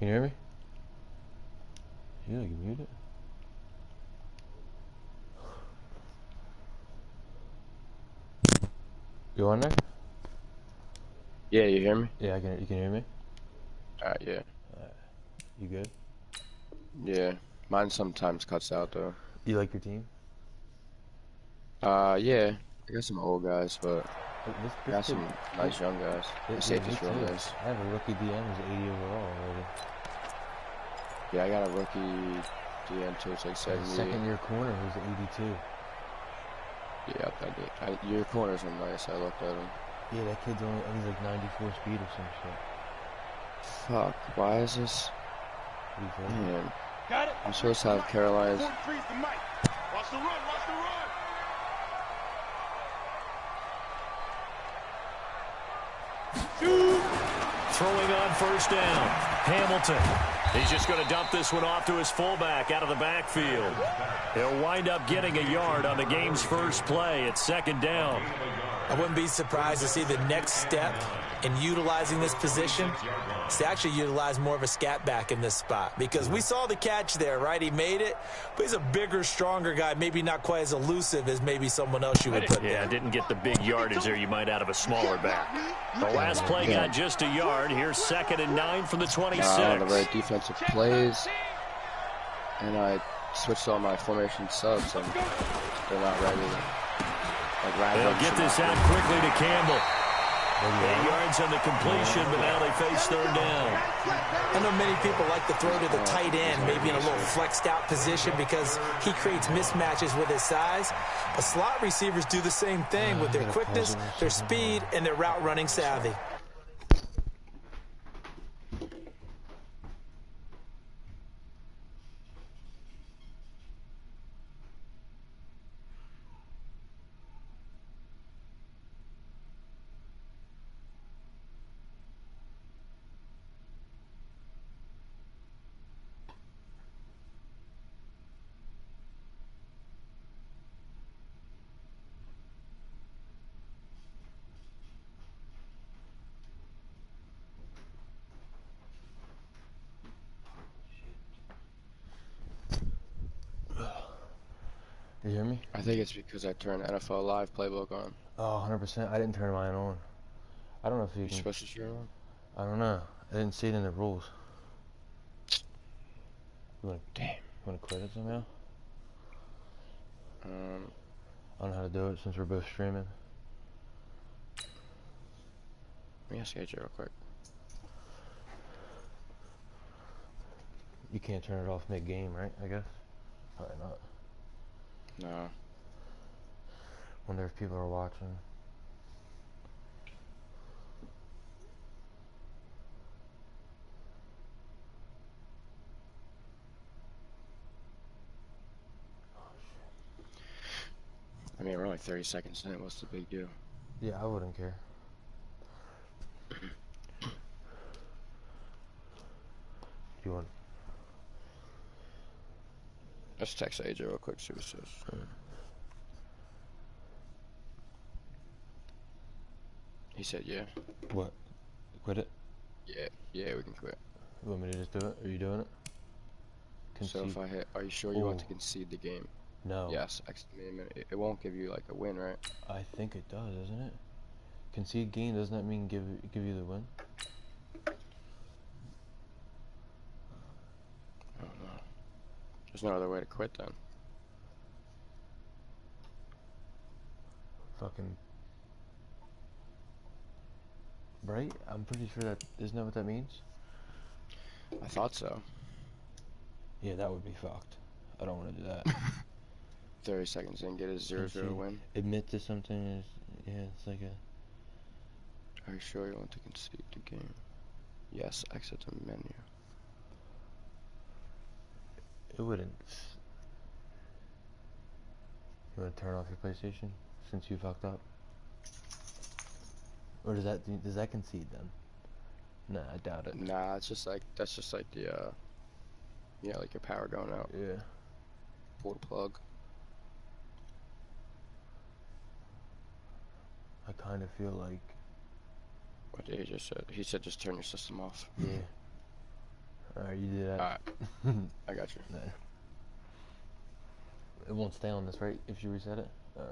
Can you hear me? Yeah, you can mute it. You on there? Yeah, you hear me? Yeah, you can hear me? Alright, yeah. You good? Yeah. Mine sometimes cuts out, though. You like your team? Yeah. I got some old guys, but I got some nice young guys. The Yeah, safety's me real too. nice. I have a rookie DM who's 80 overall already. Yeah, I got a rookie DM too. It's like 70. Second year corner who's 82. Yeah, I did. Your corners are nice. I looked at them. Yeah, that kid's only, he's like 94 speed or some shit. Fuck, why is this? Man. I'm supposed to have Carolina's. Watch the run, watch the run. Throwing on first down. Hamilton. He's just going to dump this one off to his fullback out of the backfield. He'll wind up getting a yard on the game's first play at second down. I wouldn't be surprised to see the next step in utilizing this position is to actually utilize more of a scat back in this spot, because we saw the catch there, right? He made it, but he's a bigger, stronger guy, maybe not quite as elusive as maybe someone else you would put there. Yeah, didn't get the big yardage there you might out of a smaller back. The last play got just a yard. Here's 2nd and 9 from the 26. The right defensive plays, and I switched all my formation subs, and they're not ready. They'll get this out quickly to Campbell. 8 yards on the completion, but now they face third down. I know many people like to throw to the tight end, maybe in a little flexed out position because he creates mismatches with his size. But slot receivers do the same thing with their quickness, their speed, and their route running savvy. You hear me? I think it's because I turned NFL Live playbook on. Oh, 100%. I didn't turn mine on. I don't know if you can. Supposed to turn it on? I don't know. I didn't see it in the rules. Damn. You want to quit it somehow? I don't know how to do it since we're both streaming. Let me ask AJ real quick. You can't turn it off mid-game, right? I guess? Probably not. No. Wonder if people are watching. I mean, we're only 30 seconds in. What's the big deal? Yeah, I wouldn't care. You want? Let's text AJ real quick, see what it says. He said, yeah. What? Quit it? Yeah, we can quit. You want me to just do it? Are you doing it? Concede. So if I hit, are you sure you want to concede the game? No. Yes, it won't give you like a win, right? I think it does, doesn't it? Concede game, doesn't that mean give you the win? I don't know. There's no other way to quit then. Fucking... Right? I'm pretty sure that... Isn't that what that means? I thought so. Yeah, that would be fucked. I don't want to do that. 30 seconds in, get a 0-0 win. Admit to something is... Yeah, it's like a... Are you sure you want to concede the game? Yes, exit the menu. It wouldn't... You want to turn off your PlayStation since you fucked up? Or does that concede then? Nah, I doubt it. Nah, it's just like, that's just like the, yeah, like your power going out. Yeah. Pull the plug. I kind of feel like... What did he just said? He said just turn your system off. Yeah. Alright, you do that. Alright. I got you. No. It won't stay on this, right? If you reset it? No.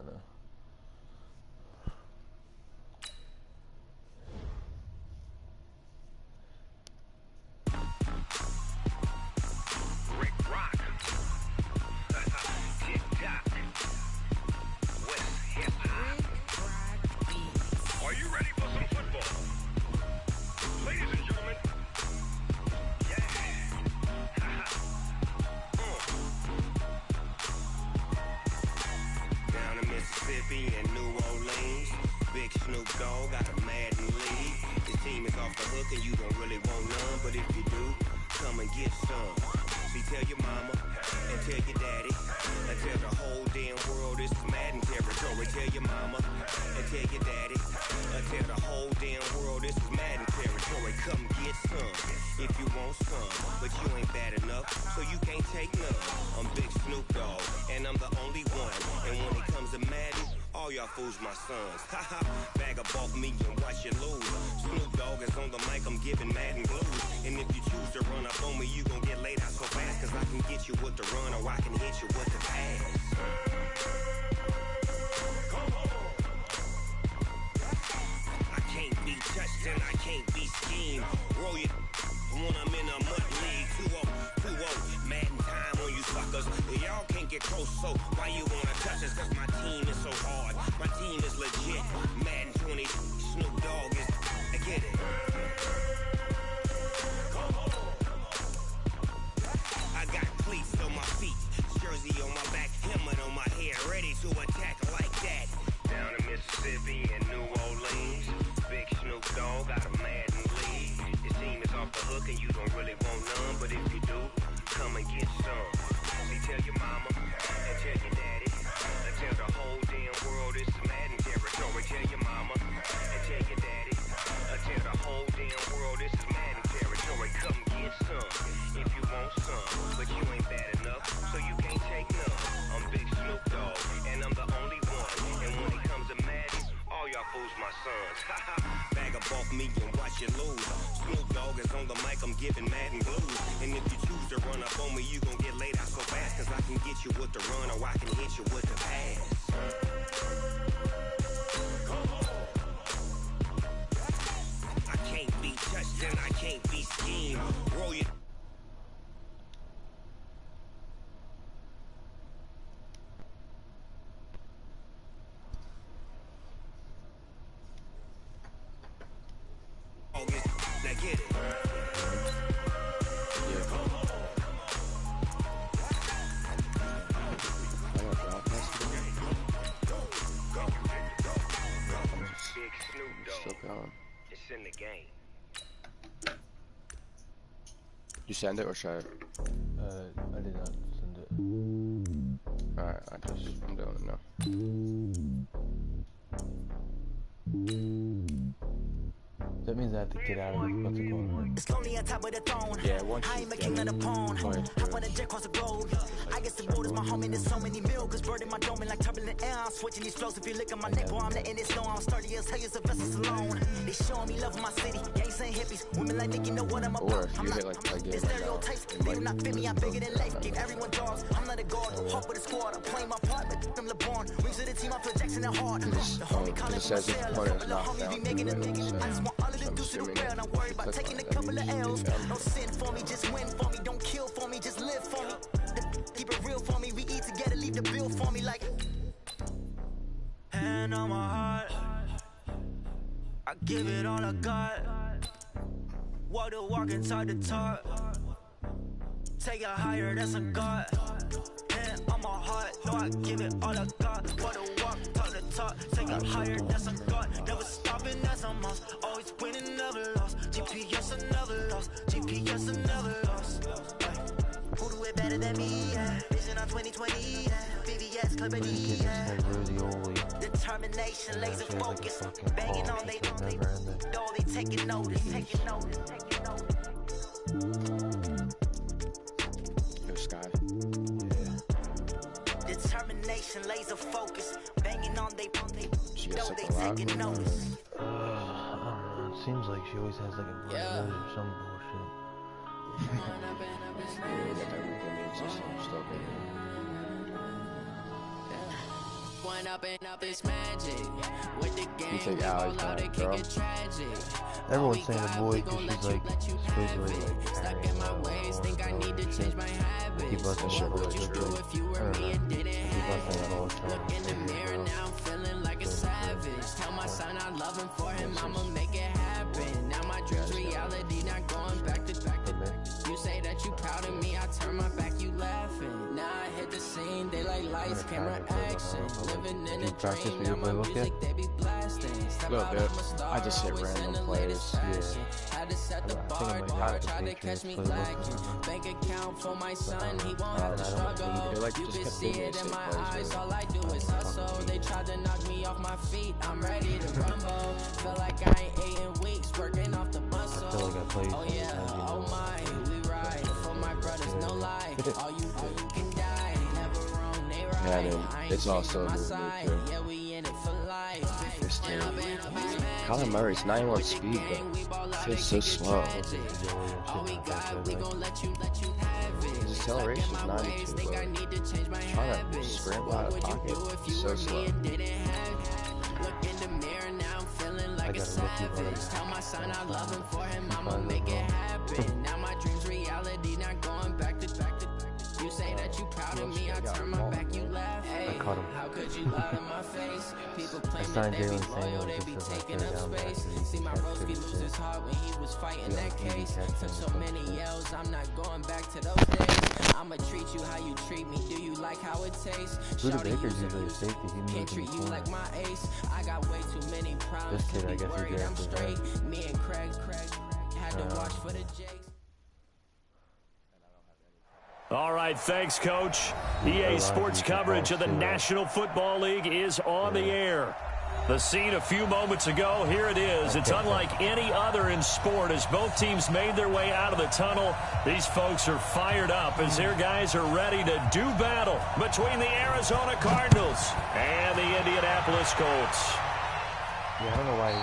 In New Orleans, big Snoop Dogg got a Madden lead. His team is off the hook and you don't really want none, but if you do, come and get some. See, tell your mama and tell your daddy and tell the whole damn world this is Madden territory. Tell your mama and tell your daddy and tell the whole damn world this is Madden territory. Come get some if you want some, but you ain't bad enough, so you can't take none. I'm Big Snoop Dogg and I'm the only one, and when it comes to Madden, all y'all fools my sons. Haha, bag up off me and watch you lose. Snoop Dogg is on the mic, I'm giving Madden blues. And if you choose to run up on me, you gon' get laid out so fast, cause I can get you with the run or I can hit you with the pass. I can't be touched and I can't be schemed. Roll you when I'm in a mud league. 2-0, Madden time on you suckers. Y'all can't get close, so why you wanna touch us? Cause my team is so hard, my team is legit. Madden 20, Snoop Dogg is, I get it. I got cleats on my feet, jersey on my back, helmet on my head, ready to attack like that. Down in Mississippi and New Orleans, big Snoop Dogg got a Madden lead. His team is off the hook and you don't really want none, but if you do, come and get some. See, tell your mama and tell your daddy and tell the whole damn world this is Madden territory. Tell your mama and tell your daddy and tell the whole damn world this is Madden territory. Come get some if you want some, but you ain't bad enough, so you can't take none. I'm Big Snoop Dogg and I'm the only one, and when it comes to Madden, all y'all fools my sons. Haha, bag up off me and watch you lose. Snoop Dogg is on the mic, I'm giving Madden blues. And if you choose to run up on me, you gon' get laid out so fast, cause I can get you with the run or I can hit you with the pass. I can't be touched and I can't be schemed. Roll you. Now get it. Still going. It's in the game. You send it or should I? I did not send it. Alright, I'm doing it now. That means I have to get out of what's it called, right? It's lonely on top of the throne. Yeah, once I you am a get king of the pawn. Go ahead. Hop on a jet across the globe. I guess the world is my home and there's so many mil. Cause bird in my dome and like turbulent air. I'm switching these flows. If you look at my neck, boy, I'm letting it snow. I'm sturdy as hell as a vessel alone. They showing me love in my city. Gangs and hippies. Women like Nick, you know what I'm about. Or if I'm you not, hit like a game the like stereotypes, that, they do not fit me. I'm bigger than life. Gave everyone jobs. I'm not a guard. Hawk with a squad. I'm playing my part, but I'm LeBron. Rings of the team, I'm Phil Jackson and hard. The homie calling for my cell. The homie be making a nigga. I just want all of the dudes to the well. Don't worry about taking a couple of L's. Don't sin for me, just win for me. Don't kill for me, just live for me. Keep it real for me. We eat together, leave the bill for me like. Hand on my heart, I give it all I got. Walk the walk and talk the talk. Take it higher, that's a God. Hand on my heart, no, I give it all I got. Walk the walk, talk the talk. Take it higher, that's a God. Never stopping, that's a must. Always winning, never lost. GPS, I never lost. GPS, I never lost. Who do it better than me? Yeah. Vision on 2020. Yeah. VVS, Clipper D. Yeah. Determination, laser focus. Banging on they taking notice. Yo, Sky. Determination, laser focus. Banging on they She got they something loud. taking notice. I don't know. It seems like she always has like a bruise or some bullshit. You think Allie's gonna throw? Everyone's saying the boy because she's like supposedly like keep busting shit all the time. Keep busting that all the time. Tell my son I love him for him, I'ma make it happen. Now my dream's reality, not going back to back. You say that you proud of me, I turn my back, you laughing. Now I hit the scene, they like lights, camera, action. Living in a dream, now my music they be blasting. A little bit. I just hit random plays. Had to set the bar, dog tried to catch me lacking. Bank account for my son, he won't have to struggle. You can see it in my eyes, all I do is hustle. They tried to knock me off my feet, I'm ready to rumble. Feel like I ain't ate in weeks, working off the muscle. Oh yeah, oh my, we ride for my brothers, no lie. All you can die, never wrong, they right. Yeah, dude, it's also a movie too. Yeah, we in it for life. Colin Murray's 91 speed, but feels so slow. His acceleration is 92, but trying to scramble out of pocket is so slow. Look in the mirror now, I'm feeling like a savage. Tell my son I love him for him, I'ma make it happen. Now my dream's reality, not going back to back to back. You say that you proud of me, I turn my back, you laugh. Hey, how could you lie to my face? People claim that they be loyal, they be taking up space. See my broski lose his heart when he was fighting that case. Took so many yells, I'm not going back to those days. I'ma treat you how you treat me, do you like how it tastes? Buda Baker's usually a safety, he Can't moves in treat the you corner. like my ace. I got way too many problems This kid, to I be guess he worried I'm drafted straight. Me and Craig had to watch for the Jakes. All right, thanks, Coach. EA Sports coverage of the National Football League is on the air. The scene a few moments ago, here it is. It's unlike any other in sport as both teams made their way out of the tunnel. These folks are fired up as their guys are ready to do battle between the Arizona Cardinals and the Indianapolis Colts. Yeah, I don't know why he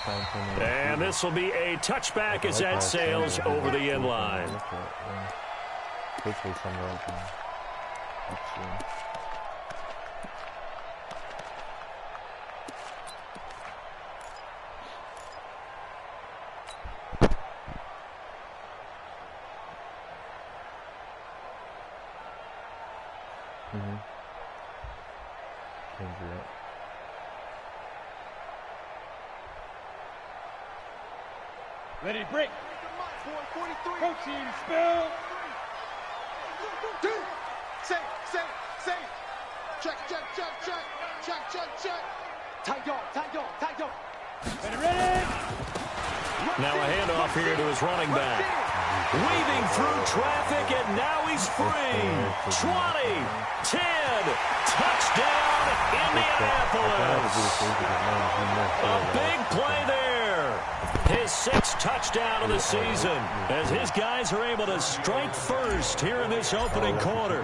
signed so many. And this will be a touchback as that sails over the end line. Hopefully somewhere else next year. Change it up. Ready to break. Protein spill. Two. Say. Check. Tight on. Ready. Now a handoff here to his running back. Weaving through traffic, and now he's free. 20, 10, touchdown, Indianapolis. A big play there. His sixth touchdown of the season as his guys are able to strike first here in this opening quarter.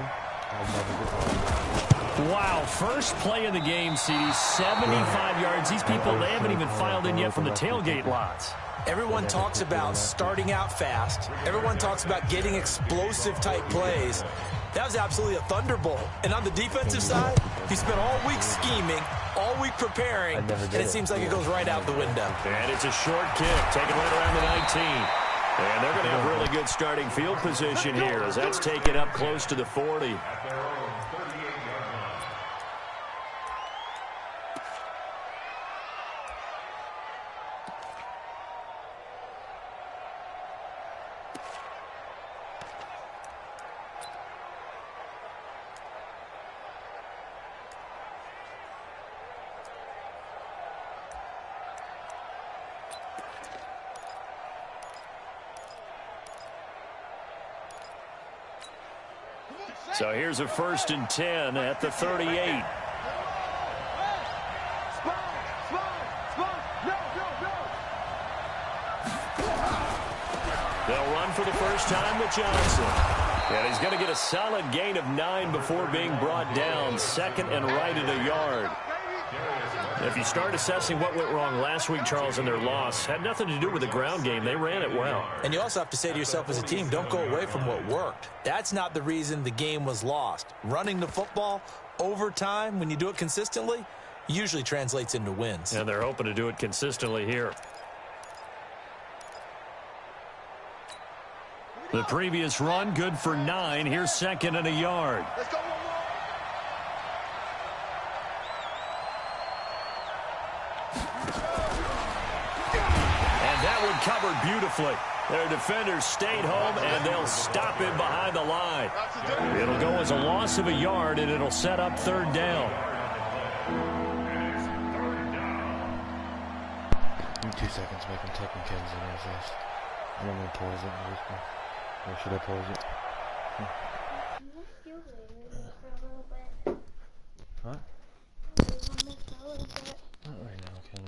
Wow, first play of the game, CD, 75 yards. These people, they haven't even filed in yet from the tailgate lots. Everyone talks about starting out fast. Everyone talks about getting explosive-type plays. That was absolutely a thunderbolt. And on the defensive side, he spent all week scheming, all week preparing, and it seems like it goes right out the window. And it's a short kick, taken right around the 19. And they're going to have really good starting field position here as that's taken up close to the 40. So here's a 1st and 10 at the 38. They'll run for the first time with Johnson. And he's going to get a solid gain of 9 before being brought down. 2nd and right at a yard. If you start assessing what went wrong last week, Charles, in their loss, had nothing to do with the ground game. They ran it well. And you also have to say to yourself as a team, don't go away from what worked. That's not the reason the game was lost. Running the football over time, when you do it consistently, usually translates into wins. And they're hoping to do it consistently here. The previous run, good for 9. Here's 2nd and a yard. Let's go. Covered beautifully. Their defenders stayed home, and they'll stop him behind the line. It'll go as a loss of a yard, and it'll set up 3rd down. Give me 2 seconds, make him tuck and Ken's in there first. I'm gonna pause it. Or should I pause it? Huh? Not right now, Ken.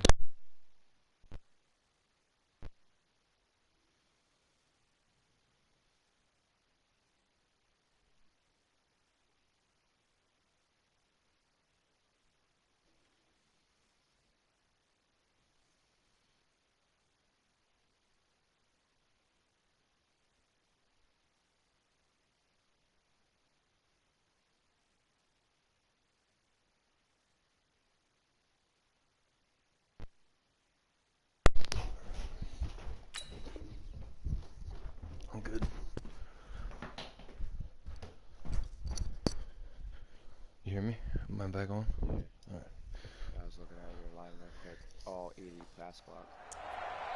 I'm good. You hear me? Am I back on? Yeah. Alright. I was looking at your line real quick. All 80 pass block.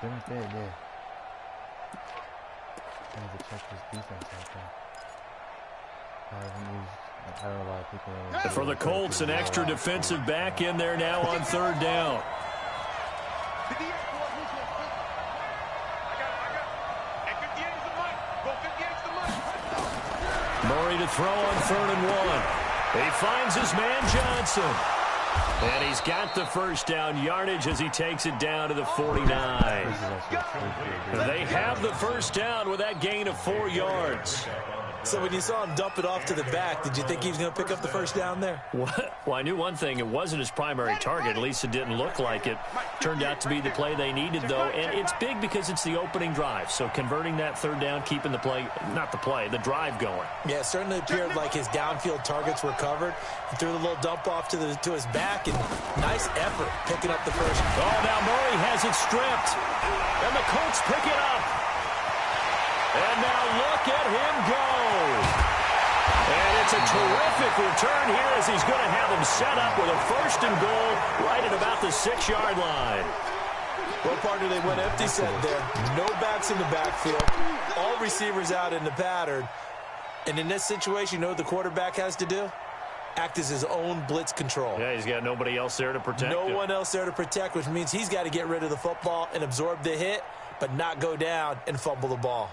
They're not dead, yeah. I have to check his defense out there. I don't know why people don't. For the Colts, an extra defensive back in there now on 3rd down. Murray to throw on 3rd and 1. He finds his man Johnson. And he's got the 1st down yardage as he takes it down to the 49. They have the 1st down with that gain of 4 yards. So when you saw him dump it off to the back, did you think he was going to pick up the 1st down there? Well, I knew one thing. It wasn't his primary target. At least it didn't look like it. Turned out to be the play they needed, though. And it's big because it's the opening drive. So converting that 3rd down, keeping the play, not the play, the drive going. Yeah, it certainly appeared like his downfield targets were covered. He threw the little dump off to his back, and nice effort picking up the 1st. Oh, now Murray has it stripped. And the Colts pick it up. And now look at him go. And it's a terrific return here as he's going to have him set up with a 1st and goal right at about the 6-yard line. Well, partner, they went empty set there. No backs in the backfield. All receivers out in the pattern. And in this situation, you know what the quarterback has to do? Act as his own blitz control. Yeah, he's got nobody else there to protect him. No one else there to protect, which means he's got to get rid of the football and absorb the hit, but not go down and fumble the ball.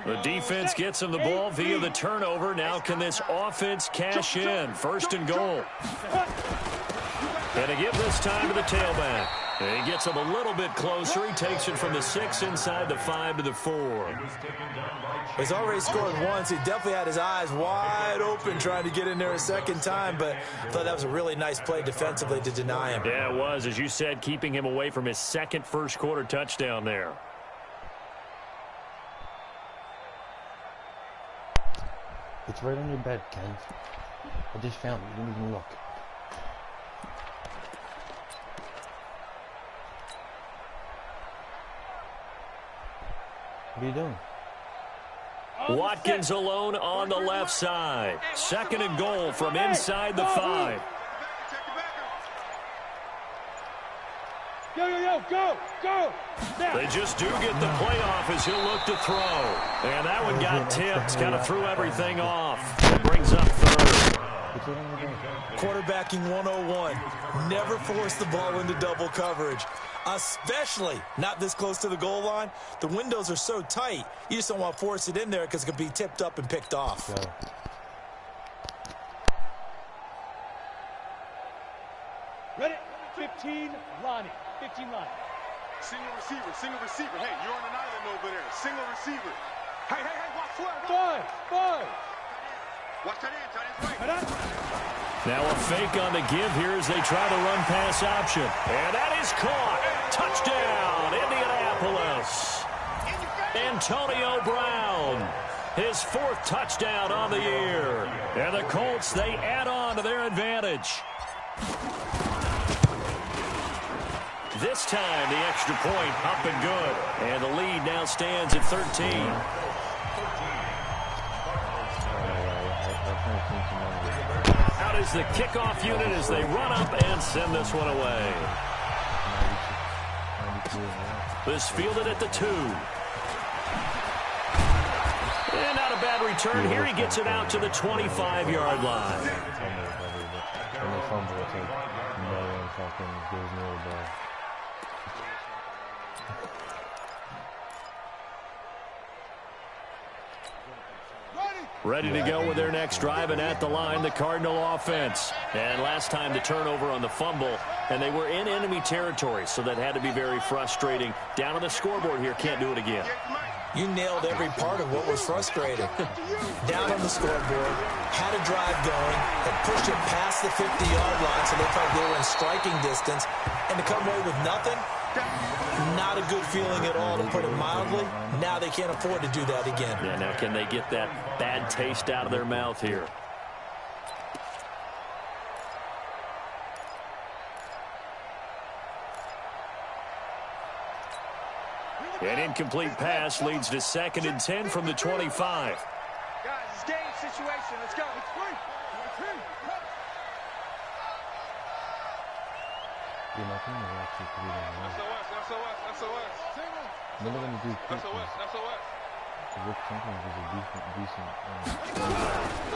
The defense gets him the ball via the turnover. Now can this offense cash in? 1st and goal. And to give this time to the tailback. And he gets him a little bit closer. He takes it from the 6 inside the 5 to the 4. He's already scored once. He definitely had his eyes wide open trying to get in there a 2nd time, but I thought that was a really nice play defensively to deny him. Yeah, it was. As you said, keeping him away from his 2nd first-quarter touchdown there. It's right on your bed, Ken. I just found it. You didn't even look. What are you doing? Watkins alone on the left side. 2nd and goal from inside the 5. Go. They just do get the playoff as he'll look to throw. And that one got tipped. Kind of threw everything off. It brings up 3rd. Quarterbacking 101. Never force the ball into double coverage, especially not this close to the goal line. The windows are so tight, you just don't want to force it in there because it could be tipped up and picked off. Go. Ready? 15, Lonnie. 15, Lonnie. Single receiver. Hey, you're on an island over there. Single receiver. Hey, watch where? Five. Watch tight end, right. Now a fake on the give here as they try the run pass option. And that is caught. Touchdown, Indianapolis. Antonio Brown, his 4th touchdown on the year. And the Colts, they add on to their advantage. This time, the extra point up and good. And the lead now stands at 13. Out is the kickoff unit as they run up and send this one away. This fielded at the 2. And not a bad return. Here he gets it out to the 25-yard line. Ready to go with their next drive, and at the line, the Cardinal offense. And last time the turnover on the fumble, and they were in enemy territory, so that had to be very frustrating. Down on the scoreboard here, can't do it again. You nailed every part of what was frustrating. Down on the scoreboard, had a drive going, had pushed it past the 50-yard line, so they felt they were in striking distance, and to come away with nothing, not a good feeling at all, to put it mildly. Now they can't afford to do that again. Yeah, now can they get that bad taste out of their mouth here? An incomplete pass leads to 2nd and 10 from the 25. Guys, it's game situation. Let's go.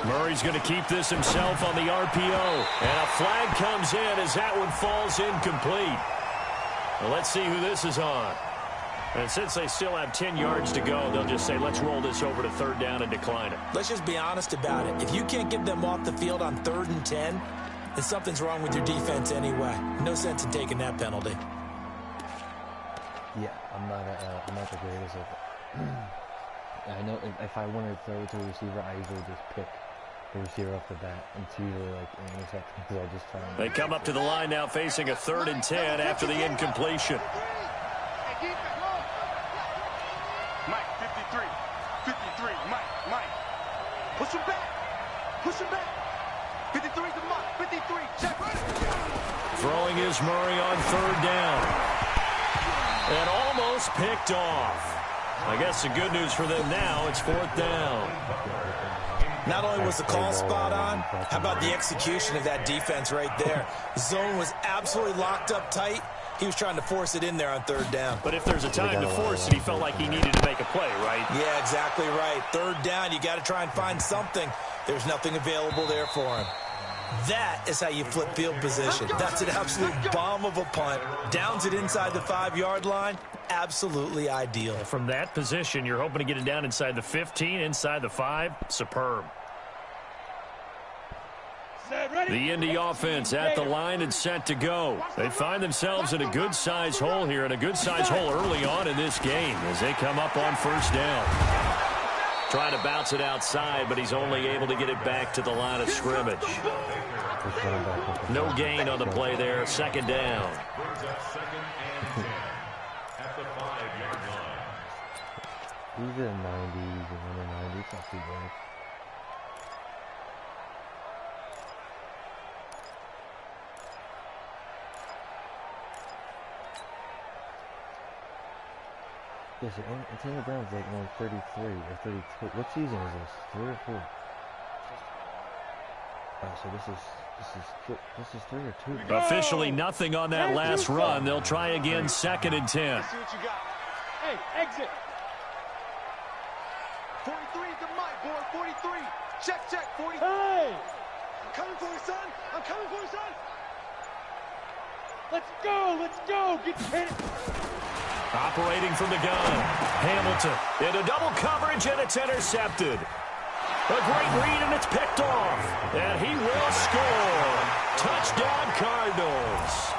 Murray's going to keep this himself on the RPO. And a flag comes in as that one falls incomplete. Well, let's see who this is on. And since they still have 10 yards to go, they'll just say, let's roll this over to 3rd down and decline it. Let's just be honest about it. If you can't get them off the field on 3rd and 10, then something's wrong with your defense anyway. No sense in taking that penalty. Yeah, I'm not the greatest at it. I know if I want to throw it to a receiver, I usually just pick the receiver off the bat. And it's usually like an interception because I just try and... They come up to the line now facing a 3rd and 10 after the incompletion. Mike, 53, Mike. Push him back. 53 to Mike, 53, check. Throwing is Murray on 3rd down. And almost picked off. I guess the good news for them now, it's 4th down. Not only was the call spot on, how about the execution of that defense right there? The zone was absolutely locked up tight. He was trying to force it in there on 3rd down. But if there's a time to force it, he felt like he needed to make a play, right? Yeah, exactly right. 3rd down, you got to try and find something. There's nothing available there for him. That is how you flip field position. That's an absolute bomb of a punt. Downs it inside the 5-yard line. Absolutely ideal. From that position, you're hoping to get it down inside the 15, inside the 5. Superb. The Indy offense at the line and set to go. They find themselves in a good-sized hole here, and a good-sized hole early on in this game as they come up on 1st down. Trying to bounce it outside, but he's only able to get it back to the line of scrimmage. No gain on the play there. 2nd down. He's in the 90s and in the 90s. Not too bad. Yes, Antonio Brown's like 133 or 32. What season is this? 3 or 4? Oh, so this is 3 or 2. Officially nothing on that last run. They'll try again 2nd and 10. See what you got. Hey, exit. 43 to Mike, boy. 43. Check. 40. Hey! I'm coming for you, son. Let's go. Get hit. Operating from the gun. Hamilton into double coverage, and it's intercepted. A great read, and it's picked off. And he will score. Touchdown, Cardinals.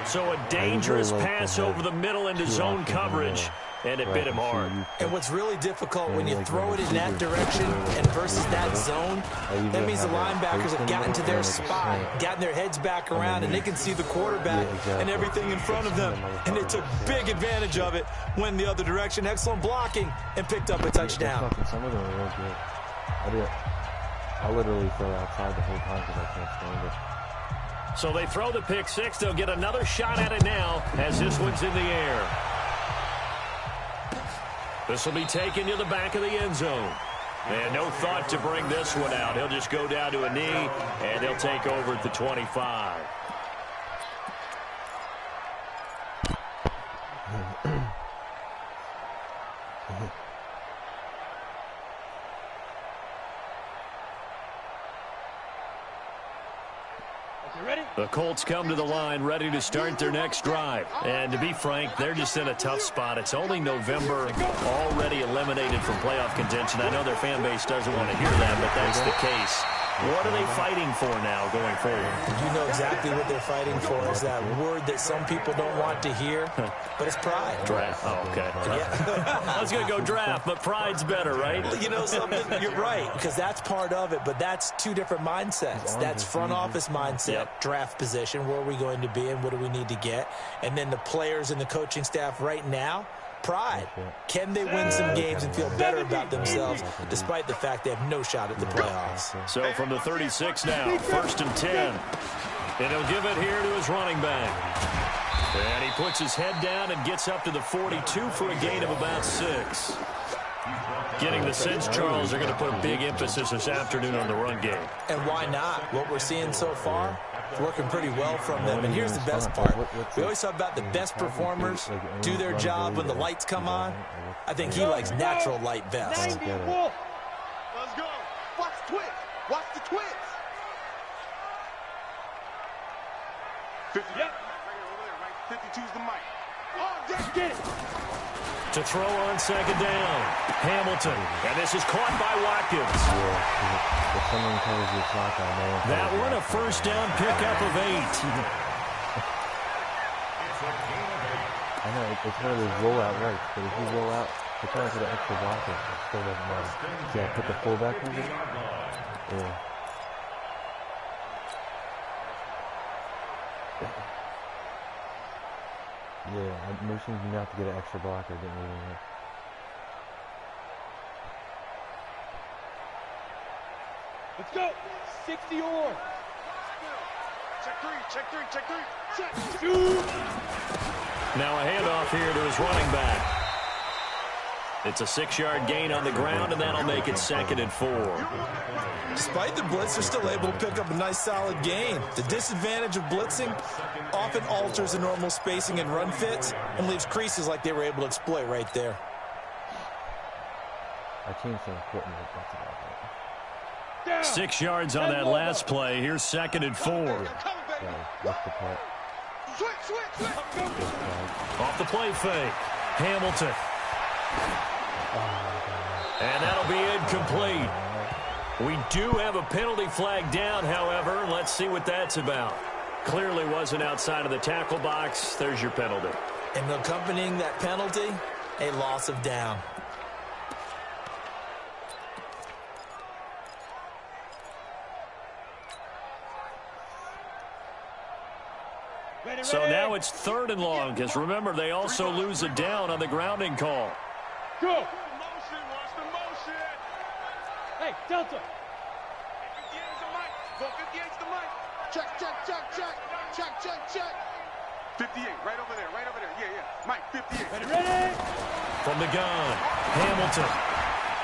So a dangerous pass over the middle into zone coverage. and it bit him hard. And what's really difficult when you throw it in that direction and versus that zone, that means the linebackers have gotten to their spot, gotten their heads back around, and they can see the quarterback and everything in front of them. And they took big advantage of it, went the other direction, excellent blocking, and picked up a touchdown. Some of them are real good. I literally throw outside the whole time because I can't stand it. So they throw the pick six. They'll get another shot at it now as this one's in the air. This will be taken to the back of the end zone. And no thought to bring this one out. He'll just go down to a knee, and he'll take over at the 25. The Colts come to the line ready to start their next drive. And to be frank, they're just in a tough spot. It's only November, already eliminated from playoff contention. I know their fan base doesn't want to hear that, but that's the case. What are they fighting for now going forward? You know exactly what they're fighting for is that word that some people don't want to hear, but it's pride. Draft. Oh, okay. Yeah. I was going to go draft, but pride's better, right? You know something? You're right, because that's part of it, but that's two different mindsets. That's front office mindset, draft position, where are we going to be and what do we need to get? And then the players and the coaching staff right now, pride. Can they win some games and feel better about themselves despite the fact they have no shot at the playoffs? So from the 36 now, 1st and 10. And he'll give it here to his running back. And he puts his head down and gets up to the 42 for a gain of about 6. Getting the sense, Charles, they're going to put a big emphasis this afternoon on the run game. And why not? What we're seeing so far, it's working pretty well from them. And here's the best part. We always talk about the best performers do their job when the lights come on. I think he likes natural light best. Let's go. Watch the twins. Watch the twins. 50. Yep. 52's the mic. Oh, just get it. To throw on 2nd down, Hamilton. And this is caught by Watkins. If someone covers your slot, that one a 1st down pickup of 8. I know, it's one of those rollout rights, but if you roll out, the chance of the extra blocker, it still doesn't matter. Yeah, put the fullback in it. Yeah. Yeah, I'm motioning you not to get an extra blocker, didn't really know. Let's go. 60 or. Check three, check three, check three. Check. Shoot. Now a handoff here to his running back. It's a 6-yard gain on the ground, and that'll make it 2nd and 4. Despite the blitz, they're still able to pick up a nice, solid gain. The disadvantage of blitzing often alters the normal spacing and run fits and leaves creases like they were able to exploit right there. I changed some equipment. That's about that. 6 yards on that last play. Here's 2nd and 4. What's the part? Off the play fake. Hamilton. And that'll be incomplete. We do have a penalty flag down, however. Let's see what that's about. Clearly wasn't outside of the tackle box. There's your penalty. And accompanying that penalty, a loss of down. So now it's 3rd and long, because remember, they also lose a down on the grounding call. Go. Motion, watch the motion. Hey, Delta. 58's the mic. 58's the mic. Check, check, check, check. Check, check, check. 58, right over there, right over there. Yeah, yeah. Mike, 58. Ready, ready. From the gun, Hamilton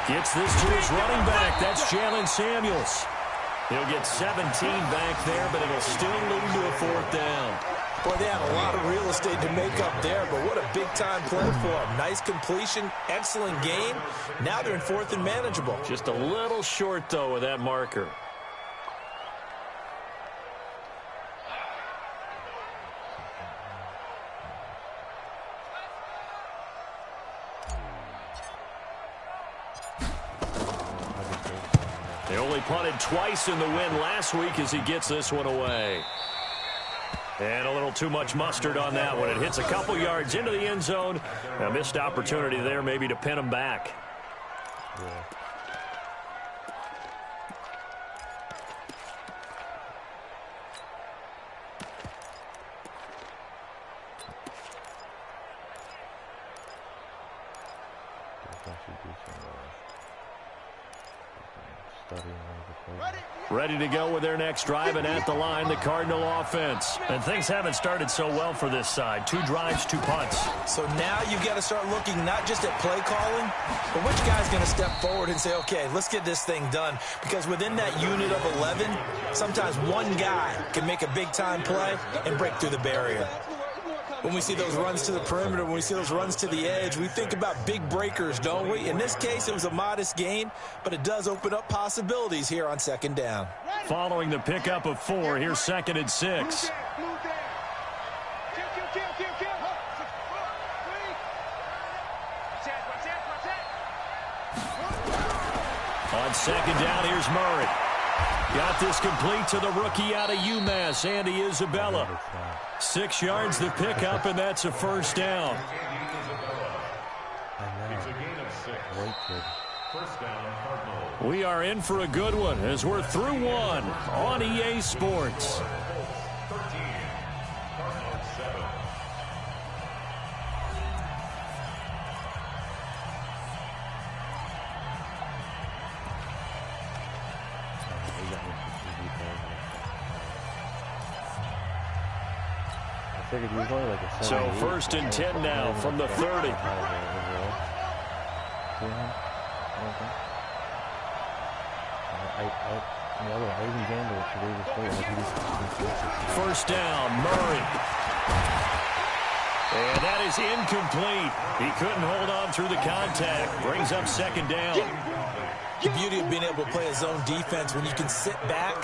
gets this to his running back. That's Jalen Samuels. He'll get 17 back there, but it'll still lead to a 4th down. Boy, they had a lot of real estate to make up there, but what a big-time play for them. Nice completion, excellent game. Now they're in 4th and manageable. Just a little short, though, with that marker. They only punted twice in the win last week as he gets this one away. And a little too much mustard on that one. It hits a couple yards into the end zone. A missed opportunity there maybe to pin him back. Yeah. Ready to go with their next drive, and at the line, the Cardinal offense. And things haven't started so well for this side. 2 drives, 2 punts. So now you've got to start looking not just at play calling, but which guy's going to step forward and say, okay, let's get this thing done. Because within that unit of 11, sometimes one guy can make a big-time play and break through the barrier. When we see those runs to the perimeter, when we see those runs to the edge, we think about big breakers, don't we? In this case, it was a modest gain, but it does open up possibilities here on second down. Following the pickup of 4, here's 2nd and 6. On second down, here's Murray. Got this complete to the rookie out of UMass, Andy Isabella. 6 yards the pickup, and that's a first down. We are in for a good one as we're through one on EA Sports. So 1st and 10 now from the 30. First down, Murray. And that is incomplete. He couldn't hold on through the contact. Brings up 2nd down. The beauty of being able to play a zone defense when you can sit back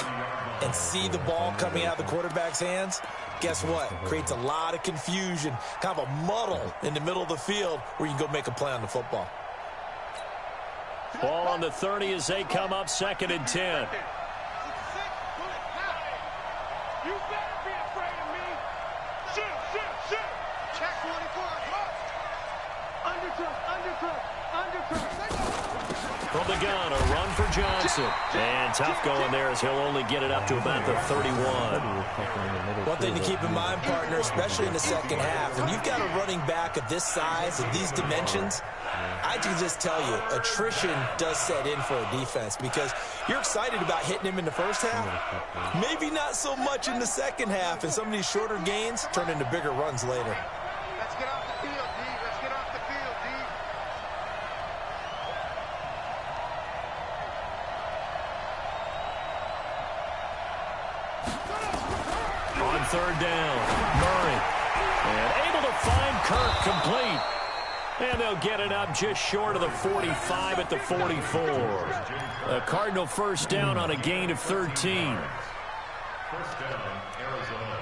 and see the ball coming out of the quarterback's hands. Guess what? Creates a lot of confusion, kind of a muddle in the middle of the field where you can go make a play on the football. Ball on the 30 as they come up 2nd and 10. You better be afraid of me. Shoot. Check 24. Undercut. From the gun, a run for Johnson. And tough going there as he'll only get it up to about the 31. One thing to keep in mind, partner, especially in the second half, when you've got a running back of this size and these dimensions, I can just tell you, attrition does set in for a defense because you're excited about hitting him in the first half. Maybe not so much in the second half, and some of these shorter gains turn into bigger runs later. Let's get off the field, D. Let's get off the field, D. On 3rd down, Murray. And able to find Kirk complete. And they'll get it up just short of the 45 at the 44. A Cardinal first down on a gain of 13. First down, Arizona.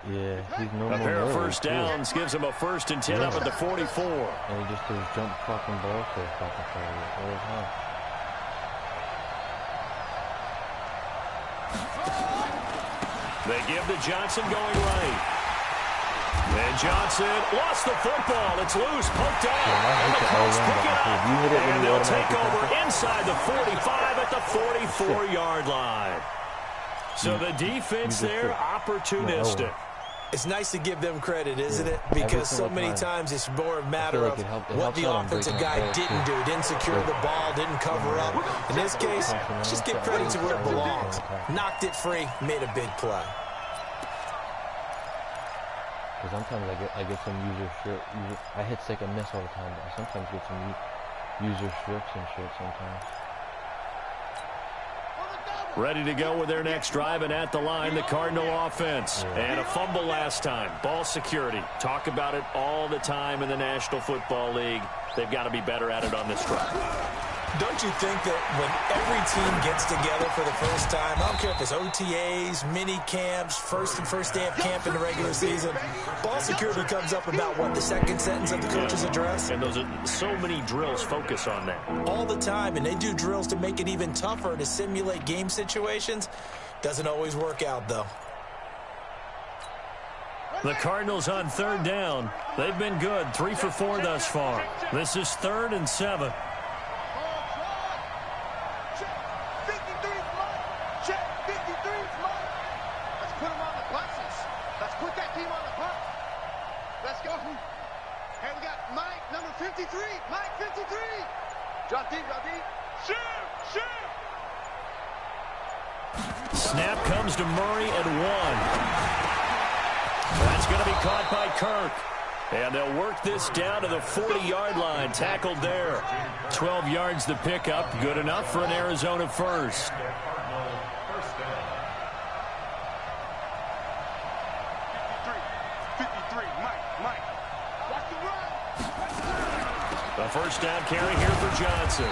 Yeah, he's no A pair of first downs gives him a 1st and 10 up at the 44. And he just does jump fucking ball for a fucking play all the time. They give to Johnson going right. And Johnson lost the football. It's loose, poked out. And the Colts pick it up. And they'll take over inside the 45 at the 44-yard line. So the defense there, opportunistic. It's nice to give them credit, isn't it? Because so many times it's more a matter of what the offensive guy didn't do. Didn't secure the ball, didn't cover up. In this case, just give credit to where it belongs. Knocked it free, made a big play. Because sometimes I get some I hit sick and miss all the time, but I sometimes get some user strips and shit sometimes. Ready to go with their next drive, and at the line, the Cardinal offense. And a fumble last time. Ball security. Talk about it all the time in the National Football League. They've got to be better at it on this drive. Don't you think that when every team gets together for the first time, I don't care if it's OTAs, mini camps, first day of camp in the regular season, ball security comes up about, what, the second sentence of the coach's address? And those are so many drills focus on that. All the time, and they do drills to make it even tougher to simulate game situations. Doesn't always work out, though. The Cardinals on third down. They've been good, 3 for 4 thus far. This is 3rd and 7. Snap comes to Murray at 1. That's going to be caught by Kirk. And they'll work this down to the 40-yard line. Tackled there. 12 yards to pick up. Good enough for an Arizona first. The first down carry here for Johnson.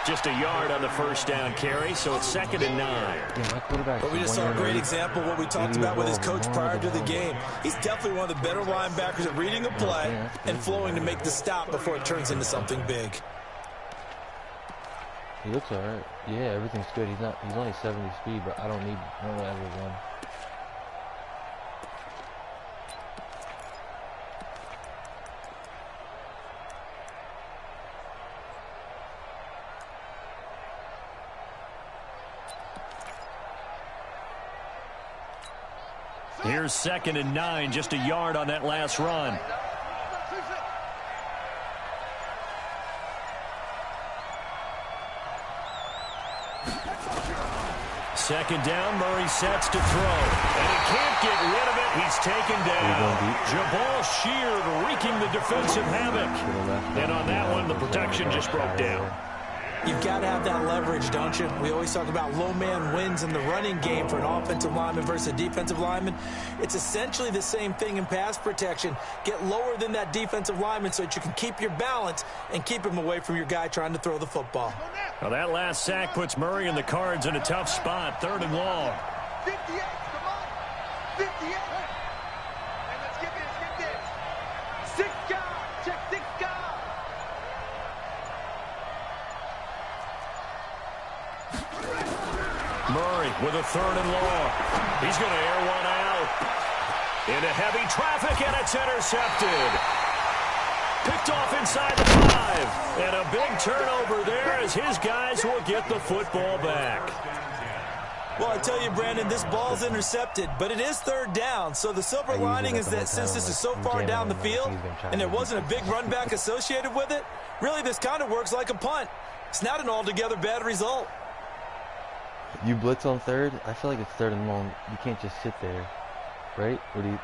Just a yard on the first down carry, so it's 2nd and 9. But we just saw a great example of what we talked about with his coach prior to the game. He's definitely one of the better linebackers at reading a play and flowing to make the stop before it turns into something big. He looks all right. Yeah, everything's good. He's only 70 speed, but I don't really ever run. Here's 2nd and 9, just a yard on that last run. Second down, Murray sets to throw. And he can't get rid of it. He's taken down. Jabal Sheard wreaking the defensive havoc. And on that one, the protection just broke down. You've got to have that leverage, don't you? We always talk about low man wins in the running game for an offensive lineman versus a defensive lineman. It's essentially the same thing in pass protection. Get lower than that defensive lineman so that you can keep your balance and keep him away from your guy trying to throw the football. Well, that last sack puts Murray and the Cards in a tough spot, 3rd and long. 58, come on. 58. And let's get this. 6 guys. Check 6 guys. Murray with a 3rd and long. He's going to air one out. Into heavy traffic, and it's intercepted. Picked off inside the 5. And a big turnover there as his guys will get the football back. Well, I tell you, Brandon, this ball's intercepted, but it is 3rd down. So the silver lining is that since this is so far down the field and there wasn't a big run back associated with it, really this kind of works like a punt. It's not an altogether bad result. You blitz on 3rd? I feel like it's 3rd and long. You can't just sit there, right? Or do you...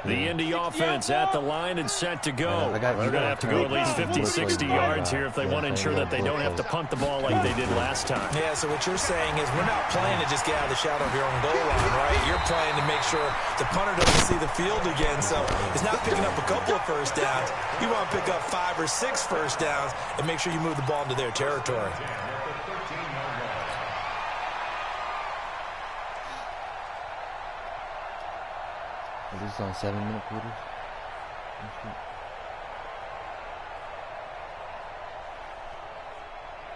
The Indy offense at the line and set to go. They're going to have to go at least 50, 60 yards here if they want to ensure that they don't have to punt the ball like they did last time. Yeah, so what you're saying is we're not playing to just get out of the shadow of your own goal line, right? You're playing to make sure the punter doesn't see the field again. So it's not picking up a couple of first downs. You want to pick up 5 or 6 first downs and make sure you move the ball into their territory. Is this on 7-minute quarters?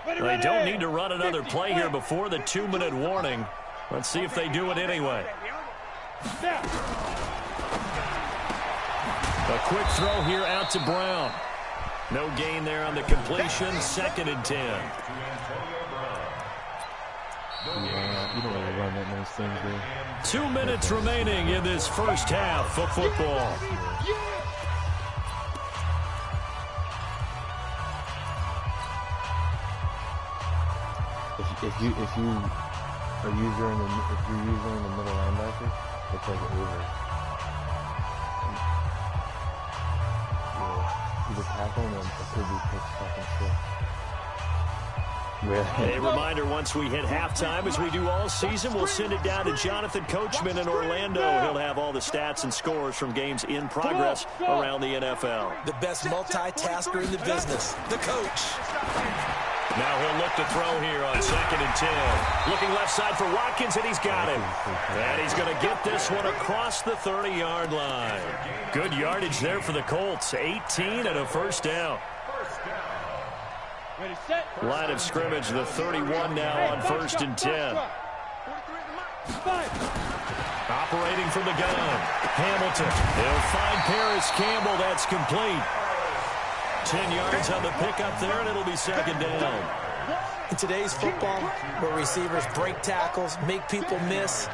They don't need to run another play here before the 2-minute warning. Let's see if they do it anyway. A quick throw here out to Brown. No gain there on the completion. 2nd and 10. You don't really run that many things, dude. 2 minutes remaining in this first half of football. If you're using the middle linebacker, it's like over. Either tackle and it could be pitch fucking stiff. Really? A reminder, once we hit halftime, as we do all season, we'll send it down to Jonathan Coachman in Orlando. He'll have all the stats and scores from games in progress around the NFL. The best multitasker in the business, the coach. Now he'll look to throw here on 2nd and 10. Looking left side for Watkins, and he's got him. And he's going to get this one across the 30-yard line. Good yardage there for the Colts. 18 and a first down. Line of scrimmage, the 31 now on 1st and 10. Operating from the gun, Hamilton. He'll find Paris Campbell. That's complete. 10 yards on the pickup there, and it'll be 2nd down. In today's football, where receivers break tackles, make people miss,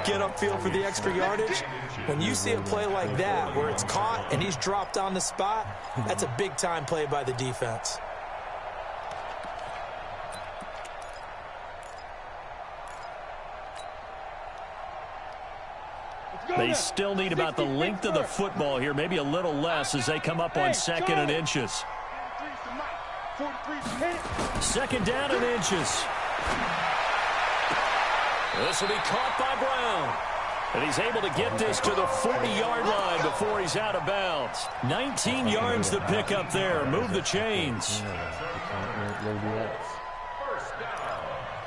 get upfield for the extra yardage, when you see a play like that where it's caught and he's dropped on the spot, that's a big-time play by the defense. They still need about the length of the football here, maybe a little less as they come up on 2nd and inches. 2nd down and inches. This will be caught by Brown. And he's able to get this to the 40-yard line before he's out of bounds. 19 yards to pick up there. Move the chains.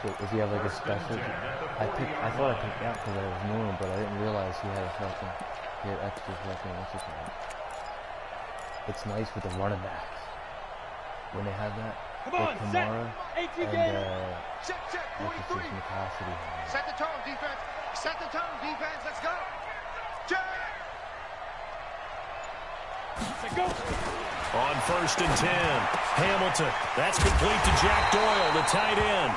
So does he have like a special? I thought I picked out because I was normal, but I didn't realize he had extra fucking exercise. It's nice with the running backs when they have that. Like Kamara and McCassidy. Set the tone, defense. Set the tone, defense. Let's go. Check. Go. On 1st and 10, Hamilton. That's complete to Jack Doyle, the tight end.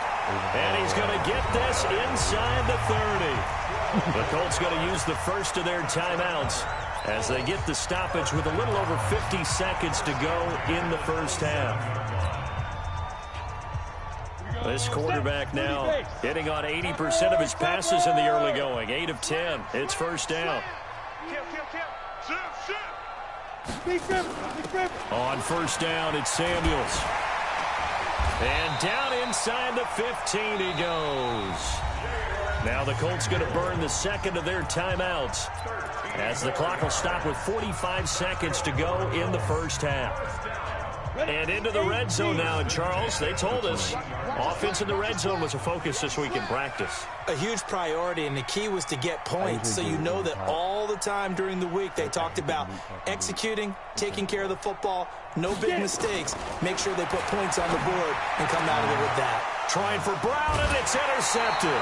And he's going to get this inside the 30. The Colts going to use the first of their timeouts as they get the stoppage with a little over 50 seconds to go in the first half. This quarterback now hitting on 80% of his passes in the early going. 8 of 10. It's 1st down. On 1st down, it's Samuels. And down inside the 15 he goes. Now the Colts going to burn the second of their timeouts as the clock will stop with 45 seconds to go in the first half. And into the red zone now, and Charles, they told us offense in the red zone was a focus this week in practice. A huge priority, and the key was to get points, so you know that all the time during the week they talked about executing, taking care of the football, no big mistakes, make sure they put points on the board and come out of it with that. Trying for Brown, and it's intercepted.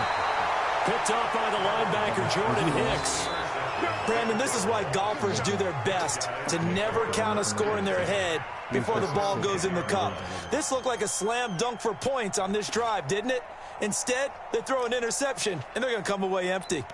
Picked up by the linebacker, Jordan Hicks. Brandon, this is why golfers do their best to never count a score in their head before the ball goes in the cup. This looked like a slam dunk for points on this drive, didn't it? Instead, they throw an interception, and they're going to come away empty.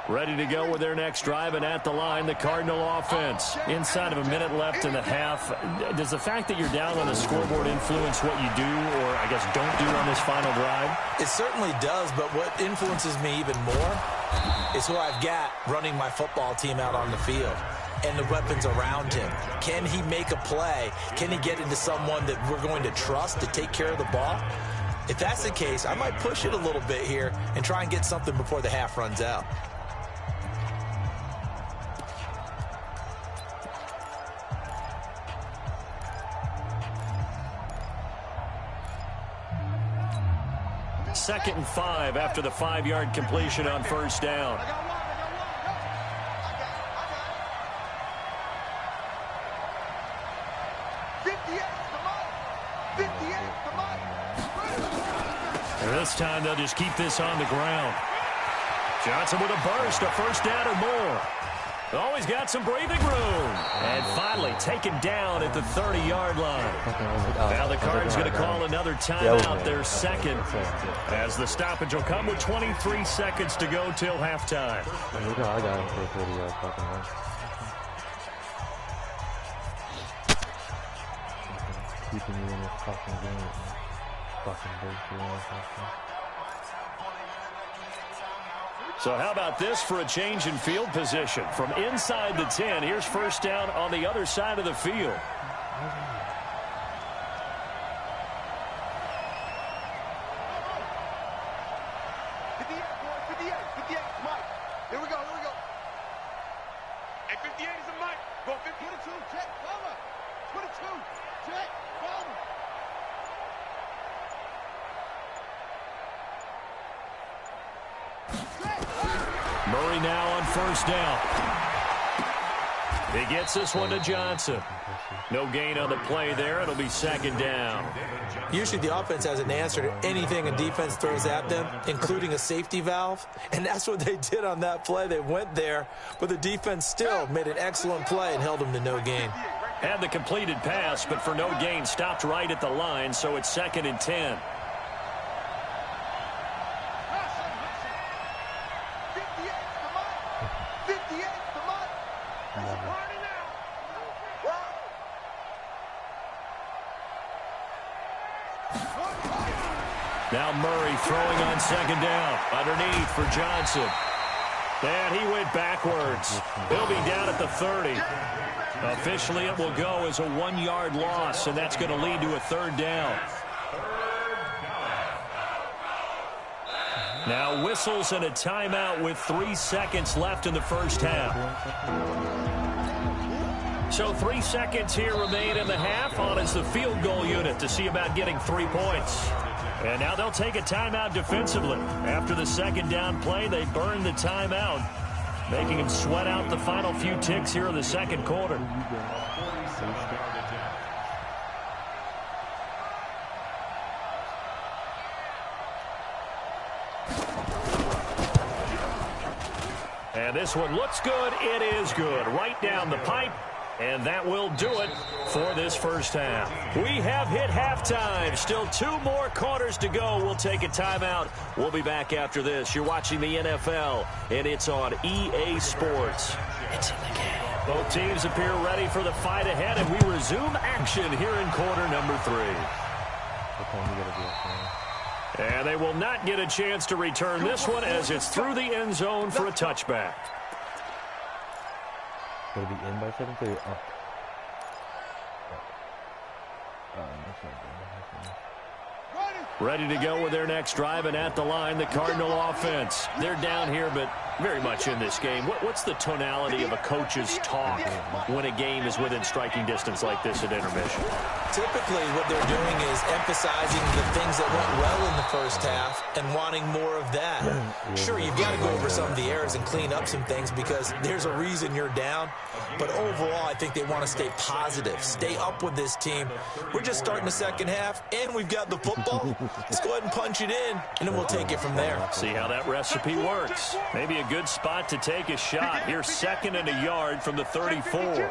Ready to go with their next drive, and at the line, the Cardinal offense. Inside of a minute left in the half. Does the fact that you're down on the scoreboard influence what you do, or I guess don't do on this final drive? It certainly does, but what influences me even more is who I've got running my football team out on the field and the weapons around him. Can he make a play? Can he get into someone that we're going to trust to take care of the ball? If that's the case, I might push it a little bit here and try and get something before the half runs out. Second and 5 after the 5-yard completion on 1st down. And this time they'll just keep this on the ground. Johnson with a burst, a 1st down or more. Always got some breathing room. And finally taken down at the 30-yard line. Now the Cards going to call another timeout, their second, as the stoppage will come with 23 seconds to go till halftime. I got him for a 30-yard fucking run. Keeping you in this fucking game. Fucking breakthrough. So how about this for a change in field position? From inside the 10, here's first down on the other side of the field. 58, Mike. Here we go. Hey, 58 is a Mike. Go 22, check, cover. 22, check, cover. Murray now on first down. He gets this one to Johnson. No gain on the play there. It'll be second down. Usually the offense has an answer to anything a defense throws at them, including a safety valve. And that's what they did on that play. They went there, but the defense still made an excellent play and held them to no gain. Had the completed pass, but for no gain, stopped right at the line, so it's second and 10. Now Murray throwing on second down. Underneath for Johnson. And he went backwards. He'll be down at the 30. Officially, it will go as a 1-yard loss, and that's going to lead to a third down. Now whistles and a timeout with 3 seconds left in the first half. So 3 seconds here remain in the half on as the field goal unit to see about getting 3 points. And now they'll take a timeout defensively. After the second down play, they burn the timeout, making him sweat out the final few ticks here in the second quarter. And this one looks good. It is good. Right down the pipe. And that will do it for this first half. We have hit halftime. Still 2 more quarters to go. We'll take a timeout. We'll be back after this. You're watching the NFL, and it's on EA Sports. It's in the game. Both teams appear ready for the fight ahead, and we resume action here in quarter number 3. And they will not get a chance to return this one as it's through the end zone for a touchback. Will it be in by 7 or up? Ready to go with their next drive, and at the line, the Cardinal offense. They're down here, but very much in this game. What's the tonality of a coach's talk when a game is within striking distance like this at intermission? Typically, what they're doing is emphasizing the things that went well in the first half and wanting more of that. Sure, you've got to go over some of the errors and clean up some things because there's a reason you're down. But overall, I think they want to stay positive, stay up with this team. We're just starting the second half, and we've got the football. Let's go ahead and punch it in, and then we'll take it from there. See how that recipe works. Maybe a good spot to take a shot. Here's second and a yard from the 34.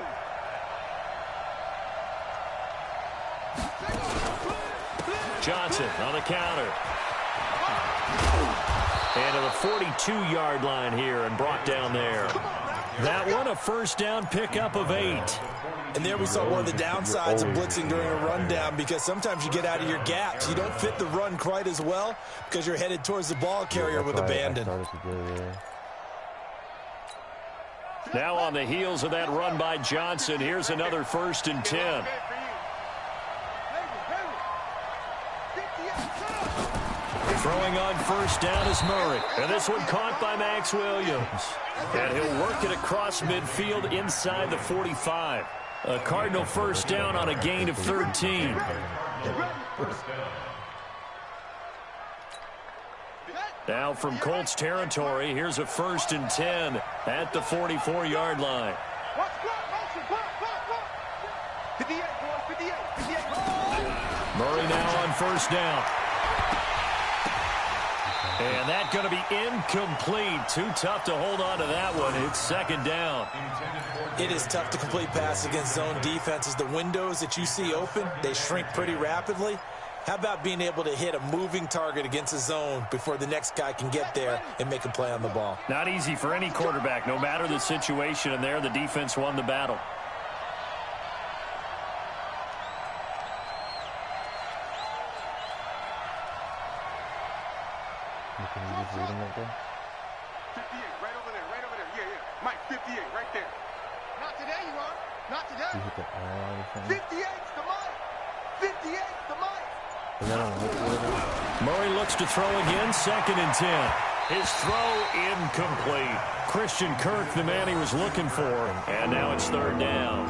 Johnson on the counter. And to the 42-yard line here and brought down there. That one, a first down pickup of 8. And there we saw one of the downsides of blitzing during a rundown because sometimes you get out of your gaps. You don't fit the run quite as well because you're headed towards the ball carrier with abandon. Now on the heels of that run by Johnson, here's another first and 10. Throwing on first down is Murray. And this one caught by Max Williams. And he'll work it across midfield inside the 45. A Cardinal first down on a gain of 13. Now from Colts territory, here's a first and 10 at the 44-yard line. Murray now on first down. And that's going to be incomplete. Too tough to hold on to that one. It's second down. It is tough to complete pass against zone defenses. The windows that you see open, they shrink pretty rapidly. How about being able to hit a moving target against a zone before the next guy can get there and make a play on the ball? Not easy for any quarterback, no matter the situation. And there, the defense won the battle. 58, right over there, right over there. Yeah, yeah. Mike, 58, right there. Not today, you are. Not today. He hit the R or something. 58's the Mike. 58's the Mike. Is that on the hook? Murray looks to throw again, 2nd and 10. His throw incomplete. Christian Kirk, the man he was looking for, and now it's 3rd down.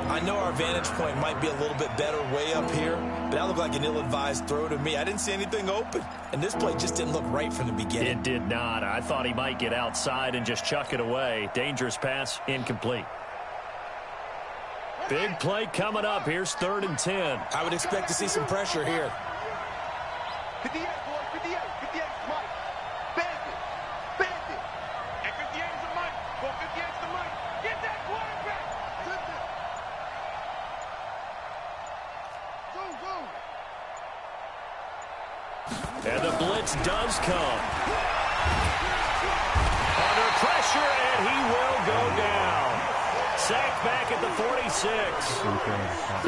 I know our vantage point might be a little bit better way up here, but that looked like an ill-advised throw to me. I didn't see anything open, and this play just didn't look right from the beginning. It did not. I thought he might get outside and just chuck it away. Dangerous pass, incomplete. Big play coming up. Here's 3rd and 10. I would expect to see some pressure here. 58, boy, 58. 58's Mike. Bandit. Bandit. And 58's the Mike. Well, 58's the Mike. Get that quarterback. Go, go. And the blitz does come. Under pressure, and he will go down. Sacked back at the 46.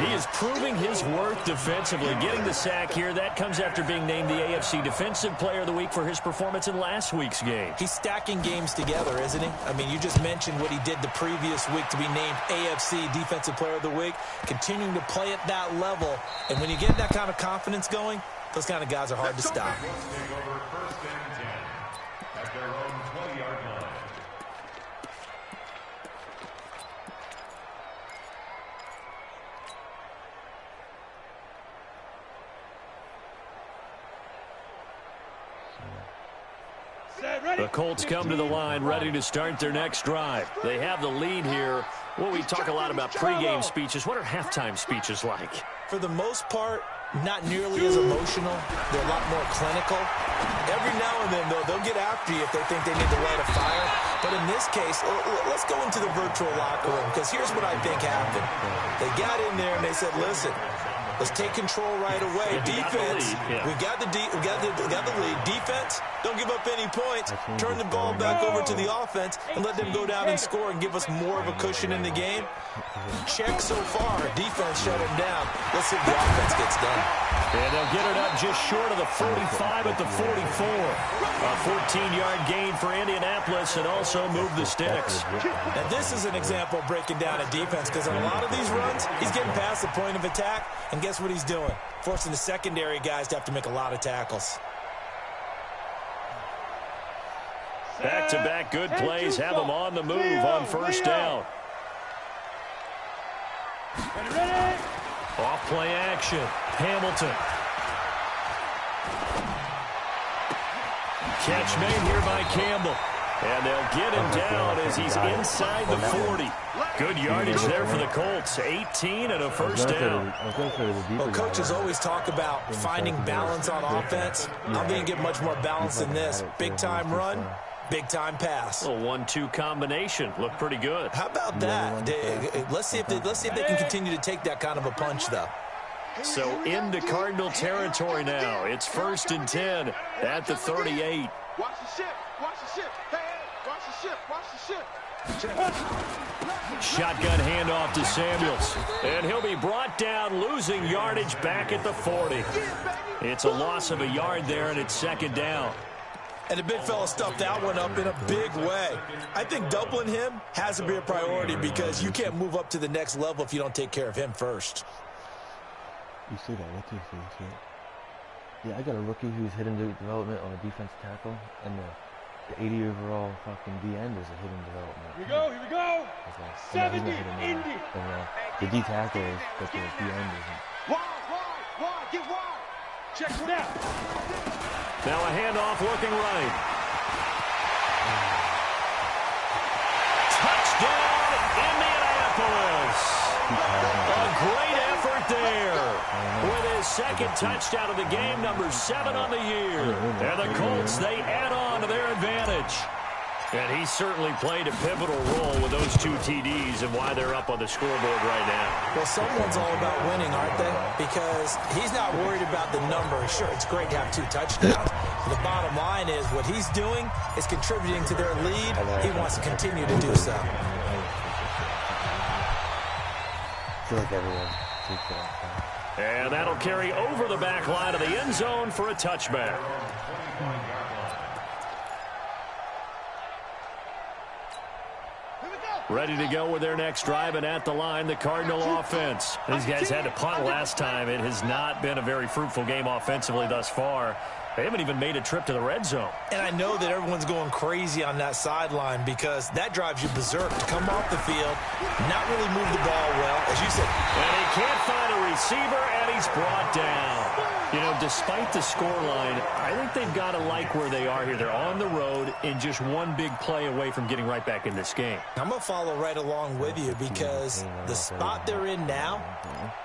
He is proving his worth defensively. Getting the sack here, that comes after being named the AFC Defensive Player of the Week for his performance in last week's game. He's stacking games together, isn't he? I mean, you just mentioned what he did the previous week to be named AFC Defensive Player of the Week, continuing to play at that level. And when you get that kind of confidence going, those kind of guys are hard to stop. Take over 1st and 10 at their own 20-yard line. The Colts come to the line ready to start their next drive. They have the lead here. Well, we talk a lot about pregame speeches. What are halftime speeches like? For the most part, not nearly as emotional. They're a lot more clinical. Every now and then, though, they'll get after you if they think they need to light a fire. But in this case, let's go into the virtual locker room, because here's what I think happened. They got in there and they said, listen, let's take control right away. Defense, we got the lead. Defense, don't give up any points. Turn the ball back over to the offense and let them go down and score and give us more of a cushion in the game. Check so far. Defense shut them down. Let's see if the offense gets done. And they'll get it up just short of the 45 at the 44. A 14-yard gain for Indianapolis, and also move the sticks. And this is an example of breaking down a defense, because on a lot of these runs, he's getting past the point of attack, and guess what he's doing? Forcing the secondary guys to have to make a lot of tackles. Back-to-back good plays have them on the move on 1st down. Off play action. Hamilton. Catch made here by Campbell. And they'll get him down as he's inside the 40. Good yardage there for the Colts. 18 and a 1st down. Well, coaches always talk about finding balance on offense. I didn't get much more balance than this. Big-time run, big-time pass. A 1-2 combination. Looked pretty good. How about that? Let's see if they can continue to take that kind of a punch, though. So into Cardinal territory now. It's 1st and 10 at the 38. Watch the ship. Watch the ship. Hey, watch the ship. Watch the ship. Shotgun handoff to Samuels. And he'll be brought down, losing yardage back at the 40. It's a loss of a yard there, and it's 2nd down. And the big fella stuffed that one up in a big way. I think doubling him has to be a priority, because you can't move up to the next level if you don't take care of him first. You see that? What's your face, right? Yeah, I got a rookie who's hidden development on a defense tackle, and the 80 overall fucking D end is a hidden development. Here we go, here we go. 70, Indy. And the D tackle is, but the D end isn't. Wide, get wide. Check it out. Now a handoff looking right. Touchdown, Indianapolis. A great effort there. With his 2nd touchdown of the game, number 7 on the year. And the Colts, they add on to their advantage. And he certainly played a pivotal role with those 2 TDs and why they're up on the scoreboard right now. Well, someone's all about winning, aren't they? Because he's not worried about the number. Sure, it's great to have 2 touchdowns. But the bottom line is what he's doing is contributing to their lead. He wants to continue to do so. I feel like everyone takes that. And that'll carry over the back line of the end zone for a touchback. Ready to go with their next drive, and at the line, the Cardinal offense. These guys had to punt last time. It has not been a very fruitful game offensively thus far. They haven't even made a trip to the red zone. And I know that everyone's going crazy on that sideline because that drives you berserk to come off the field, not really move the ball well, as you said. And he can't find a receiver, and he's brought down. You know, despite the scoreline, I think they've got to like where they are here. They're on the road and just one big play away from getting right back in this game. I'm going to follow right along with you because the spot they're in now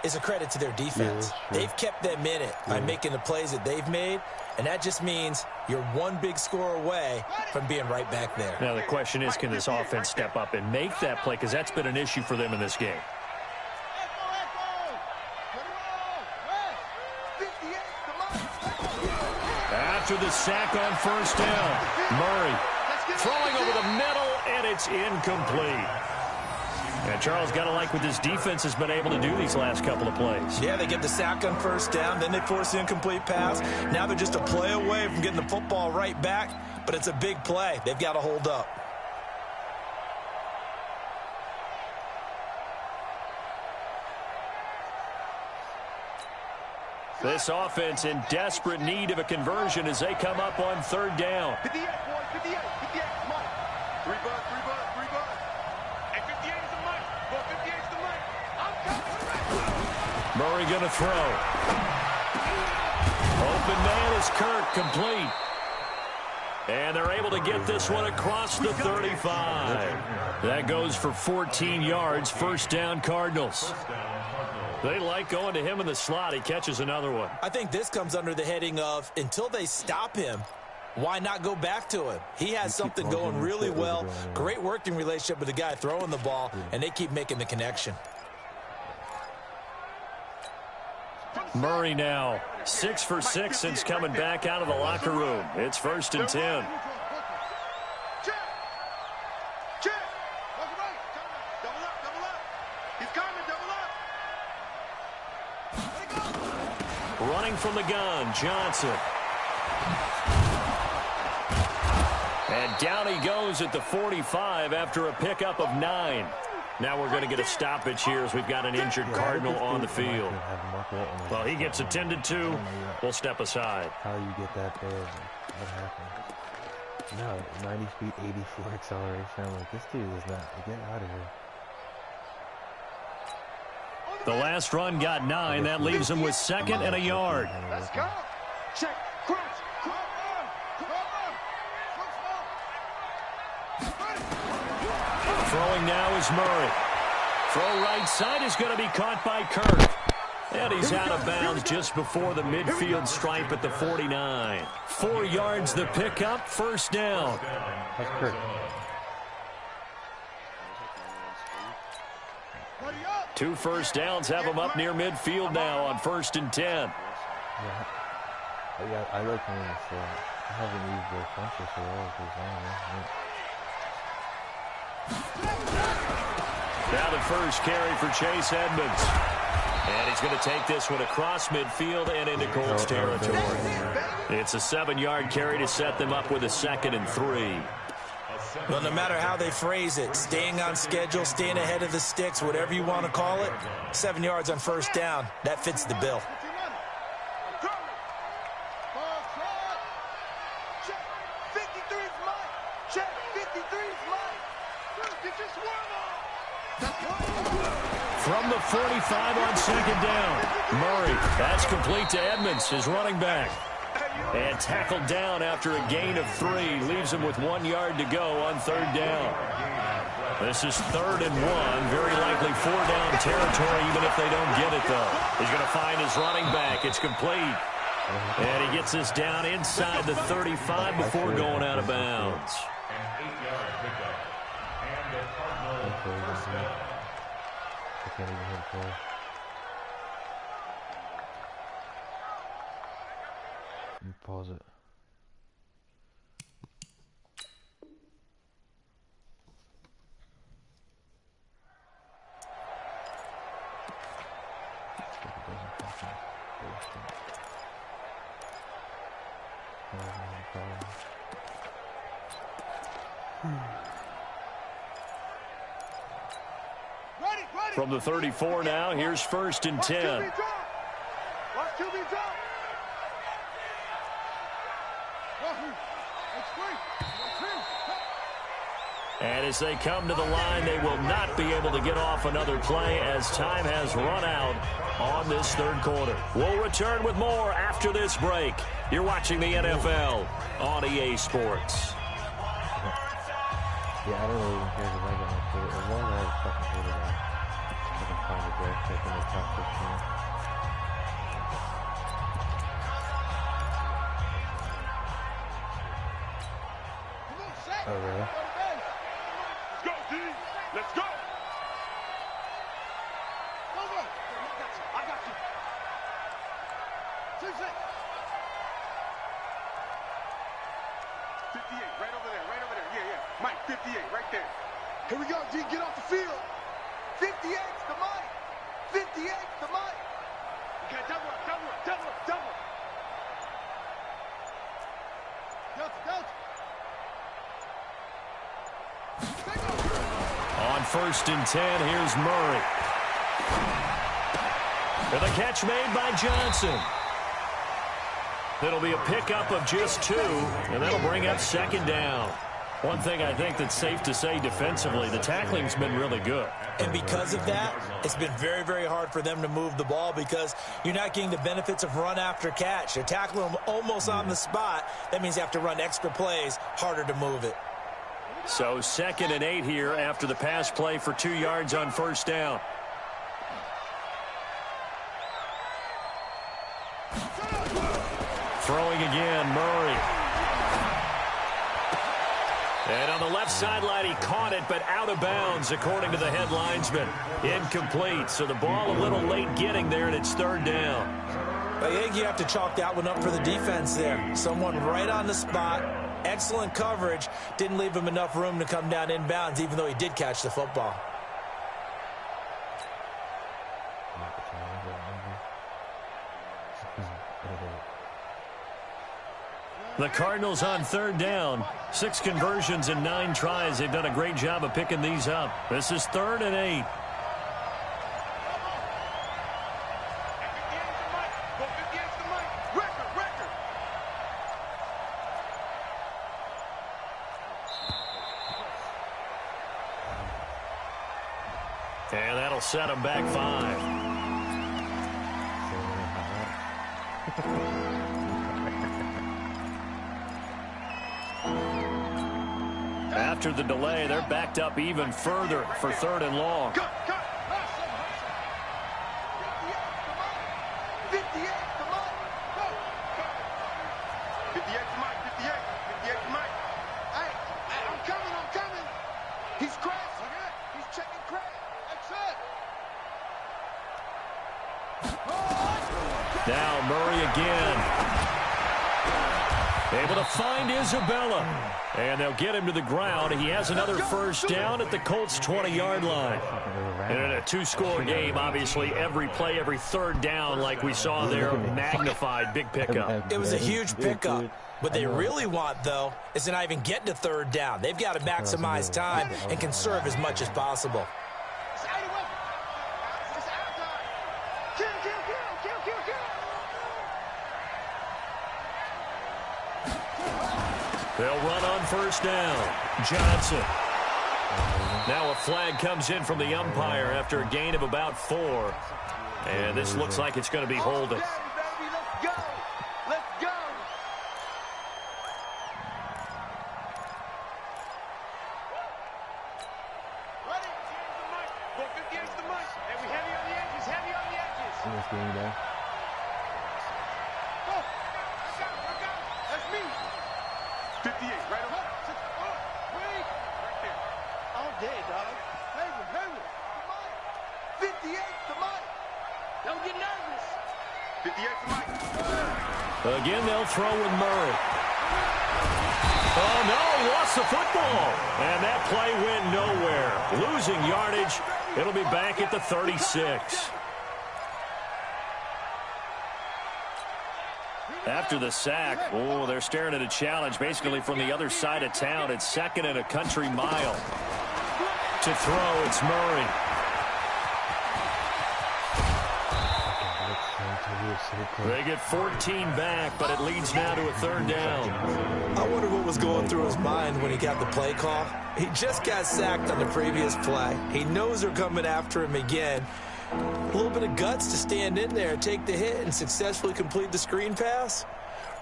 is a credit to their defense. They've kept them in it by making the plays that they've made, and that just means you're one big score away from being right back there. Now, the question is, can this offense step up and make that play? Because that's been an issue for them in this game. After the sack on first down, Murray throwing over the middle, and it's incomplete. And Charles, got to like what this defense has been able to do these last couple of plays. Yeah, they get the sack on first down, then they force the incomplete pass. Now they're just a play away from getting the football right back, but it's a big play. They've got to hold up. This offense in desperate need of a conversion as they come up on third down. 58, boy, 58, 58, Mike. Three bud. And 58 is the Mike. Boy, 58 is the Mike. I'm coming. Murray going to throw. Open man is Kirk, complete. And they're able to get this one across the 35. That goes for 14 yards, first down Cardinals. They like going to him in the slot. He catches another one. I think this comes under the heading of until they stop him, why not go back to him? He has something going really well. Great working relationship with the guy throwing the ball, and they keep making the connection. Murray now 6 for 6 since coming back out of the locker room. It's 1st and 10. Running from the gun, Johnson. And down he goes at the 45 after a pickup of 9. Now we're going to get a stoppage here as we've got an injured Cardinal on the field. Well, he gets attended to. We'll step aside. How you get that there? What happened? No, 90 speed, 84 acceleration. I'm like, this dude is not. Get out of here. The last run got 9. That leaves him with 2nd and a yard. Let's go. Check. Crunch. Throwing now is Murray. Throw right side is going to be caught by Kirk. And he's out of bounds just before the midfield stripe at the 49. 4 yards the pickup, first down. That's Kirk. 2 first downs have him up near midfield now on 1st and 10. Yeah, I like when it's, I haven't used the punches for all of this. Now the first carry for Chase Edmonds. And he's going to take this one across midfield and into Colts territory. It's a 7-yard carry to set them up with a 2nd and 3. Well, no matter how they phrase it, staying on schedule, staying ahead of the sticks, whatever you want to call it, 7 yards on first down, that fits the bill. From the 45 on 2nd down, Murray, that's complete to Edmonds, his running back. And tackled down after a gain of 3. Leaves him with 1 yard to go on 3rd down. This is 3rd and 1. Very likely 4-down territory even if they don't get it, though. He's going to find his running back. It's complete. And he gets this down inside the 35 before going out of bounds. I can't even hit play. Let me pause it. From the 34 now, here's 1st and 10. And as they come to the line, they will not be able to get off another play as time has run out on this 3rd quarter. We'll return with more after this break. You're watching the NFL on EA Sports. Yeah, I don't really even care because I got my quarter. As long as I have a fucking quarterback, I can find a draft pick in the top 15. Oh, really? Let's go, D. Let's go. I got you. 58, right over there, right over there. Yeah. Mike, 58, right there. Here we go, D. Get off the field. 58's the Mike. 58's the Mike. You got double up. Delta. On 1st and 10, here's Murray. And the catch made by Johnson. It'll be a pickup of just 2, and that'll bring up 2nd down. One thing I think that's safe to say defensively, the tackling's been really good. And because of that, it's been very, very hard for them to move the ball because you're not getting the benefits of run after catch. They're tackling them almost on the spot. That means you have to run extra plays, harder to move it. So 2nd and 8 here after the pass play for 2 yards on 1st down. Throwing again, Murray. And on the left sideline, he caught it, but out of bounds, according to the head linesman. Incomplete, so the ball a little late getting there, and it's 3rd down. I think you have to chalk that one up for the defense there. Someone right on the spot. Excellent coverage. Didn't leave him enough room to come down inbounds, even though he did catch the football. The Cardinals on 3rd down. 6 conversions in 9 tries. They've done a great job of picking these up. This is 3rd and 8. And that'll set him back 5. After the delay, they're backed up even further for 3rd and long. 58 to Mike. Hey, I'm coming. He's crashing. He's checking crash. That's it. Now Murray again. Able to find Isabella. And they'll get him to the ground. He has another 1st down at the Colts' 20-yard line. And in a 2-score game, obviously, every play, every 3rd down, like we saw there, magnified, big pickup. It was a huge pickup. What they really want, though, is to not even get to 3rd down. They've got to maximize time and conserve as much as possible. They'll run on 1st down. Johnson. Now a flag comes in from the umpire after a gain of about 4. And this looks like it's going to be holding. Let's go. Ready? Go 58's the mic. And we heavy on the edges. Go. That's me. 58, right over. Wait. Right there. All day, dog. Hey, 58's the mic. Don't get nervous. 58's the mic. Again, they'll throw with Murray. Oh, no, lost the football. And that play went nowhere. Losing yardage. It'll be back at the 36. After the sack, they're staring at a challenge basically from the other side of town. It's 2nd and a country mile. To throw, it's Murray. was so close. They get 14 back, but it leads now to a third down. I wonder what was going through his mind when he got the play call. He just got sacked on the previous play. He knows they're coming after him again. A little bit of guts to stand in there, take the hit, and successfully complete the screen pass.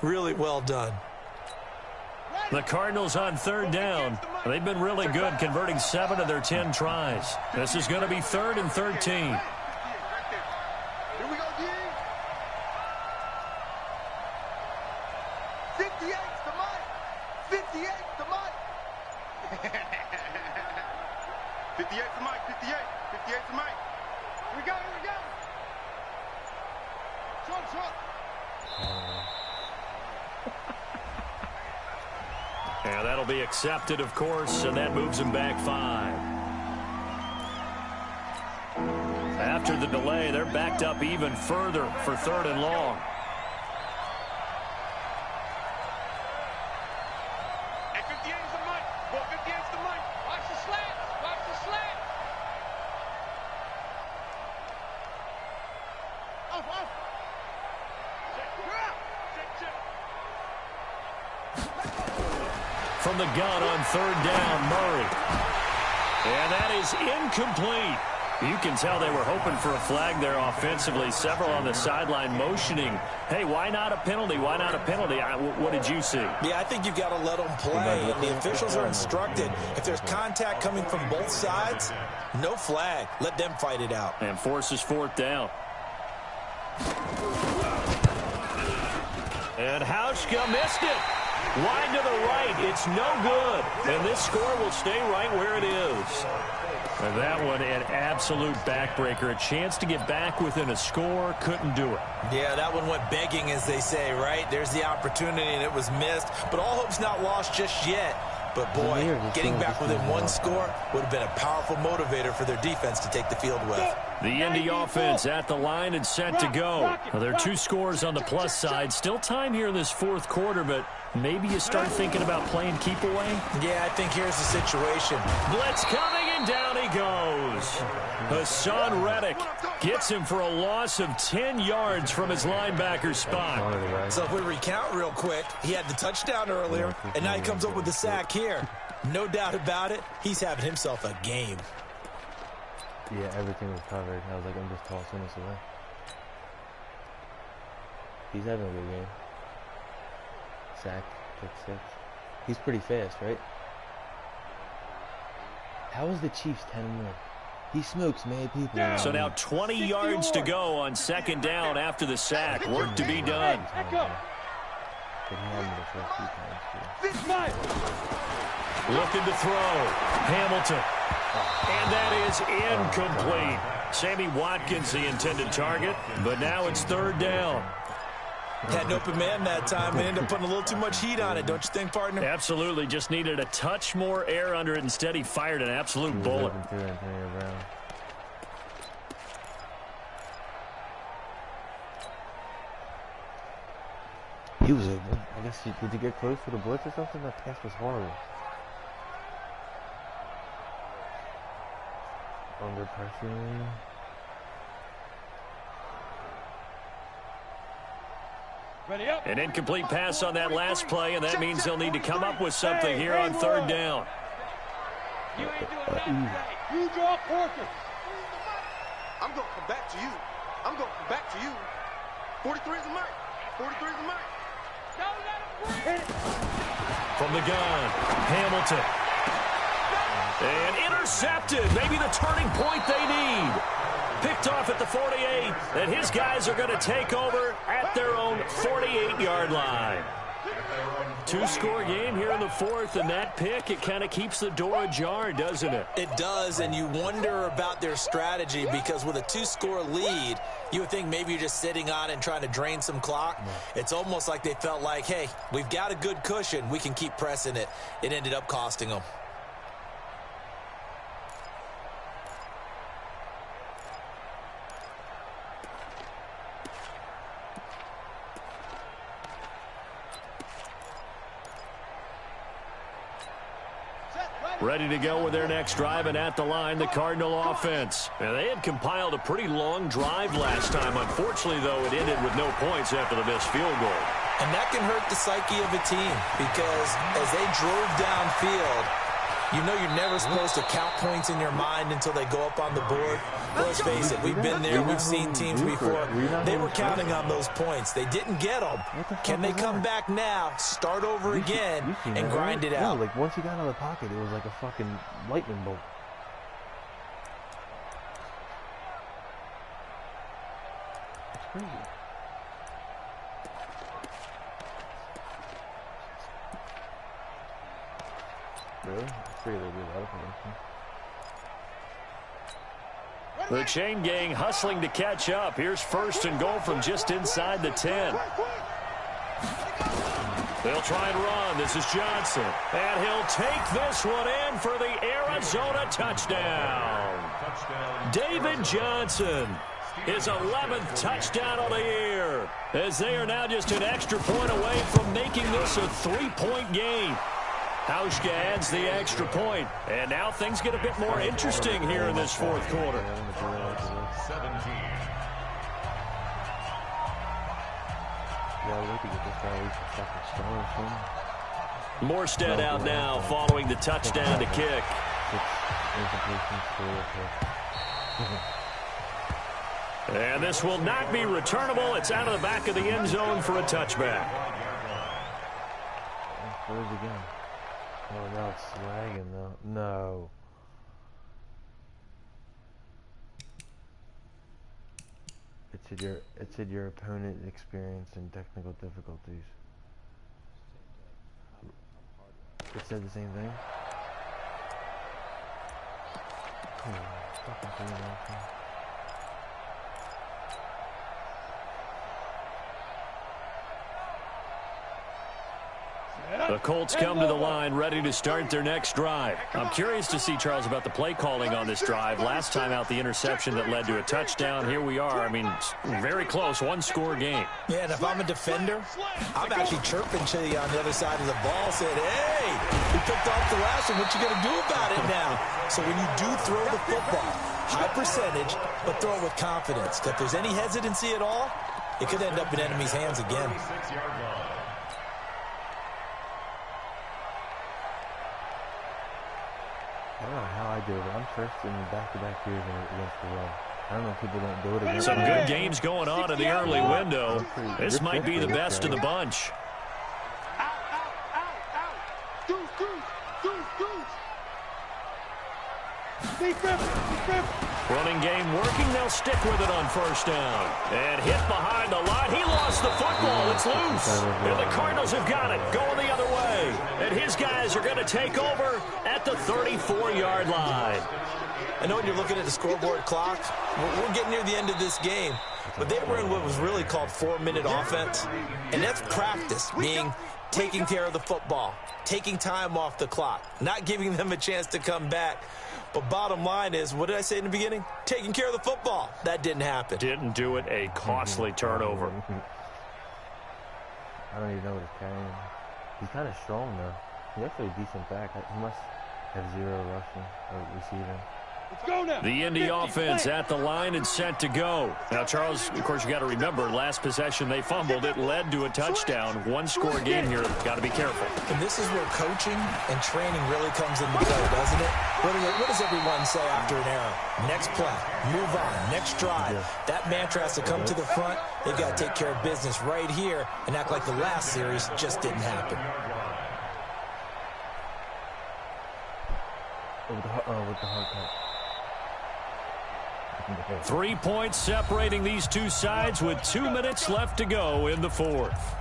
Really well done. The Cardinals on third down. They've been really good, converting 7 of their 10 tries. This is going to be 3rd and 13. Here we go, D. 58's the mic. 58's the mic. 58's the mic. 58's the mic. Here we go. Short. And that'll be accepted, of course, and that moves him back 5. After the delay, they're backed up even further for 3rd and long. And 58's the mic. 58's the mic. Watch the slant. Off. Check. From the gun on 3rd down, Murray. And that is incomplete. You can tell they were hoping for a flag there offensively. Several on the sideline motioning, hey, why not a penalty? Why not a penalty? What did you see? Yeah, I think you've got to let them play. And the officials are instructed, if there's contact coming from both sides, no flag. Let them fight it out. And forces 4th down. And Hauschka missed it. Wide to the right. It's no good. And this score will stay right where it is. And that one, an absolute backbreaker. A chance to get back within a score. Couldn't do it. Yeah, that one went begging, as they say, right? There's the opportunity, and it was missed. But all hope's not lost just yet. But, boy, getting back within one score would have been a powerful motivator for their defense to take the field with. The Indy offense at the line and set to go. Well, there are 2 scores on the plus side. Still time here in this 4th quarter, but maybe you start thinking about playing keep away? Yeah, I think here's the situation. Blitz coming, and down he goes. Hassan Reddick gets him for a loss of 10 yards from his linebacker spot. So if we recount real quick, he had the touchdown earlier, and now he comes up with the sack here. No doubt about it, he's having himself a game. Yeah, everything was covered. I was like, I'm just tossing this away. He's having a good game. Sack, pick 6. He's pretty fast, right? How is the Chiefs 10-1? He smokes mad people. So now 20 yards to go on 2nd down after the sack. Work to be done. Looking to throw. Hamilton. And that is incomplete. Sammy Watkins, the intended target, but now it's 3rd down. Had an open man that time and ended up putting a little too much heat on it, don't you think, partner? Absolutely. Just needed a touch more air under it. Instead, he fired an absolute bullet. He was, I guess, did you get close to the blitz or something? That pass was horrible. Under pressure. An incomplete pass on that last play, and that means they'll need to come up with something here on 3rd down. You ain't doing that. You draw Porter. I'm going to come back to you. 43 is a mic. 43 is a mic. Don't let him breathe. From the gun, Hamilton. And intercepted. Maybe the turning point they need. Picked off at the 48, and his guys are going to take over at their own 48-yard line. 2-score game here in the 4th, and that pick, it kind of keeps the door ajar, doesn't it? It does, and you wonder about their strategy, because with a 2-score lead, you would think maybe you're just sitting on it and trying to drain some clock. It's almost like they felt like, hey, we've got a good cushion. We can keep pressing it. It ended up costing them. Ready to go with their next drive, and at the line, the Cardinal offense. Now, they had compiled a pretty long drive last time. Unfortunately, though, it ended with no points after the missed field goal. And that can hurt the psyche of a team because as they drove downfield, you know you're never supposed to count points in your mind until they go up on the board. Let's face it, we've been there, we've seen teams before. They were counting on those points. They didn't get them. Can they come back now, start over again, and grind it out? No, like once he got out of the pocket, it was like a fucking lightning bolt. It's crazy. Really? I figured they'd do that for them. The chain gang hustling to catch up. Here's first and goal from just inside the 10. They'll try and run. This is Johnson. And he'll take this one in for the Arizona touchdown. David Johnson, his 11th touchdown of the year, as they are now just an extra point away from making this a 3-point game. Hauschka adds the extra point, and now things get a bit more interesting here in this fourth quarter. 17. Morstead out now following the touchdown to kick. And this will not be returnable. It's out of the back of the end zone for a touchback. Where's it going? Oh, now it's lagging though. No. It said your opponent experiencing technical difficulties. It said the same thing? Fucking thing about that. The Colts come to the line ready to start their next drive. I'm curious to see, Charles, about the play calling on this drive. Last time out, the interception that led to a touchdown. Here we are. I mean, very close, one-score game. Yeah, and if I'm a defender, I'm actually chirping to you on the other side of the ball, saying, hey, we picked off the last one. What you going to do about it now? So when you do throw the football, high percentage, but throw it with confidence. If there's any hesitancy at all, it could end up in enemy's hands again. I don't know how I do it, but I'm first in back-to-back years against the run. I don't know if people don't do it again. Some good games going on in the early window. This might be the best of the bunch. Running game working. They'll stick with it on first down. And hit behind the line. He lost the football. It's loose. And the Cardinals have got it. Going the other way. And his guys are going to take over at the 34-yard line. I know when you're looking at the scoreboard clock, we're getting near the end of this game. But they were in what was really called 4-minute offense. And that's practice, meaning taking care of the football, taking time off the clock, not giving them a chance to come back. But bottom line is, what did I say in the beginning? Taking care of the football. That didn't happen. Didn't do it. A costly turnover. I don't even know what he's carrying. He's kind of strong, though. He's actually a decent back. He must have 0 rushing or receiving. Let's go now. The Indy offense at the line and set to go. Now, Charles, of course, you got to remember, last possession they fumbled. It led to a touchdown. One-score game here. Got to be careful. And this is where coaching and training really comes into play, doesn't it? What does everyone say after an error? Next play, move on, next drive. Yeah. That mantra has to come to the front. They've got to take care of business right here and act like the last series just didn't happen. With the hard cut. 3 points separating these two sides with 2 minutes left to go in the fourth.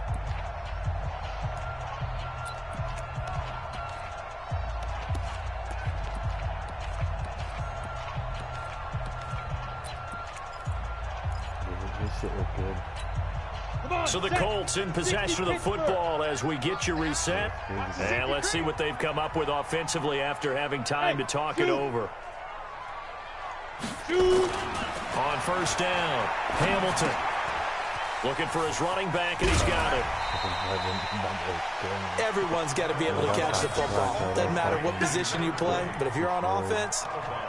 This shit look good. So the Colts in possession of the football as we get you reset. And let's see what they've come up with offensively after having time to talk it over. On first down, Hamilton. Looking for his running back, and he's got it. Everyone's got to be able to catch the football. Doesn't matter what position you play, but if you're on offense,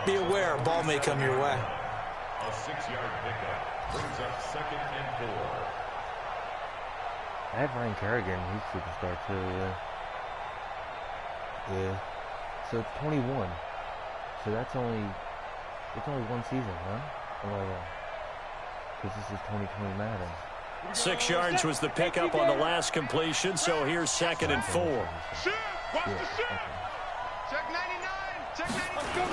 be aware a ball may come your way. A 6-yard pickup brings up 2nd and 4. I have Ryan Kerrigan. He's superstar too. Yeah. So 21. So it's only one season, huh? Because this is 2020 Madden. 6 yards was the pickup on the last completion, so here's 2nd and 4. Shoot! Watch the shoot! Check 99! Check 99!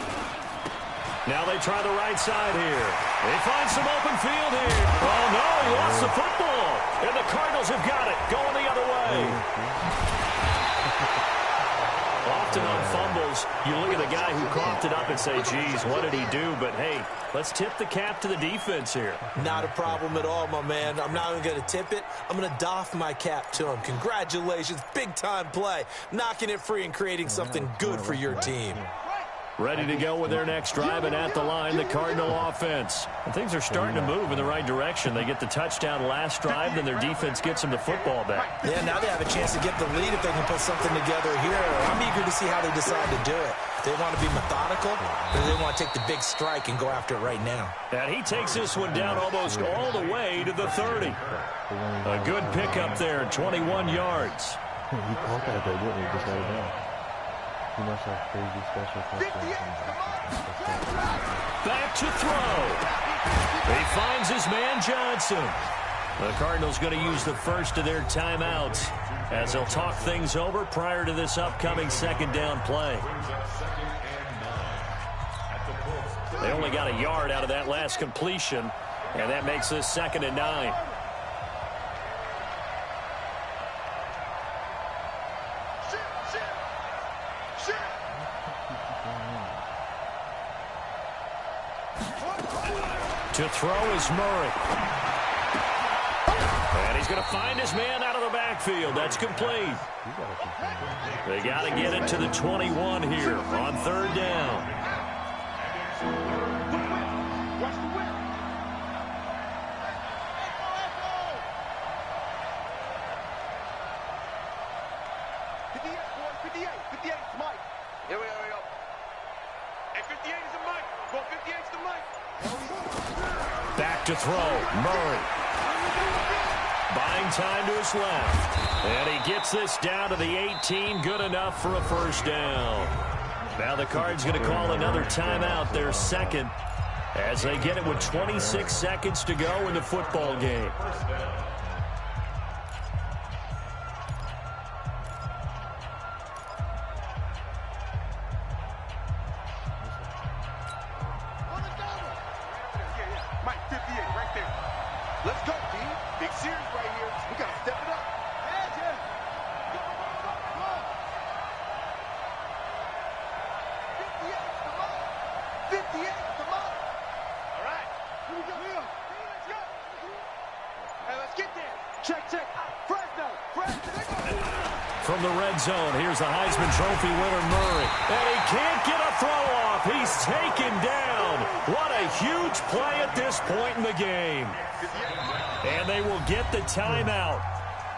Now they try the right side here. They find some open field here. Oh, no, he lost the football. And the Cardinals have got it, going the other way. Often on fumbles, you look at the guy who coughed it up and say, geez, what did he do? But, hey, let's tip the cap to the defense here. Not a problem at all, my man. I'm not even going to tip it. I'm going to doff my cap to him. Congratulations. Big-time play. Knocking it free and creating something good for your team. Ready to go with their next drive, and at the line, the Cardinal offense. And things are starting to move in the right direction. They get the touchdown last drive, then their defense gets them the football back. Yeah, now they have a chance to get the lead if they can put something together here. I'm eager to see how they decide to do it. They want to be methodical, or they want to take the big strike and go after it right now. And he takes this one down almost all the way to the 30. A good pickup there, 21 yards. He caught that, but didn't he? Just let it down. He must have crazy special Back to throw. He finds his man Johnson. The Cardinals going to use the first of their timeouts as they'll talk things over prior to this upcoming 2nd down play. They only got a yard out of that last completion, and that makes this 2nd and 9. To throw is Murray. And he's going to find his man out of the backfield. That's complete. They got to get it to the 21 here on 3rd down. Watch the whip! 58, boys, 58, 58 is Mike. Here we go. And 58 is the Mike. Well, 58 is the Mike. Back to throw, Murray. Buying time to his left. And he gets this down to the 18, good enough for a 1st down. Now the Cards going to call another timeout, their 2nd, as they get it with 26 seconds to go in the football game. Mike, 58, right there. Let's go, D. Big series right here. We got to step it up. Yeah. Go. 58 is the mark. All right. Here we go. Let's go. Hey, let's get there. Check. Fresno. From the red zone, here's the Heisman Trophy winner, Murray. And he can't get a throw off. He's taken down. What a huge play at this point in the game. And they will get the timeout.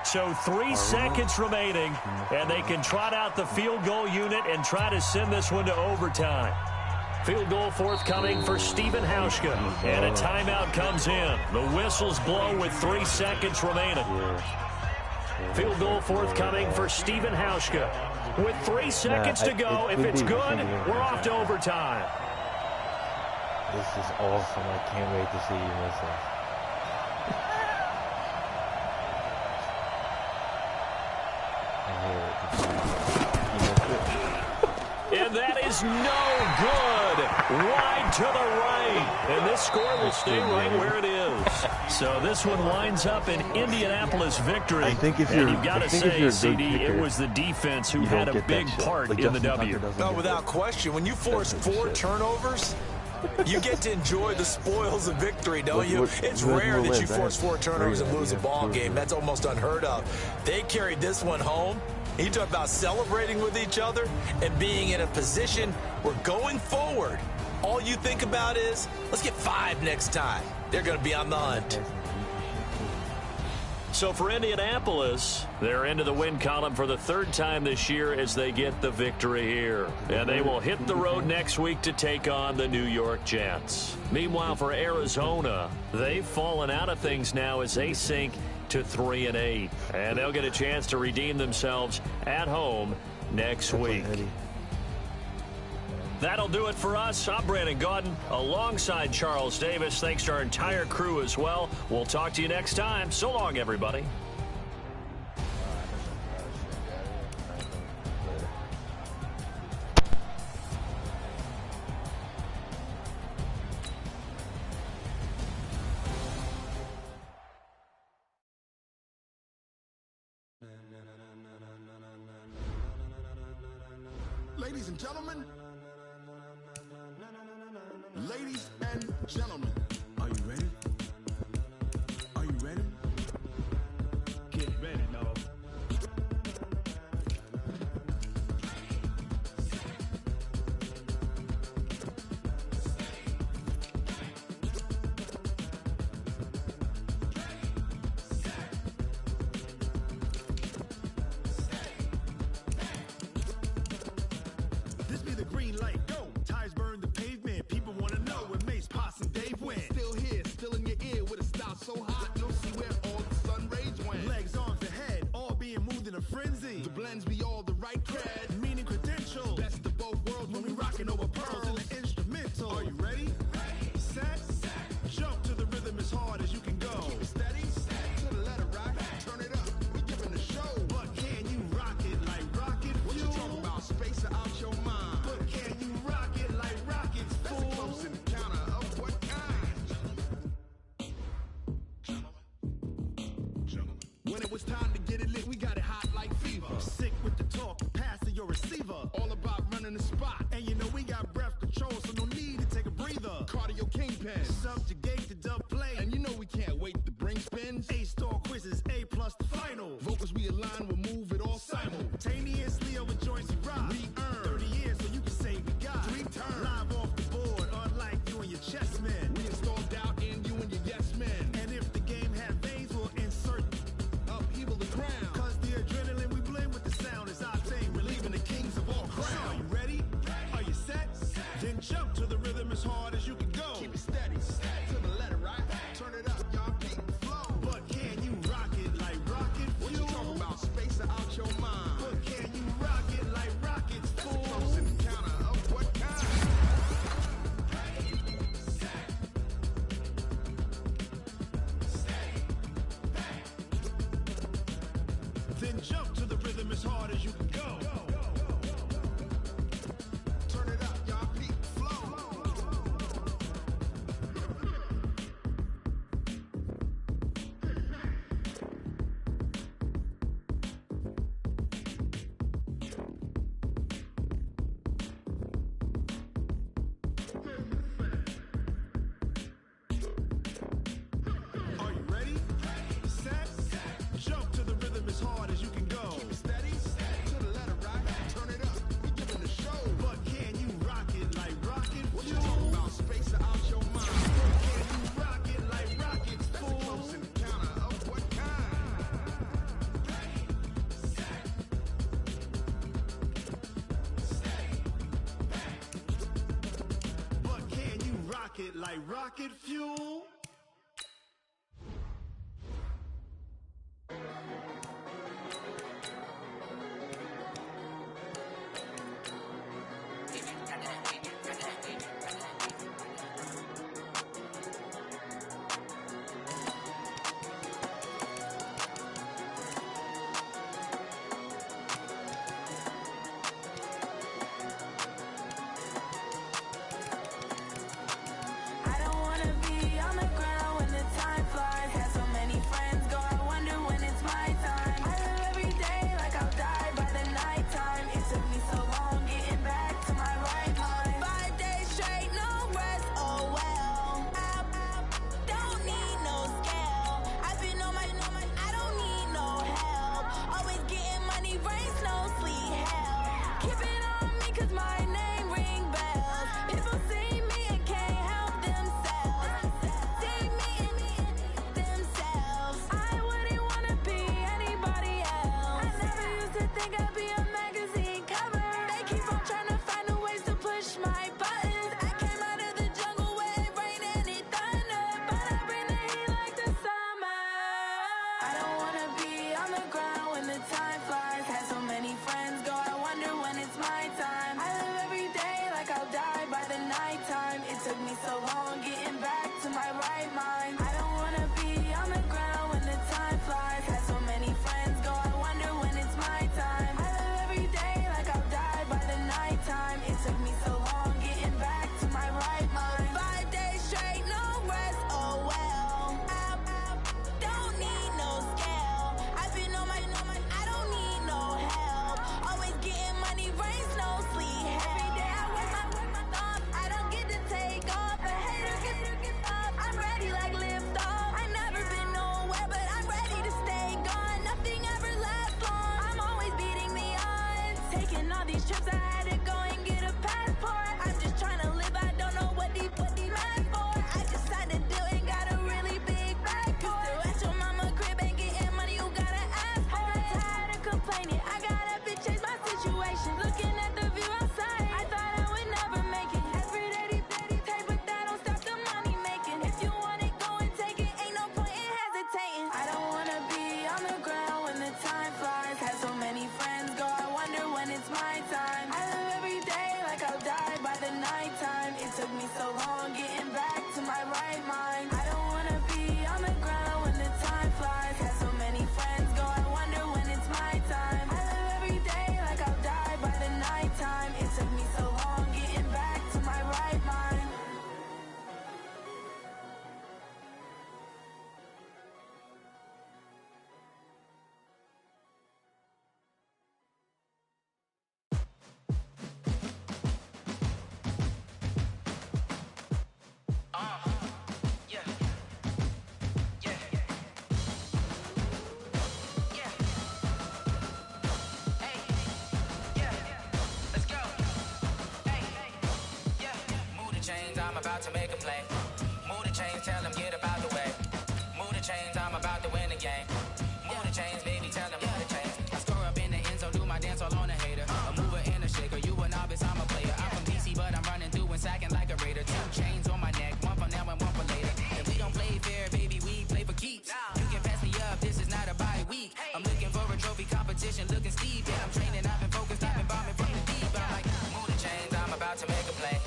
So 3 seconds remaining, and they can trot out the field goal unit and try to send this one to overtime. Field goal forthcoming for Stephen Hauschka, and a timeout comes in. The whistles blow with 3 seconds remaining. Field goal forthcoming for Stephen Hauschka. With 3 seconds to go, if it's good, we're off to overtime. This is awesome. I can't wait to see you miss this. And that is no good. Wide to the right. And this score will stay right where it is. So this one winds up in Indianapolis victory. I think if and you're, you've got to say, CD, kicker, it was the defense who had a big part like in the W. No, without question. When you force 4 turnovers, you get to enjoy the spoils of victory, don't you? It's rare that you force 4 turnovers and lose a ball game. That's almost unheard of. They carried this one home. You talk about celebrating with each other and being in a position where going forward, all you think about is, let's get 5 next time. They're going to be on the hunt. So for Indianapolis, they're into the win column for the third time this year as they get the victory here. And they will hit the road next week to take on the New York Jets. Meanwhile, for Arizona, they've fallen out of things now as they sink to 3-8. And they'll get a chance to redeem themselves at home next week. That'll do it for us. I'm Brandon Gaudin alongside Charles Davis. Thanks to our entire crew as well. We'll talk to you next time. So long, everybody. Ladies and gentlemen. Ladies and gentlemen, are you ready? Are you ready? Get ready, dog. This be the green light, go. Tires burn the pavement. People wanna know when Mace, Potts, and Dave went. Still here, still in your ear with a style so hot, you'll see where all the sun rays went. Legs, arms, and head, all being moved in a frenzy. The blends be all the right cred, meaning credentials. Best of both worlds when we rockin' over pearls in the instrumental. Are you ready? Set, jump to the rhythm as hard as you can go. Keep it steady, to the letter right, turn it up, we giving the show. But can you rock it like rocket fuel? What you talking about, space out your mind? But can you rock it like rockets, fool? That's a close encounter of what kind? When it was time to get it lit, we got it hot like fever. Sick with the talk, passing your receiver. All about running the spot. And you know we got breath control, so no need to take a breather. Cardio kingpin, subjugate the dub play. And you know we can't wait to bring spins. A-star quizzes, A+ the final. Vocals we align, we'll move it all simultaneously over joints we rock. We earn 30 years, so you can say we got 3 turns. Live off the board, unlike you and your chess men. We install doubt in you and your yes men. And if the game had veins, we'll insert upheaval the crown. Cause the adrenaline we blend with the sound is our thing, relieving the kings of all crowns. So are you ready? Are you set? Then jump to the rhythm as hard as you can go. Keep it steady, to the letter right. Turn it up, y'all beat the flow. But can you rock it like rocket fuel? What you talking about, space out your mind? But can you rock it like rockets, fool? That's a close encounter of what kind? Then jump to the rhythm as hard as you can go. Turn it up, y'all beat the flow. Are you ready? Set, jump to the rhythm as hard as you can go. Keep it steady, to the letter right. Turn it up, we giving the show. But can you rock it like rocket fuel? What you talking about, space out your mind? But can you rock it like rockets, fool? That's a close encounter of what kind? But can you rock it like rocket fuel? I don't wanna be Taking all these trips, I had to go and get a passport. I'm just trying to live, I don't know what these mad for. I just signed a deal and got a really big bag for it. At your mama crib ain't getting money, you gotta ask for it. I'm tired of complaining, I got up and changed my situation. Looking at the view outside, I thought I would never make it. Every day they pay, but that don't stop the money making. If you want it, go and take it, ain't no point in hesitating. I don't wanna be on the ground when the time flies. Had so many friends go, I wonder when it's my time. I live every day like I'll die by the nighttime. It took me so long getting back to my right mind. I don't wanna be on the ground when the time flies. Had so many friends go, I wonder when it's my time. I live every day like I'll die by the nighttime. It took me so long getting back to my right mind. Chains, I'm about to make a play. Move the chains, tell them get up out the way. Move the chains, I'm about to win the game. Move the chains, baby, tell them move the chains. I score up in the end zone, do my dance all on a hater. A mover and a shaker, you a novice, I'm a player. I'm from DC, but I'm running through and sacking like a raider. 2 chains on my neck, one for now and one for later. And we don't play fair, baby, we play for keeps. You can pass me up, this is not a bye week. I'm looking for a trophy competition, looking steep. Yeah, I'm training, I've been focused, I've been bombing from the deep. I'm like, move the chains, I'm about to make a play.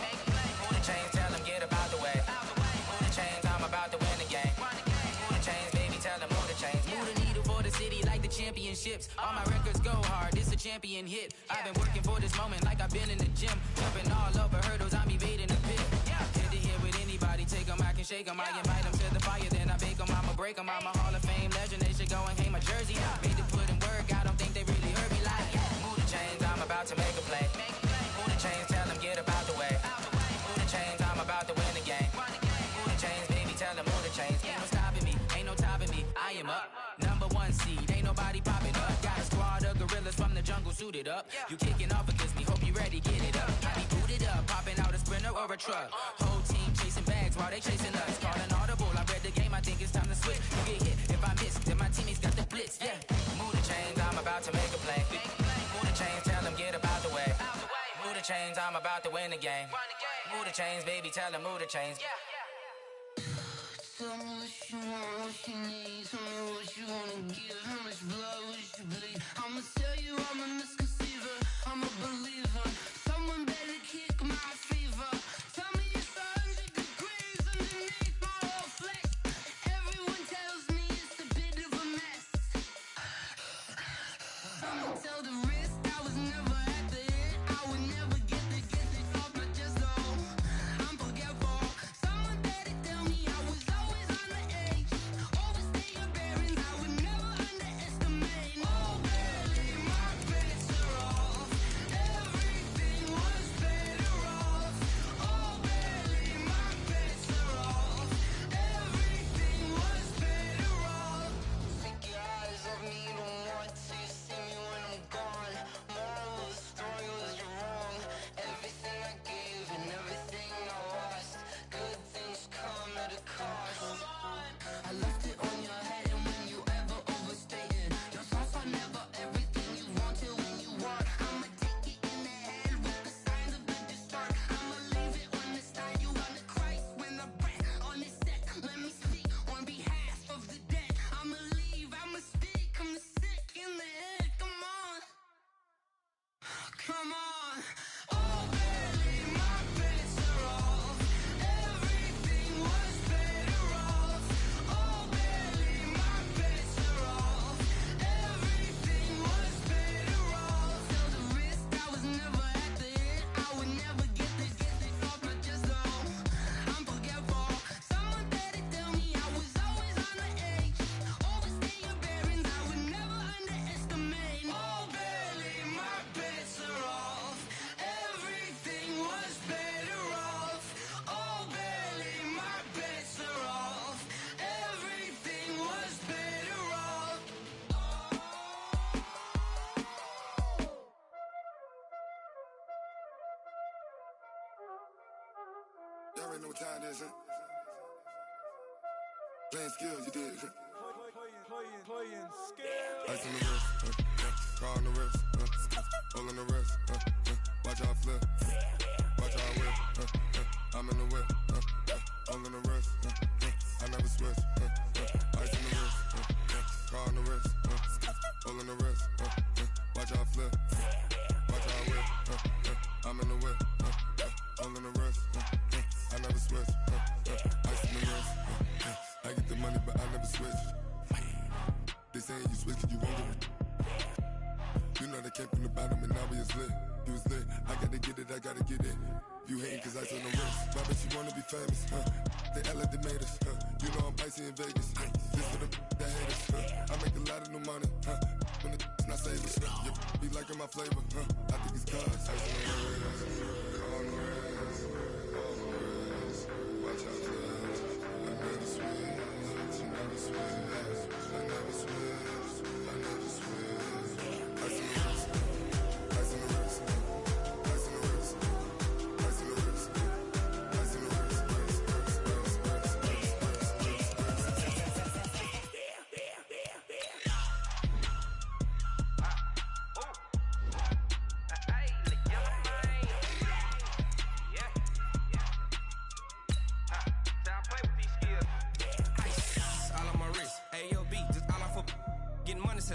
Move the chains, tell them get up out the way. Move the chains, I'm about to win the game. Move the chains, baby, tell them move the chains. Move the needle for the city like the championships. All my records go hard, this a champion hit. I've been working for this moment like I've been in the gym. Jumping all over hurdles, I'm evading the pit. Head to head with anybody, take them, I can shake them. I invite them to the fire, then I bake them, I'ma break them. I'm a Hall of Fame legend, they should go and hang my jersey. Made to put in work, I don't think they really heard me like, move the chains, I'm about to make a play. Move the chains, tell them get up out the way. Move the chains, I'm about to win the game. Move the chains, baby, tell them move the chains. Ain't no stopping me, ain't no topping me. I am up, #1 seed, ain't nobody popping up. Got a squad of gorillas from the jungle suited up. You kicking off against me, hope you ready, get it up. I be booted up, popping out a Sprinter or a truck. Whole team chasing bags while they chasing us. Calling audible, I read the game, I think it's time to switch. You get hit, if I miss, then my teammates got the blitz, yeah. Move the chains, I'm about to make a play. Move the chains, tell them get up out the way. Move the chains, I'm about to win the game. Move the chains, baby, tell them move the chains. Tell me what you want, what you need. Tell me what you wanna give. How much blood would you bleed? I'ma tell you I'm a misconceiver. I'm a believer. Someone better kick my fever. Tell me it's 100 degrees underneath my whole flesh. Everyone tells me it's a bit of a mess. I'ma tell the risk I was never at the end. I would never get it off my chest though. I'm forgetful. Someone better tell me I was always on the edge. Overstay your bearings, I would never underestimate. Oh, barely my better. y'all already know what time it is, huh? Playing skills, you did. Playing skills. Ice on the wrist, car on the wrist, hole in the wrist, watch how I flip, watch how I whip, I'm in the whip, hole in the wrist, I never switch, ice on the wrist, car on the wrist, hole in the wrist, watch how I flip, watch how I whip, I'm in the whip, hole in the wrist, I never switch, ice on the wrist, I get the money but I never switch. They saying you switch 'cause you won't get it. You know they came from the bottom and now we is lit. You was lit, I gotta get it, I gotta get it. You hating 'cause ice on the wrist. My bitch, you wanna be famous, They act like they made us, You know I'm icy in Vegas, This for the that hate us, I make a lot of new money, When the not savers, Be liking my flavor, I think it's cause ice on the wrist, on the wrist, on the wrist. Watch out, cuz I never switch, I never switch. I never switch, I never switch. Ice in the wrist, ice in the wrist, ice in the wrist, ice in the wrist, ice in the wrist,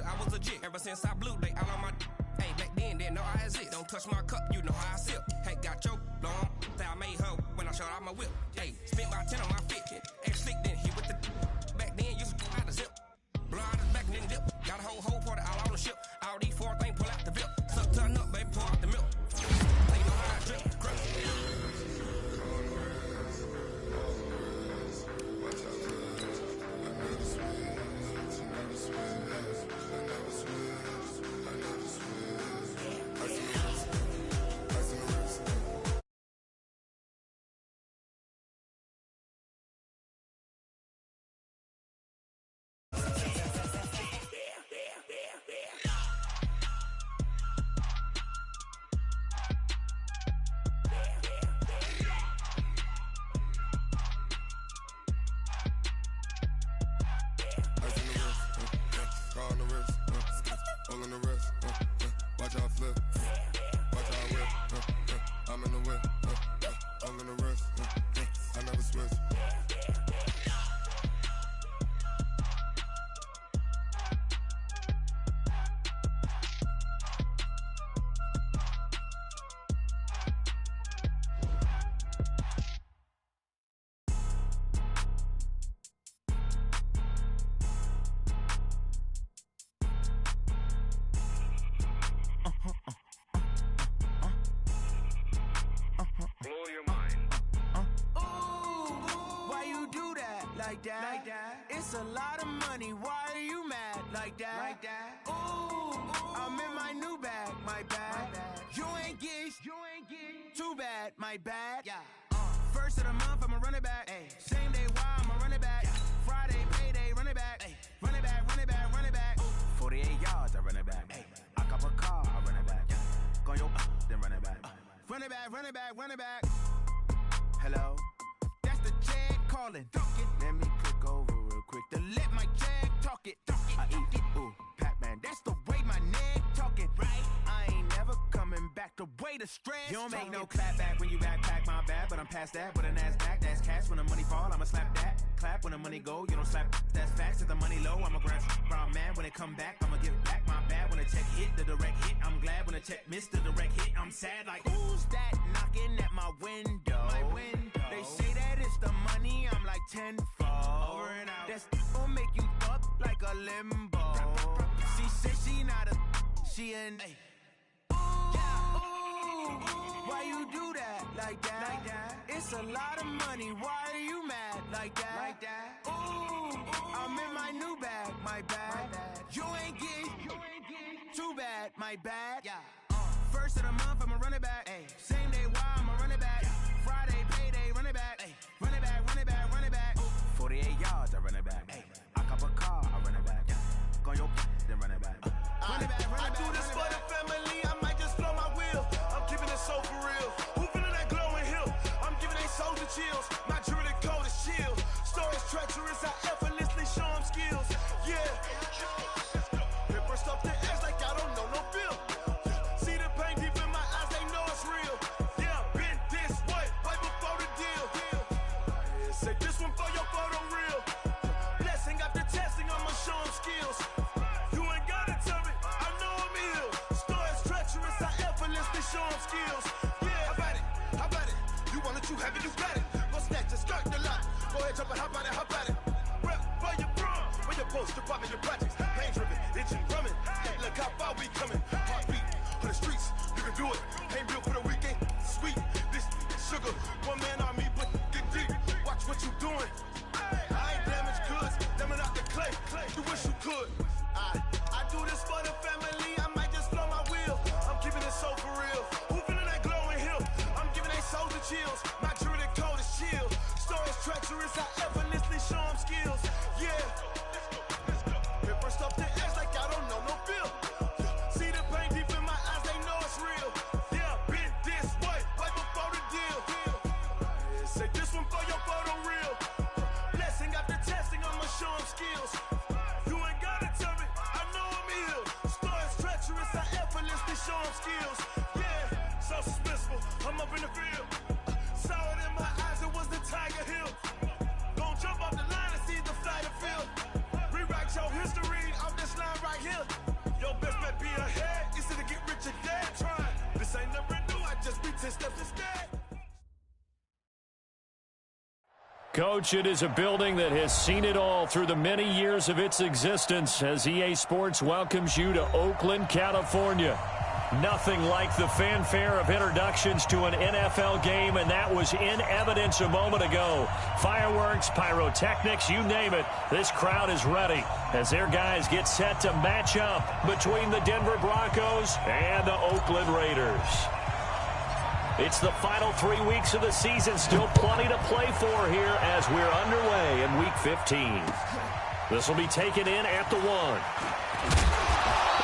I was legit ever since I blew they all on my hey back then didn't know I exist. Don't touch my cup, you know how I sip. Hey, got your long that I made her when I showed out my whip. Hey, spent about 10 on my fit. Ex slick then hit with the back then used to out the zip. Blow out his back and then dip. Got a whole party all on the ship. All these 4 things pull out the VIP. Suck turn up, baby, pour out the milk. Hey, you know how I drip, grip. Like that. It's a lot of money. Why are you mad like that? Ooh, I'm in my new bag, my bad. You ain't get too bad, my bad. Yeah. First of the month, I'ma run it back. Ay. Same day, why I'ma run it back. Friday, payday, run it back. Ay. Run it back, run it back, run it back. 48 yards, I run it back. Ay. I cop a car, I run it back. Go on your then run it back. Run it back, run it back, run it back. Hello? That's the jag calling. Let me click over real quick to let my jag talk it. I eat it, ooh, Pac-Man. That's the way my neck talking, right? I ain't never coming back the way the stress. You don't make no clap back when you backpack, my bad, but I'm past that. With a NASDAQ, that's cash. When the money fall, I'ma slap that. Clap when the money go, you don't slap. That's facts. If the money low, I'ma grab brown man. When it come back, I'ma give back my bad. When the check hit, the direct hit. I'm glad when the check missed the direct hit. I'm sad like, who's that knocking at my window? My window. They say that it's the money, I'm like tenfold. Over and out. That's gon' make you up like a limbo. She said she not a, she an. Ooh, why you do that like that? It's a lot of money. Why are you mad like that? Ooh, I'm in my new bag, my bad. You ain't get too bad, my bad. Yeah. First of the month, I'ma run it back. Ay. Same day, why I'ma run it back. Friday, payday, run it back. Ay. Run it back, run it back, run it back. 48 yards, I run it back. Ay. I cop a car, I run it back. Go on your then run it back. Run it back, run it back. I do this for the family, I might just blow my wheel. I'm keeping it so for real. Who feeling that glowing hill? I'm giving they soldier chills. you have it, you got it. Go snatch it, skirt the lot. Go ahead, jump and hop on it, hop at it. Rep for your bro, for your poster, popping your projects. Pain driven, itching, drumming. Look how far we coming. Heartbeat on the streets, you can do it. Ain't built for the weekend, sweet. This sugar, one man on me, but get deep. Watch what you doing. I ain't damaged goods, damn out the clay. You wish you could. I do this for the family. I might just blow my wheel. I'm keeping it so for real. Who feeling that glowing hill? I'm giving they souls the chills. My jewelry code is chill. Stories treacherous, I effortlessly show them skills. Yeah. Hit first up the edge like I don't know no feel. See the pain deep in my eyes, they know it's real. Yeah, been this way, way before the deal. Say this one for your photo real. Blessing after testing, I'ma show them skills. You ain't gotta tell me, I know I'm ill. Stories treacherous, I effortlessly show them skills. Yeah, so suspenseful, I'm up in the field. Saw it in my eyes, it was the Tiger Hill. Gon' jump off the line and see the flight of field. Rewrite your history off this line right here. Your best bet be ahead, easy to get rich or dead trying. This ain't never new, I just be 10 steps instead. Coach, it is a building that has seen it all through the many years of its existence as EA Sports welcomes you to Oakland, California. Nothing like the fanfare of introductions to an NFL game, and that was in evidence a moment ago. Fireworks, pyrotechnics, you name it. This crowd is ready as their guys get set to match up between the Denver Broncos and the Oakland Raiders. It's the final 3 weeks of the season. Still plenty to play for here as we're underway in Week 15. This will be taken in at the 1.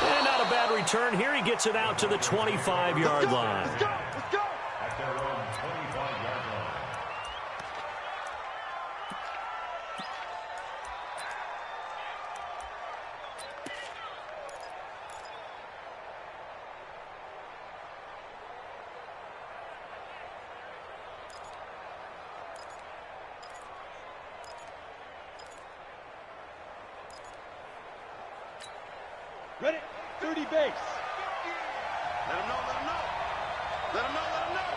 And not a bad return here. He gets it out to the 25-yard line. Let's go, let's go. At their own 25-yard line. Ready? 30 base. Let him know, let him know. Let him know, let him know.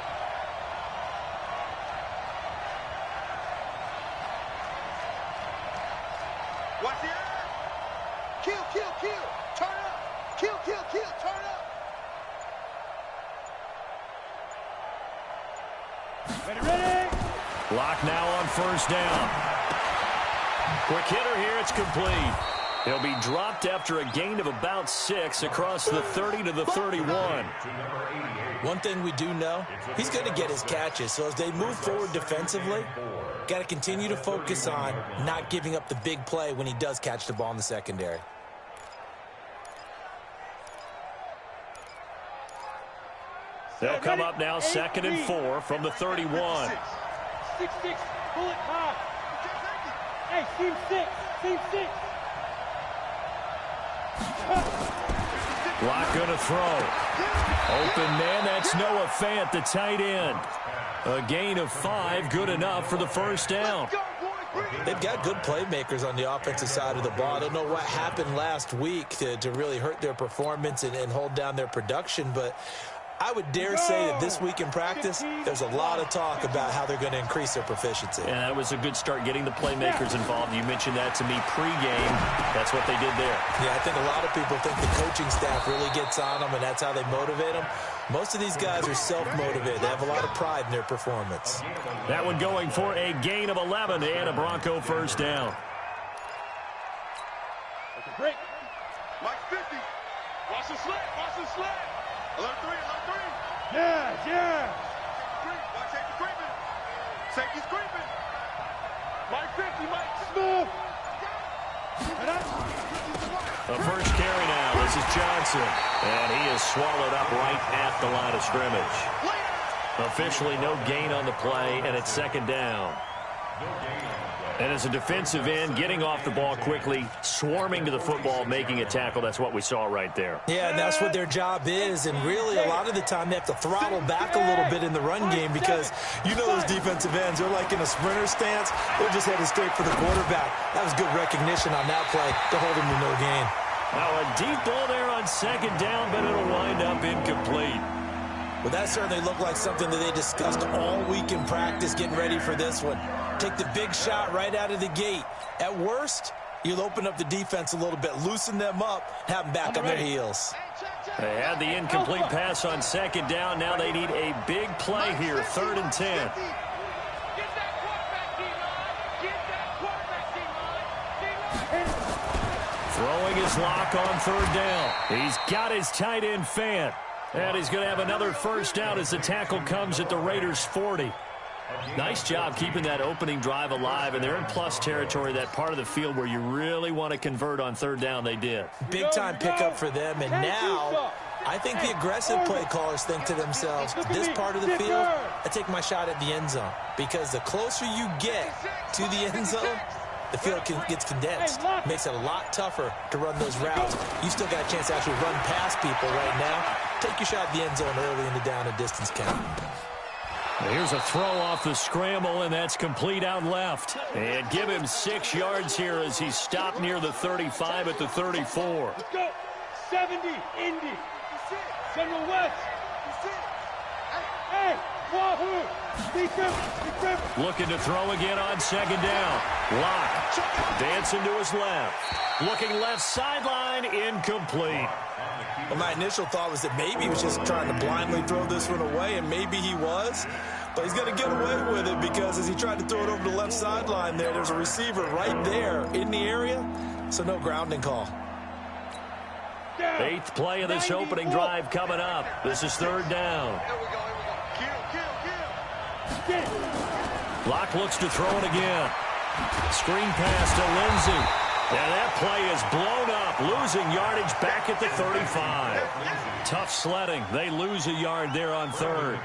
Watch the eye. Kill, kill, kill. Turn up. Kill, kill, kill. Turn up. Ready, ready. Lock now on first down. Quick hitter here. It's complete. He'll be dropped after a gain of about 6 across the 30 to the 31. One thing we do know, he's going to get his catches. So as they move forward defensively, got to continue to focus on not giving up the big play when he does catch the ball in the secondary. They'll come up now 2nd and 4 from the 31. 6-6, bullet high. Hey, team 6, team 6. Lock going to throw. Open man, that's Noah Fant, the tight end. A gain of 5, good enough for the first down. They've got good playmakers on the offensive side of the ball. I don't know what happened last week to really hurt their performance and hold down their production, but I would dare say that this week in practice, there's a lot of talk about how they're going to increase their proficiency. And that was a good start getting the playmakers involved. You mentioned that to me pregame. That's what they did there. Yeah, I think a lot of people think the coaching staff really gets on them, and that's how they motivate them. Most of these guys are self-motivated. They have a lot of pride in their performance. That one going for a gain of 11 and a Bronco first down. Break. Mike 50. Watch the slant, watch the slant. Alert 3, alert 3. Yeah. Watch safety creeping. Safety's creeping. Mike 50, Mike. Smooth. The first carry now. This is Johnson. And he is swallowed up right at the line of scrimmage. Officially no gain on the play, and it's 2nd down. And as a defensive end, getting off the ball quickly, swarming to the football, making a tackle, that's what we saw right there. Yeah, and that's what their job is. And really, a lot of the time, they have to throttle back a little bit in the run game because you know those defensive ends, they're like in a sprinter stance. They're just headed straight for the quarterback. That was good recognition on that play to hold him to no gain. Now a deep ball there on 2nd down, but it'll wind up incomplete. Well, that certainly looked like something that they discussed all week in practice getting ready for this one. Take the big shot right out of the gate. At worst, you'll open up the defense a little bit, loosen them up, have them back on their heels. They had the incomplete pass on second down. Now they need a big play here, 3rd and 10. Throwing his lock on 3rd down. He's got his tight end Fan. And he's going to have another first down as the tackle comes at the Raiders' 40. Nice job keeping that opening drive alive, and they're in plus territory, that part of the field where you really want to convert on 3rd down. They did. Big-time pickup for them, and now I think the aggressive play callers think to themselves, this part of the field, I take my shot at the end zone, because the closer you get to the end zone, the field gets condensed. Makes it a lot tougher to run those routes. You still got a chance to actually run past people right now. Take your shot at the end zone early in the down and distance count. Here's a throw off the scramble, and that's complete out left. And give him 6 yards here as he's stopped near the 35 at the 34. Let's go. 70, Indy. Central West. Hey, Wahoo. Looking to throw again on 2nd down. Lock. Dancing to his left. Looking left sideline. Incomplete. Well, my initial thought was that maybe he was just trying to blindly throw this one away, and maybe he was. But he's going to get away with it because as he tried to throw it over the left sideline there's a receiver right there in the area, so no grounding call. 8th play of this opening drive coming up. This is 3rd down. Block looks to throw it again. Screen pass to Lindsey. And that play is blown up, losing yardage back at the 35. Tough sledding. They lose a yard there on 3rd.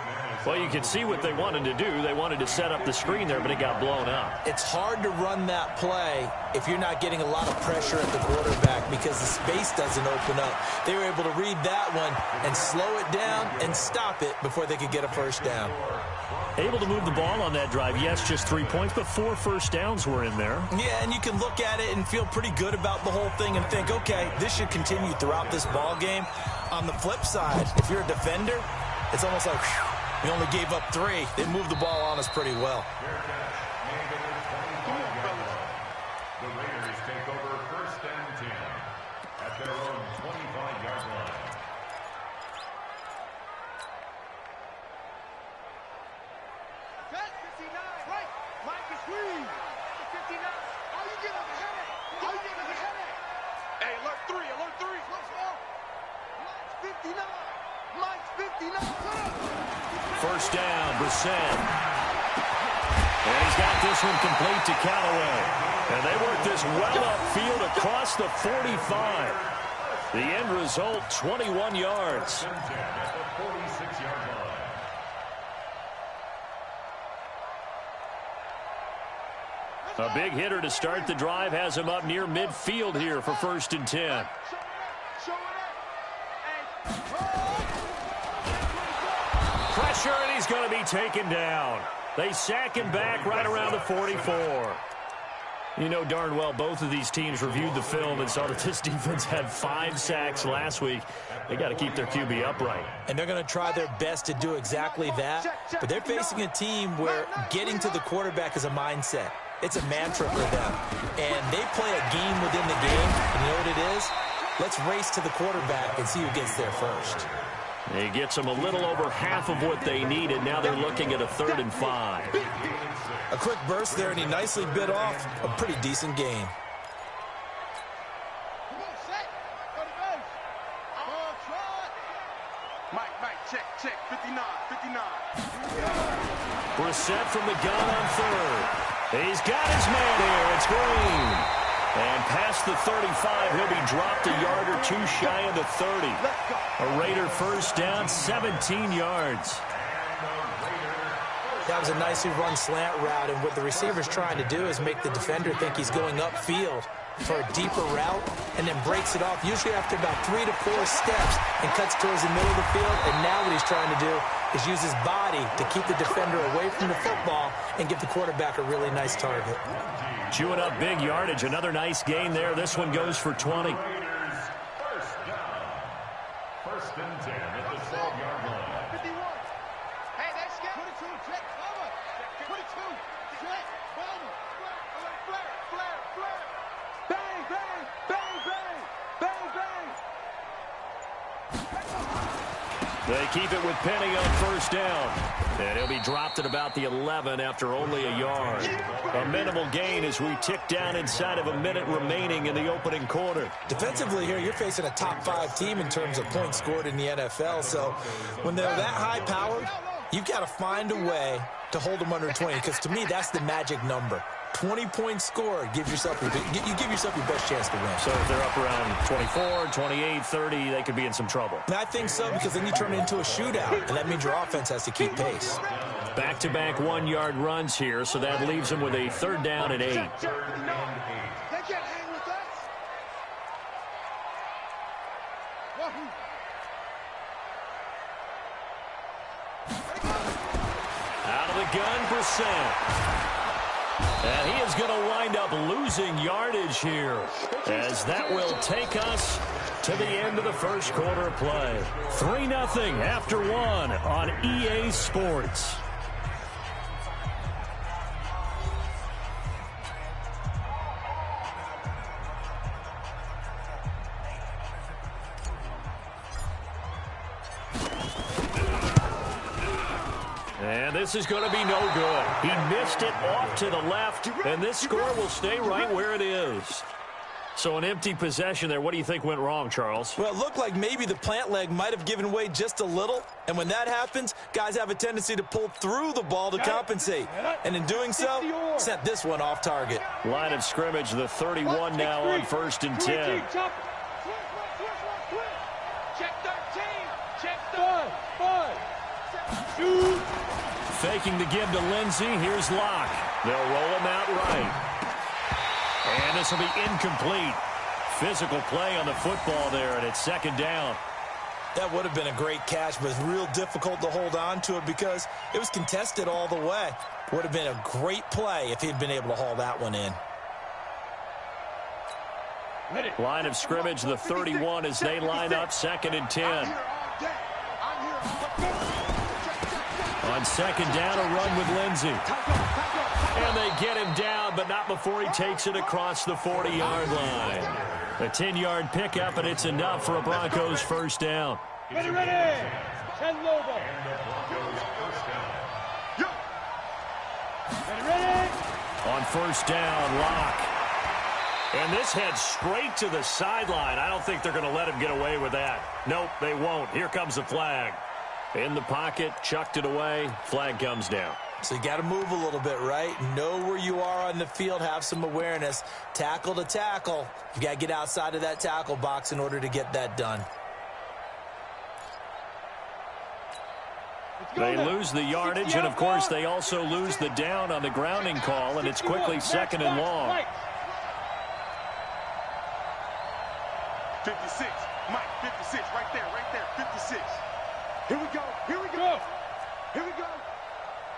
Well, you can see what they wanted to do. They wanted to set up the screen there, but it got blown up. It's hard to run that play if you're not getting a lot of pressure at the quarterback because the space doesn't open up. They were able to read that one and slow it down and stop it before they could get a first down. Able to move the ball on that drive. Yes, just 3 points, but 4 first downs were in there. Yeah, and you can look at it and feel pretty good about the whole thing and think, okay, this should continue throughout this ball game. On the flip side, if you're a defender, it's almost like, whew, we only gave up 3. They moved the ball on us pretty well. The Raiders take over 1st and 10 at their own 25-yard line. Hey, alert 3. Mike's 59. Mike's 59. First down, Brissett. And he's got this one complete to Callaway. And they work this well upfield across the 45. The end result, 21 yards. A big hitter to start the drive has him up near midfield here for 1st and 10. Pressure, and he's going to be taken down. They sack him back right around the 44. You know darn well both of these teams reviewed the film and saw that this defense had 5 sacks last week. They got to keep their QB upright. And they're going to try their best to do exactly that. But they're facing a team where getting to the quarterback is a mindset. It's a mantra for them. And they play a game within the game. And you know what it is? Let's race to the quarterback and see who gets there first. He gets them a little over half of what they needed. Now they're looking at a 3rd and 5. A quick burst there, and he nicely bit off a pretty decent gain. Mike, check, 59. Brissett from the gun on 3rd. He's got his man here. It's Green. And past the 35, he'll be dropped a yard or 2 shy of the 30. A Raider first down, 17 yards. That was a nicely run slant route, and what the receiver's trying to do is make the defender think he's going upfield for a deeper route, and then breaks it off, usually after about 3 to 4 steps, and cuts towards the middle of the field. And now what he's trying to do is use his body to keep the defender away from the football and give the quarterback a really nice target. Chewing up big yardage. Another nice gain there. This one goes for 20. First and 10 at the 12-yard line. 51. They keep it with Penny on first down. And he'll be dropped at about the 11 after only a yard. A minimal gain as we tick down inside of a minute remaining in the opening quarter. Defensively here, you're facing a top 5 team in terms of points scored in the NFL. So when they're that high powered, you've got to find a way to hold them under 20. Because to me, that's the magic number. 20 points scored gives yourself you give yourself your best chance to win. So if they're up around 24, 28, 30, they could be in some trouble. And I think so, because then you turn it into a shootout, and that means your offense has to keep pace. Back-to-back 1-yard runs here, so that leaves them with a 3rd down and 8. They can't hang with us. Wahoo. Out of the gun, Brissett. And he is going to wind up losing yardage here, as that will take us to the end of the first quarter of play. 3-0 after 1 on EA Sports. And this is going to be no good. He missed it off to the left, and this score will stay right where it is. So an empty possession there. What do you think went wrong, Charles? Well, it looked like maybe the plant leg might have given way just a little, and when that happens, guys have a tendency to pull through the ball to compensate. And in doing so, sent this one off target. Line of scrimmage, the 31 now on 1st and 10. Check 13. Check 5. Shoot. Faking the give to Lindsey. Here's Locke. They'll roll him out right. And this will be incomplete. Physical play on the football there, and it's 2nd down. That would have been a great catch, but it's real difficult to hold on to it because it was contested all the way. Would have been a great play if he'd been able to haul that one in. Line of scrimmage, the 31 as they line up 2nd and 10. On 2nd down, a run with Lindsey. And they get him down, but not before he takes it across the 40-yard line. A 10-yard pickup, and it's enough for a Broncos 1st down. Ready. 10 Lobo. Ready. On 1st down, Locke. And this heads straight to the sideline. I don't think they're going to let him get away with that. Nope, they won't. Here comes the flag. In the pocket, chucked it away, flag comes down. So you got to move a little bit, right? Know where you are on the field, have some awareness. Tackle to tackle. You got to get outside of that tackle box in order to get that done. They lose the yardage, and of course they also lose the down on the grounding call, and it's quickly 2nd and long. 56, Mike, 56, right there, 56. Here we go.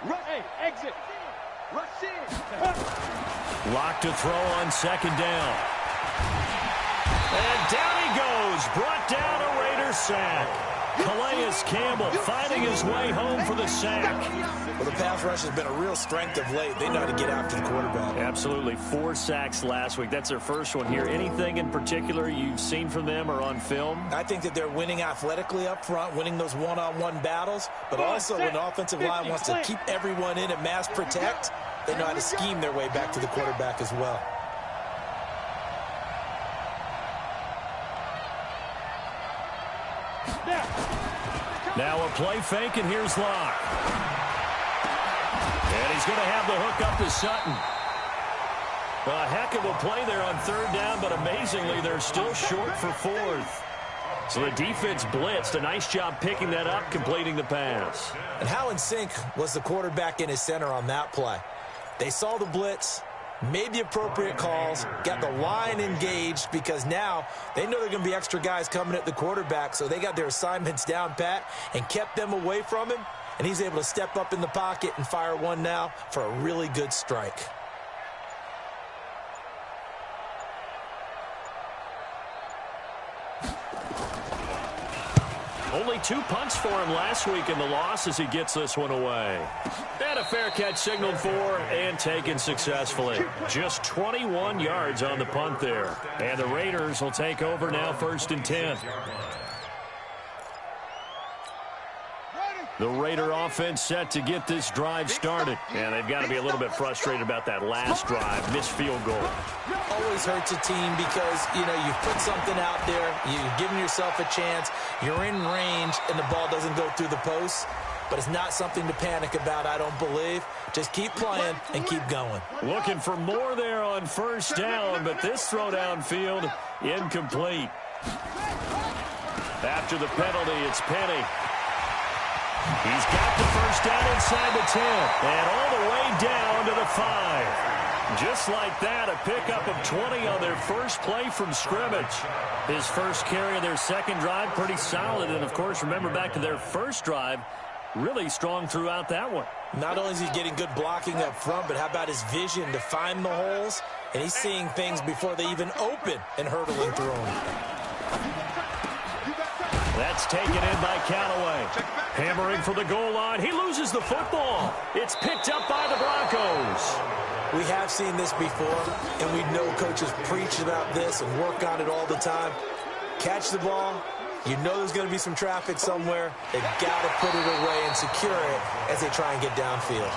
Rush. Hey, exit. Rush in. Locked to throw on 2nd down. And down he goes. Brought down a Raider sack. Calais Campbell finding his way home for the sack. Well, the pass rush has been a real strength of late. They know how to get after the quarterback. Absolutely. 4 sacks last week. That's their first one here. Anything in particular you've seen from them or on film? I think that they're winning athletically up front, winning those one-on-one battles, but also when the offensive line wants to keep everyone in and mass protect, they know how to scheme their way back to the quarterback as well. Now a play fake, and here's Locke. And he's going to have the hook up to Sutton. A heck of a play there on 3rd down, but amazingly, they're still short for 4th. So the defense blitzed. A nice job picking that up, completing the pass. And how in sync was the quarterback in his center on that play? They saw the blitz, made the appropriate calls, got the line engaged, because now they know there are going to be extra guys coming at the quarterback, so they got their assignments down pat and kept them away from him, and he's able to step up in the pocket and fire one now for a really good strike. Only 2 punts for him last week in the loss as he gets this one away. And a fair catch signaled for and taken successfully. Just 21 yards on the punt there. And the Raiders will take over now 1st and 10. The Raider offense set to get this drive started. And they've got to be a little bit frustrated about that last drive, missed field goal. Always hurts a team because, you know, you've put something out there, you've given yourself a chance, you're in range, and the ball doesn't go through the posts. But it's not something to panic about, I don't believe. Just keep playing and keep going. Looking for more there on first down, but this throw downfield, incomplete. After the penalty, it's Penny. He's got the first down inside the 10 and all the way down to the 5. Just like that, a pickup of 20 on their first play from scrimmage. His first carry of their second drive, pretty solid. And, of course, remember back to their first drive, really strong throughout that one. Not only is he getting good blocking up front, but how about his vision to find the holes? And he's seeing things before they even open and hurdling through them. That's taken in by Callaway. Hammering for the goal line. He loses the football. It's picked up by the Broncos. We have seen this before, and we know coaches preach about this and work on it all the time. Catch the ball. You know there's going to be some traffic somewhere. They've got to put it away and secure it as they try and get downfield.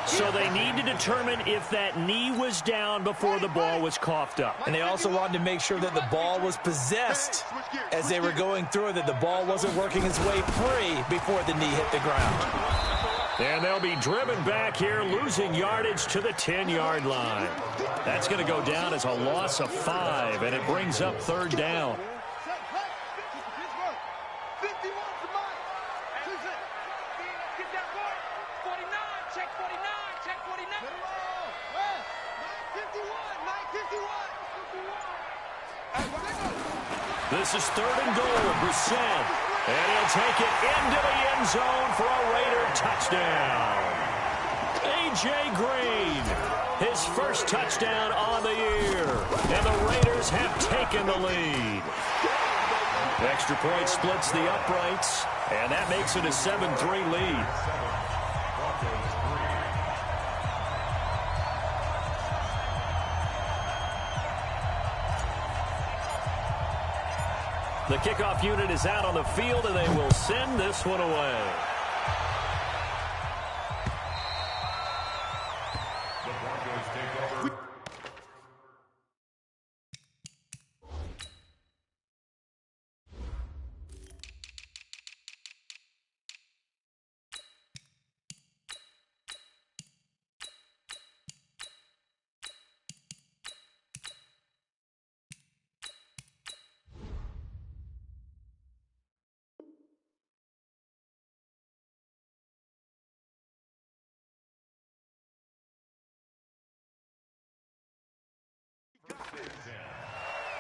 So they need to determine if that knee was down before the ball was coughed up. And they also wanted to make sure that the ball was possessed as they were going through it, that the ball wasn't working its way free before the knee hit the ground. And they'll be driven back here, losing yardage to the 10-yard line. That's going to go down as a loss of 5, and it brings up third down. This is third and goal. Brissett. And he'll take it into the end zone for a Raider touchdown. A.J. Green, his first touchdown on the year. And the Raiders have taken the lead. Extra point splits the uprights. And that makes it a 7-3 lead. The kickoff unit is out on the field, and they will send this one away. The Broncos take over.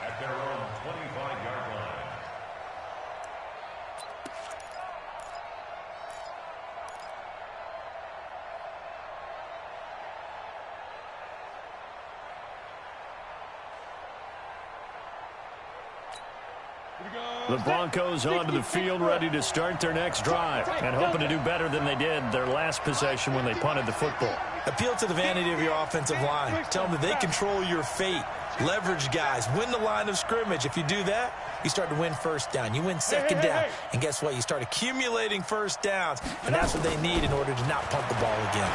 At their own 25-yard line. The Broncos onto the field, ready to start their next drive, and hoping to do better than they did their last possession when they punted the football. Appeal to the vanity of your offensive line. Tell them that they control your fate. Leverage guys. Win the line of scrimmage. If you do that, you start to win first down. You win second down. And guess what? You start accumulating first downs. And that's what they need in order to not punt the ball again.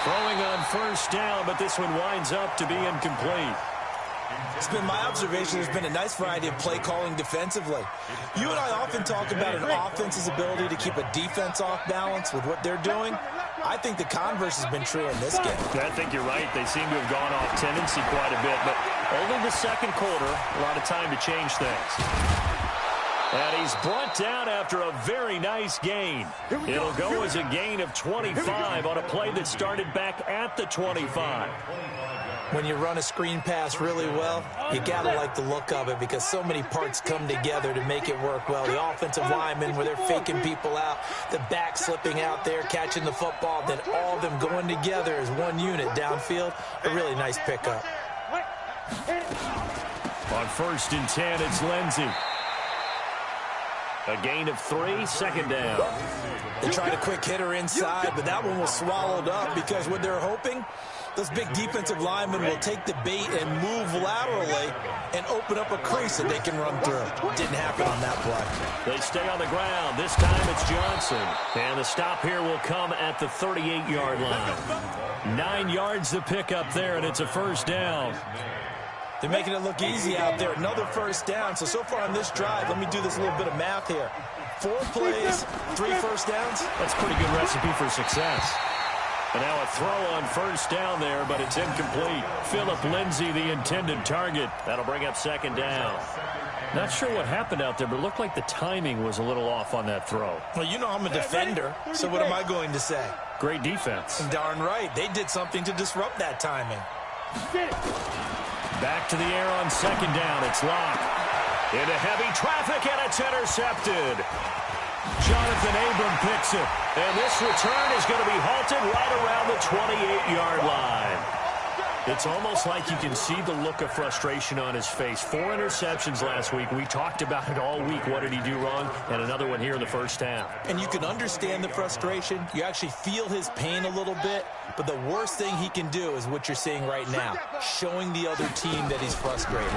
Throwing on first down, but this one winds up to be incomplete. It's been my observation there's been a nice variety of play calling defensively. You and I often talk about an offense's ability to keep a defense off balance with what they're doing. I think the converse has been true in this game. I think you're right. They seem to have gone off tendency quite a bit, but only the second quarter, a lot of time to change things. And he's brought down after a very nice gain. It'll go as a gain of 25 on a play that started back at the 25. When you run a screen pass really well, you gotta like the look of it because so many parts come together to make it work well. The offensive linemen, where they're faking people out, the back slipping out there, catching the football, then all of them going together as one unit downfield. A really nice pickup. On 1st and 10, it's Lindsey. A gain of 3, second down. They tried a quick hitter inside, but that one was swallowed up because what they're hoping Those big defensive linemen will take the bait and move laterally and open up a crease that they can run through. Didn't happen on that play. They stay on the ground. This time it's Johnson. And the stop here will come at the 38-yard line. 9 yards to pick up there, and it's a first down. They're making it look easy out there. Another first down. So far on this drive, let me do this little bit of math here. 4 plays, 3 first downs. That's a pretty good recipe for success. And now a throw on first down there, but it's incomplete. Phillip Lindsay, the intended target. That'll bring up second down. Not sure what happened out there, but it looked like the timing was a little off on that throw. Well, you know I'm a defender, so what am I going to say? Great defense. Darn right. They did something to disrupt that timing. Back to the air on second down. It's Locke. Into heavy traffic, and it's intercepted. Jonathan Abram picks it. And this return is going to be halted right around the 28-yard line. It's almost like you can see the look of frustration on his face. 4 interceptions last week. We talked about it all week. What did he do wrong? And another one here in the first half. And you can understand the frustration. You actually feel his pain a little bit. But the worst thing he can do is what you're seeing right now, showing the other team that he's frustrated.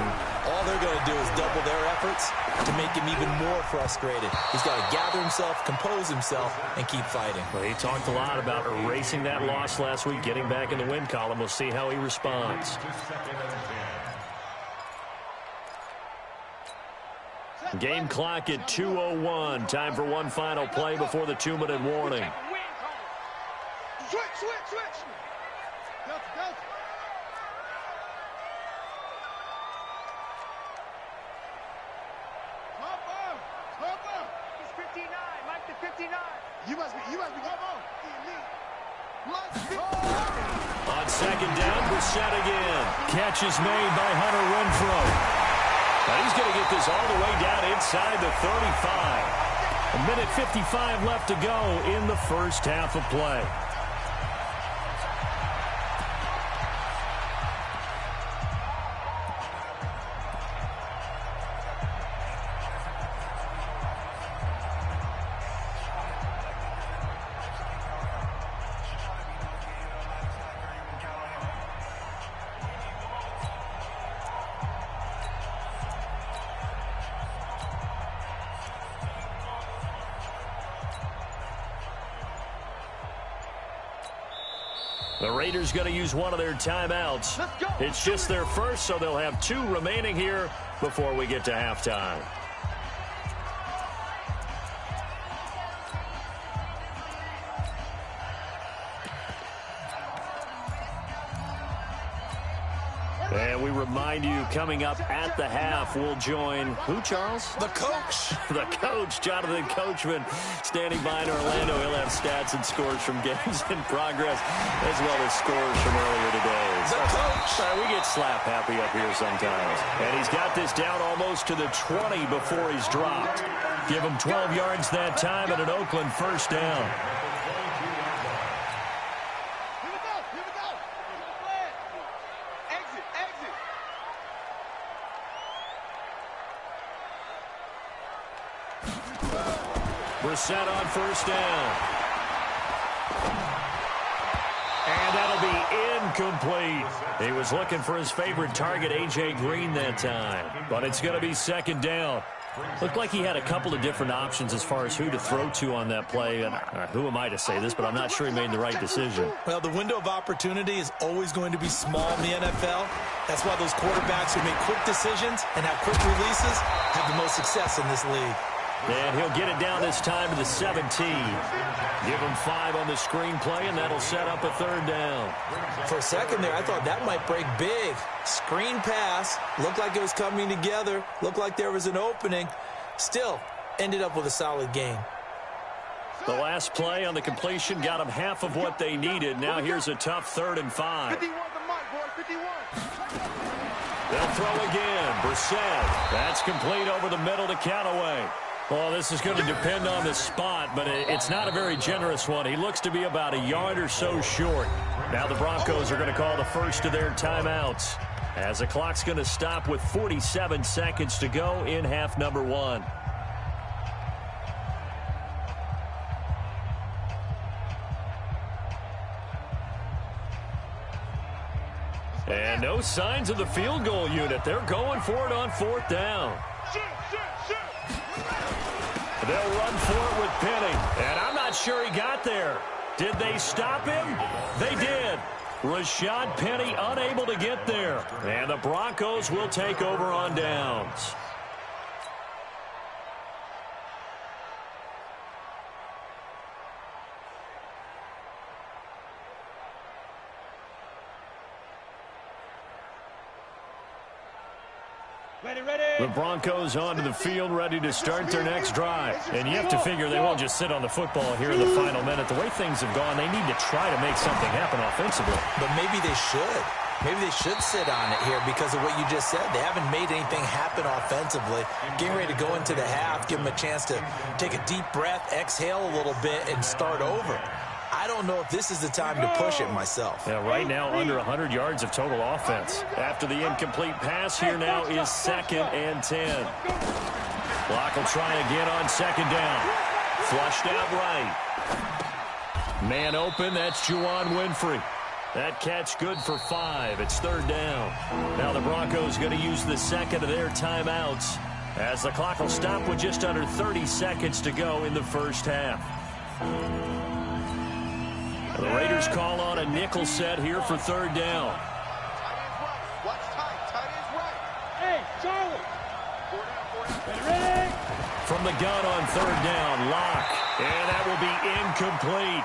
All they're going to do is double their efforts to make him even more frustrated. He's got to gather himself, compose himself, and keep fighting. Well, he talked a lot about erasing that loss last week, getting back in the win column. We'll see how he responds. Game clock at 2:01. Time for one final play before the 2-minute warning. Switch. Delta. Hop up. It's 59. Mike the 59. You must be. Come on. On second down, Brissett again. Catch is made by Hunter Renfrow. Now he's going to get this all the way down inside the 35. 1:55 left to go in the first half of play. The Raiders going to use one of their timeouts. It's just their first, so they'll have 2 remaining here before we get to halftime. And we remind you, coming up at the half, we'll join who, Charles? The coach. The coach, Jonathan Coachman, standing by in Orlando. He'll have stats and scores from games in progress, as well as scores from earlier today. The coach. We get slap happy up here sometimes. And he's got this down almost to the 20 before he's dropped. Give him 12 yards that time and an Oakland first down. Brissett on first down. And that'll be incomplete. He was looking for his favorite target, A.J. Green, that time. But it's going to be second down. Looked like he had a couple of different options as far as who to throw to on that play. And who am I to say this, but I'm not sure he made the right decision. Well, the window of opportunity is always going to be small in the NFL. That's why those quarterbacks who make quick decisions and have quick releases have the most success in this league. And he'll get it down this time to the 17. Give him 5 on the screenplay, and that'll set up a third down. For a second there, I thought that might break big. Screen pass. Looked like it was coming together. Looked like there was an opening. Still, ended up with a solid gain. The last play on the completion got them half of what they needed. Now here's a tough 3rd and 5. 51 the mic, boy. 51. They'll throw again. Brissett. That's complete over the middle to Callaway. Well, this is going to depend on the spot, but it's not a very generous one. He looks to be about a yard or so short. Now the Broncos are going to call the first of their timeouts, as the clock's going to stop with 47 seconds to go in half number 1. And no signs of the field goal unit. They're going for it on 4th down. They'll run for it with Penny. And I'm not sure he got there. Did they stop him? They did. Rashad Penny unable to get there. And the Broncos will take over on downs. The Broncos onto the field, ready to start their next drive. And you have to figure they won't just sit on the football here in the final minute. The way things have gone, they need to try to make something happen offensively. But maybe they should. Maybe they should sit on it here because of what you just said. They haven't made anything happen offensively. Getting ready to go into the half, give them a chance to take a deep breath, exhale a little bit, and start over. I don't know if this is the time to push it myself. Yeah, right now under 100 yards of total offense. After the incomplete pass, here now is 2nd and 10. Clock will try again on 2nd down. Flushed out right. Man open, that's Juwan Winfrey. That catch good for 5. It's 3rd down. Now the Broncos going to use the second of their timeouts as the clock will stop with just under 30 seconds to go in the first half. The Raiders call on a nickel set here for 3rd down. Hey, Charlie. Ready? From the gun on 3rd down, Locke. And that will be incomplete.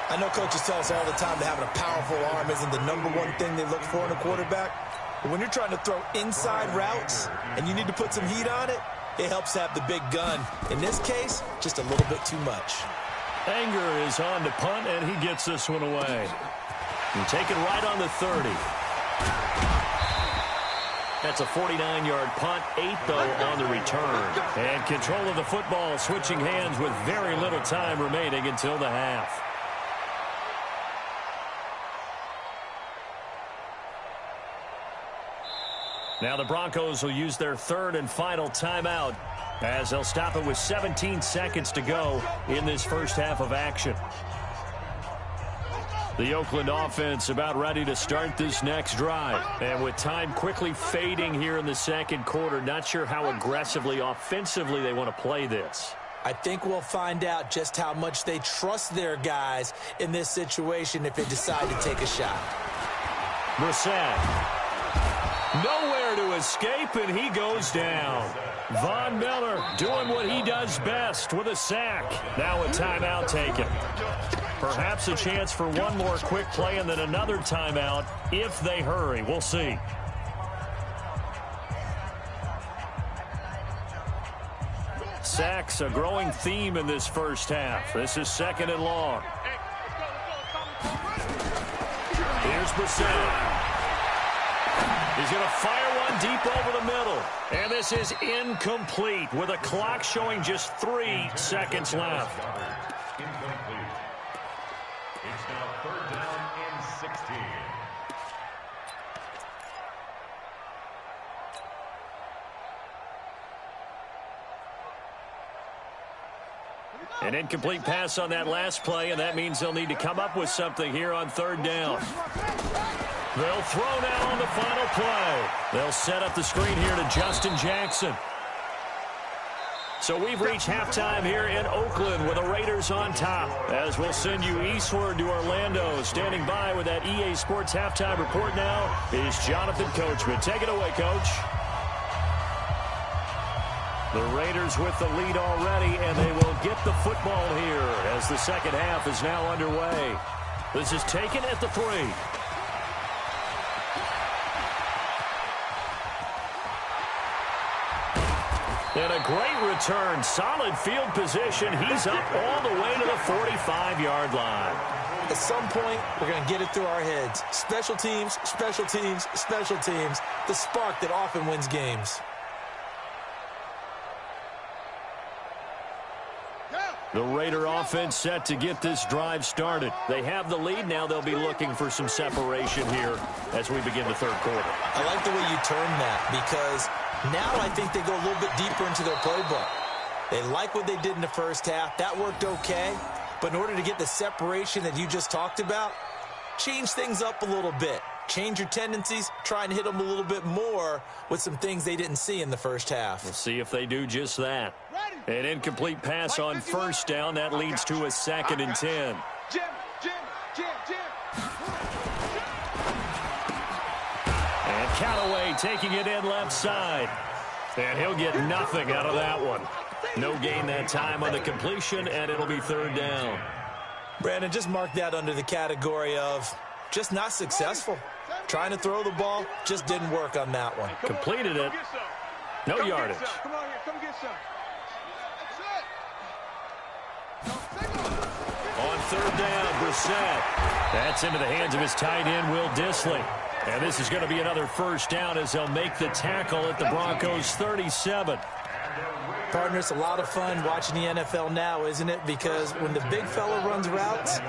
I know coaches tell us all the time that having a powerful arm isn't the #1 thing they look for in a quarterback. But when you're trying to throw inside routes and you need to put some heat on it, it helps have the big gun. In this case, just a little bit too much. Anger is on to punt, and he gets this one away. And take it right on the 30. That's a 49-yard punt, 8 though on the return. And control of the football switching hands with very little time remaining until the half. Now the Broncos will use their 3rd and final timeout as they'll stop it with 17 seconds to go in this first half of action. The Oakland offense about ready to start this next drive. And with time quickly fading here in the second quarter, not sure how aggressively, offensively they want to play this. I think we'll find out just how much they trust their guys in this situation if they decide to take a shot. Brissett. Nowhere to escape, and he goes down. Von Miller doing what he does best with a sack. Now a timeout taken. Perhaps a chance for one more quick play and then another timeout if they hurry. We'll see. Sacks, a growing theme in this first half. This is 2nd and long. Here's Brissett. He's going to fire one deep over the middle. And this is incomplete with a clock showing just 3 seconds left. Incomplete. It's now 3rd down and 16. An incomplete pass on that last play, and that means they'll need to come up with something here on 3rd down. They'll throw now on the final play. They'll set up the screen here to Justin Jackson. So we've reached halftime here in Oakland with the Raiders on top. As we'll send you eastward to Orlando. Standing by with that EA Sports halftime report now is Jonathan Coachman. Take it away, Coach. The Raiders with the lead already, and they will get the football here as the second half is now underway. This is taken at the 3. And a great return. Solid field position. He's up all the way to the 45-yard line. At some point, we're going to get it through our heads. Special teams, special teams, special teams. The spark that often wins games. The Raider offense set to get this drive started. They have the lead. Now they'll be looking for some separation here as we begin the third quarter. I like the way you term that because now I think they go a little bit deeper into their playbook. They like what they did in the first half. That worked okay. But in order to get the separation that you just talked about, change things up a little bit. change your tendencies, try and hit them a little bit more with some things they didn't see in the first half. We'll see if they do just that. An incomplete pass on first down. That leads to a 2nd and 10. Jim. And Callaway taking it in left side. And he'll get nothing out of that one. No gain that time on the completion, and it'll be 3rd down. Brandon, just mark that under the category of just not successful. Trying to throw the ball, just didn't work on that one. Completed it. No yardage. Come on here, come get some. On 3rd down, Brissett. That's into the hands of his tight end, Will Dissly. And this is going to be another 1st down as they'll make the tackle at the Broncos' 37. Partner, it's a lot of fun watching the NFL now, isn't it? Because when the big fella runs routes,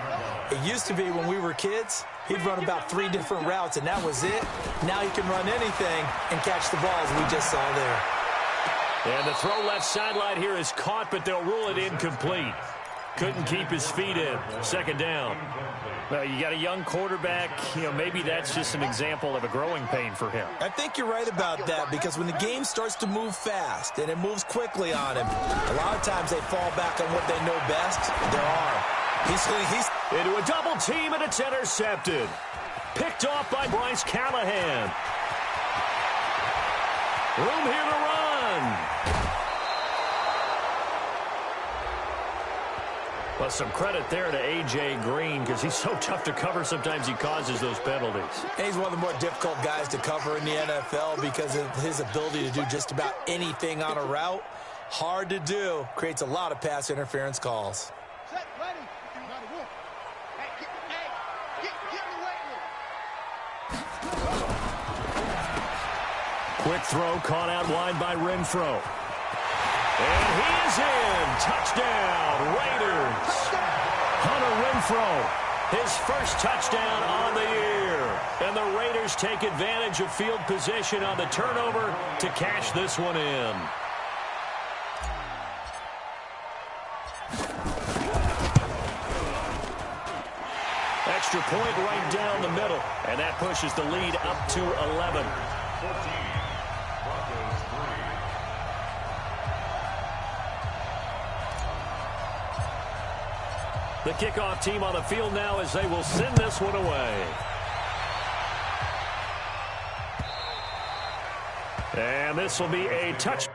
it used to be when we were kids, he'd run about 3 different routes, and that was it. Now he can run anything and catch the balls we just saw there. And the throw left sideline here is caught, but they'll rule it incomplete. Couldn't keep his feet in. 2nd down. Well, you got a young quarterback. Maybe that's just an example of a growing pain for him. I think you're right about that, because when the game starts to move fast and it moves quickly on him, a lot of times they fall back on what they know best, their arm. He's into a double team, and it's intercepted. Picked off by Bryce Callahan. Room here to run. Well, some credit there to A.J. Green, because he's so tough to cover. Sometimes he causes those penalties. And he's one of the more difficult guys to cover in the NFL because of his ability to do just about anything on a route. Hard to do. Creates a lot of pass interference calls. Set, ready. Quick throw caught out wide by Renfro. And he is in. Touchdown, Raiders. Hunter Renfro, his first touchdown on the year. And the Raiders take advantage of field position on the turnover to cash this one in. Extra point right down the middle. And that pushes the lead up to 11. 14. Broncos 3. The kickoff team on the field now as they will send this one away. And this will be a touch.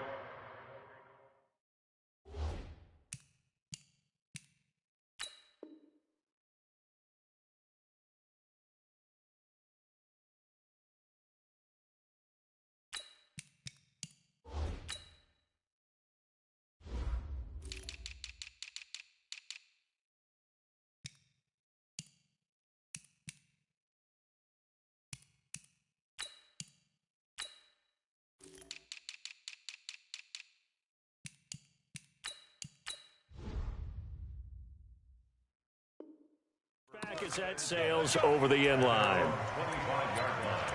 Back as that sails over the end line. 25-yard line.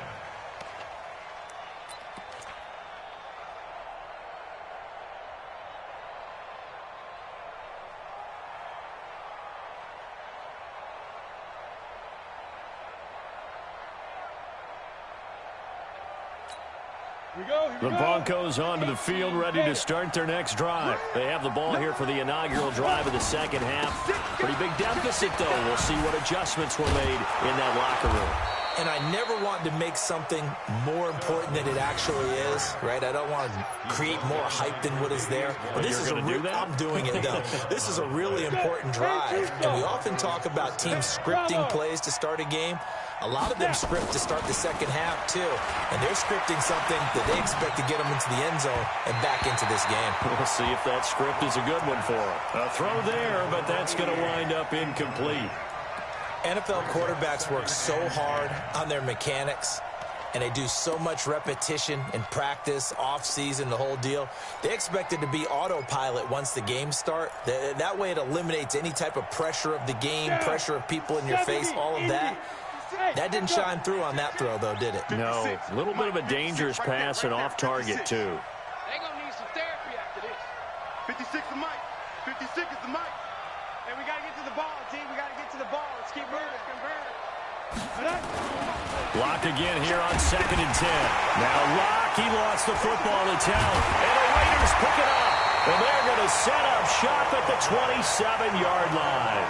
The Broncos onto the field, ready to start their next drive. They have the ball here for the inaugural drive of the second half. Pretty big deficit, though. We'll see what adjustments were made in that locker room. And I never want to make something more important than it actually is, right? I don't want to create more hype than what is there. But this is I'm doing it, though. This is a really important drive. And we often talk about teams scripting plays to start a game. A lot of them script to start the second half, too. And they're scripting something that they expect to get them into the end zone and back into this game. We'll see if that script is a good one for them. A throw there, but that's going to wind up incomplete. NFL quarterbacks work so hard on their mechanics, and they do so much repetition in practice, off-season, the whole deal. They expect it to be autopilot once the games start. That way it eliminates any type of pressure of the game, pressure of people in your face, all of that. That didn't shine through on that throw, though, did it? No. A little bit of a dangerous pass and off target, too. They're going to need some therapy after this. 56 is Mike. 56 is the Mike. Hey, we got to get to the ball, team. We got to get to the ball. Let's keep moving. Lock again here on 2nd and 10. Now Lock, he lost the football to Town. And the Raiders pick it up. And they're going to set up shop at the 27-yard line.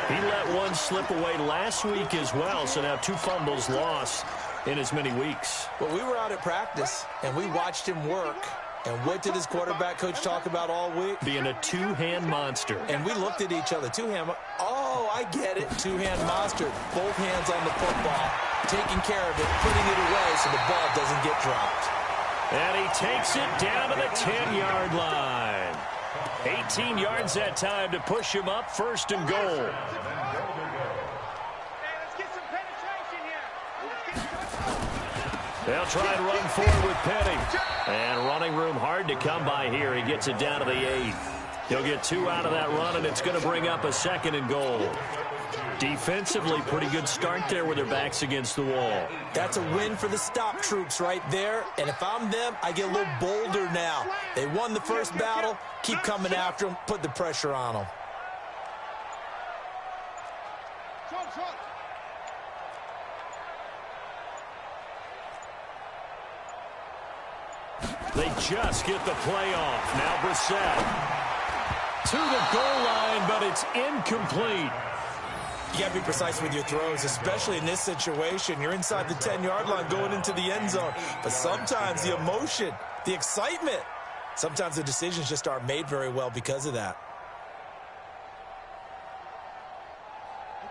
He let one slip away last week as well, so now 2 fumbles lost in as many weeks. Well, we were out at practice, and we watched him work. And what did his quarterback coach talk about all week? Being a two-hand monster. And we looked at each other. Two-hand. Oh, I get it. Two-hand monster. Both hands on the football. Taking care of it, putting it away so the ball doesn't get dropped. And he takes it down to the 10-yard line. 18 yards that time to push him up, 1st and goal. They'll try and run forward with Penny. And running room hard to come by here. He gets it down to the 8. He'll get 2 out of that run, and it's going to bring up a 2nd and goal. Defensively, pretty good start there with their backs against the wall. That's a win for the stop troops right there. And if I'm them, I get a little bolder now. They won the first battle. Keep coming after them. Put the pressure on them. They just get the play off. Now Brissett to the goal line, but it's incomplete. You got to be precise with your throws, especially in this situation. You're inside the 10-yard line going into the end zone. But sometimes the emotion, the excitement, sometimes the decisions just aren't made very well because of that.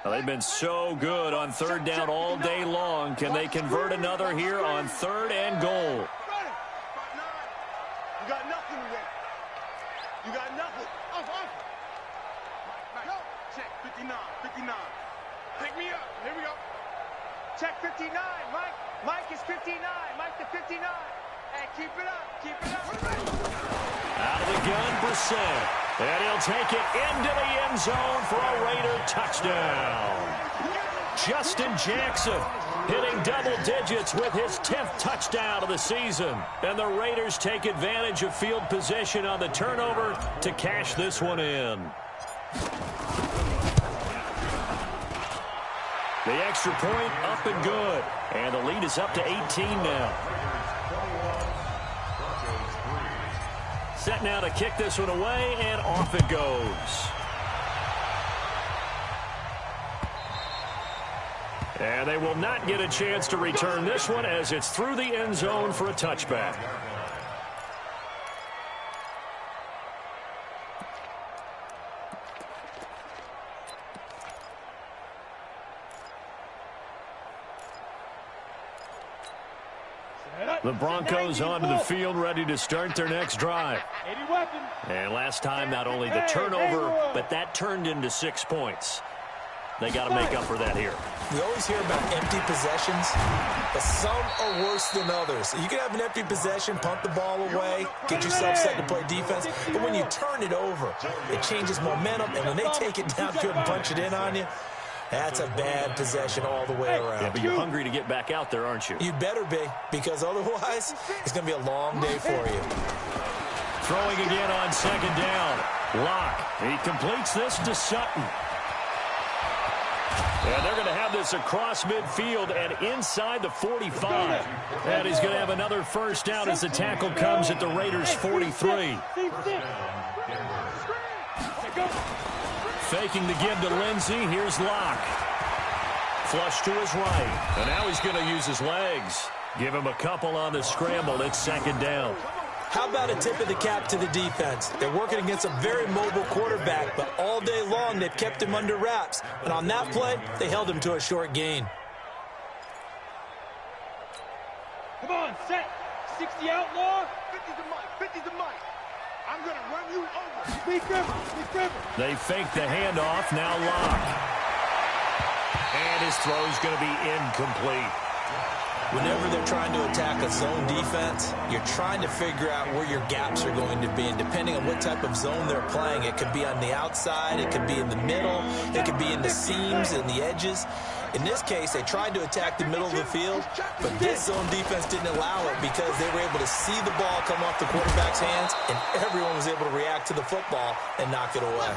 Well, they've been so good on 3rd down all day long. Can they convert another here on 3rd and goal? You got nothing today. You got nothing. Check 59, 59. Pick me up. Here we go. Check 59, Mike. Mike is 59. Mike to 59. And keep it up. Keep it up. Out of the gun, Brissett. And he'll take it into the end zone for a Raider touchdown. Justin Jackson hitting double digits with his 10th touchdown of the season. And the Raiders take advantage of field position on the turnover to cash this one in. The extra point up and good. And the lead is up to 18 now. Set now to kick this one away, and off it goes. And they will not get a chance to return this one as it's through the end zone for a touchback. The Broncos onto the field, ready to start their next drive. And last time, not only the turnover, but that turned into 6 points. They got to make up for that here. We always hear about empty possessions, but some are worse than others. You can have an empty possession, punt the ball away, get yourself set to play defense, but when you turn it over, it changes momentum, and when they take it down good and punch it in on you, that's a bad possession all the way around. Yeah, but you're hungry to get back out there, aren't you? You better be, because otherwise, it's going to be a long day for you. Throwing again on 2nd down. Lock. He completes this to Sutton. And they're going to have this across midfield and inside the 45. And he's going to have another first down as the tackle comes at the Raiders' 43. Faking the give to Lindsey. Here's Locke. Flush to his right. And now he's going to use his legs. Give him a couple on the scramble. It's 2nd down. How about a tip of the cap to the defense? They're working against a very mobile quarterback, but all day long they've kept him under wraps. And on that play, they held him to a short gain. Come on, set. 60 outlaw. 50 to Mike. 50 to Mike. I'm going to run you over. Be careful. Be careful. They fake the handoff. Now Lock. And his throw's going to be incomplete. Whenever they're trying to attack a zone defense, you're trying to figure out where your gaps are going to be. And depending on what type of zone they're playing, it could be on the outside, it could be in the middle, it could be in the seams and the edges. In this case, they tried to attack the middle of the field, but this zone defense didn't allow it because they were able to see the ball come off the quarterback's hands, and everyone was able to react to the football and knock it away.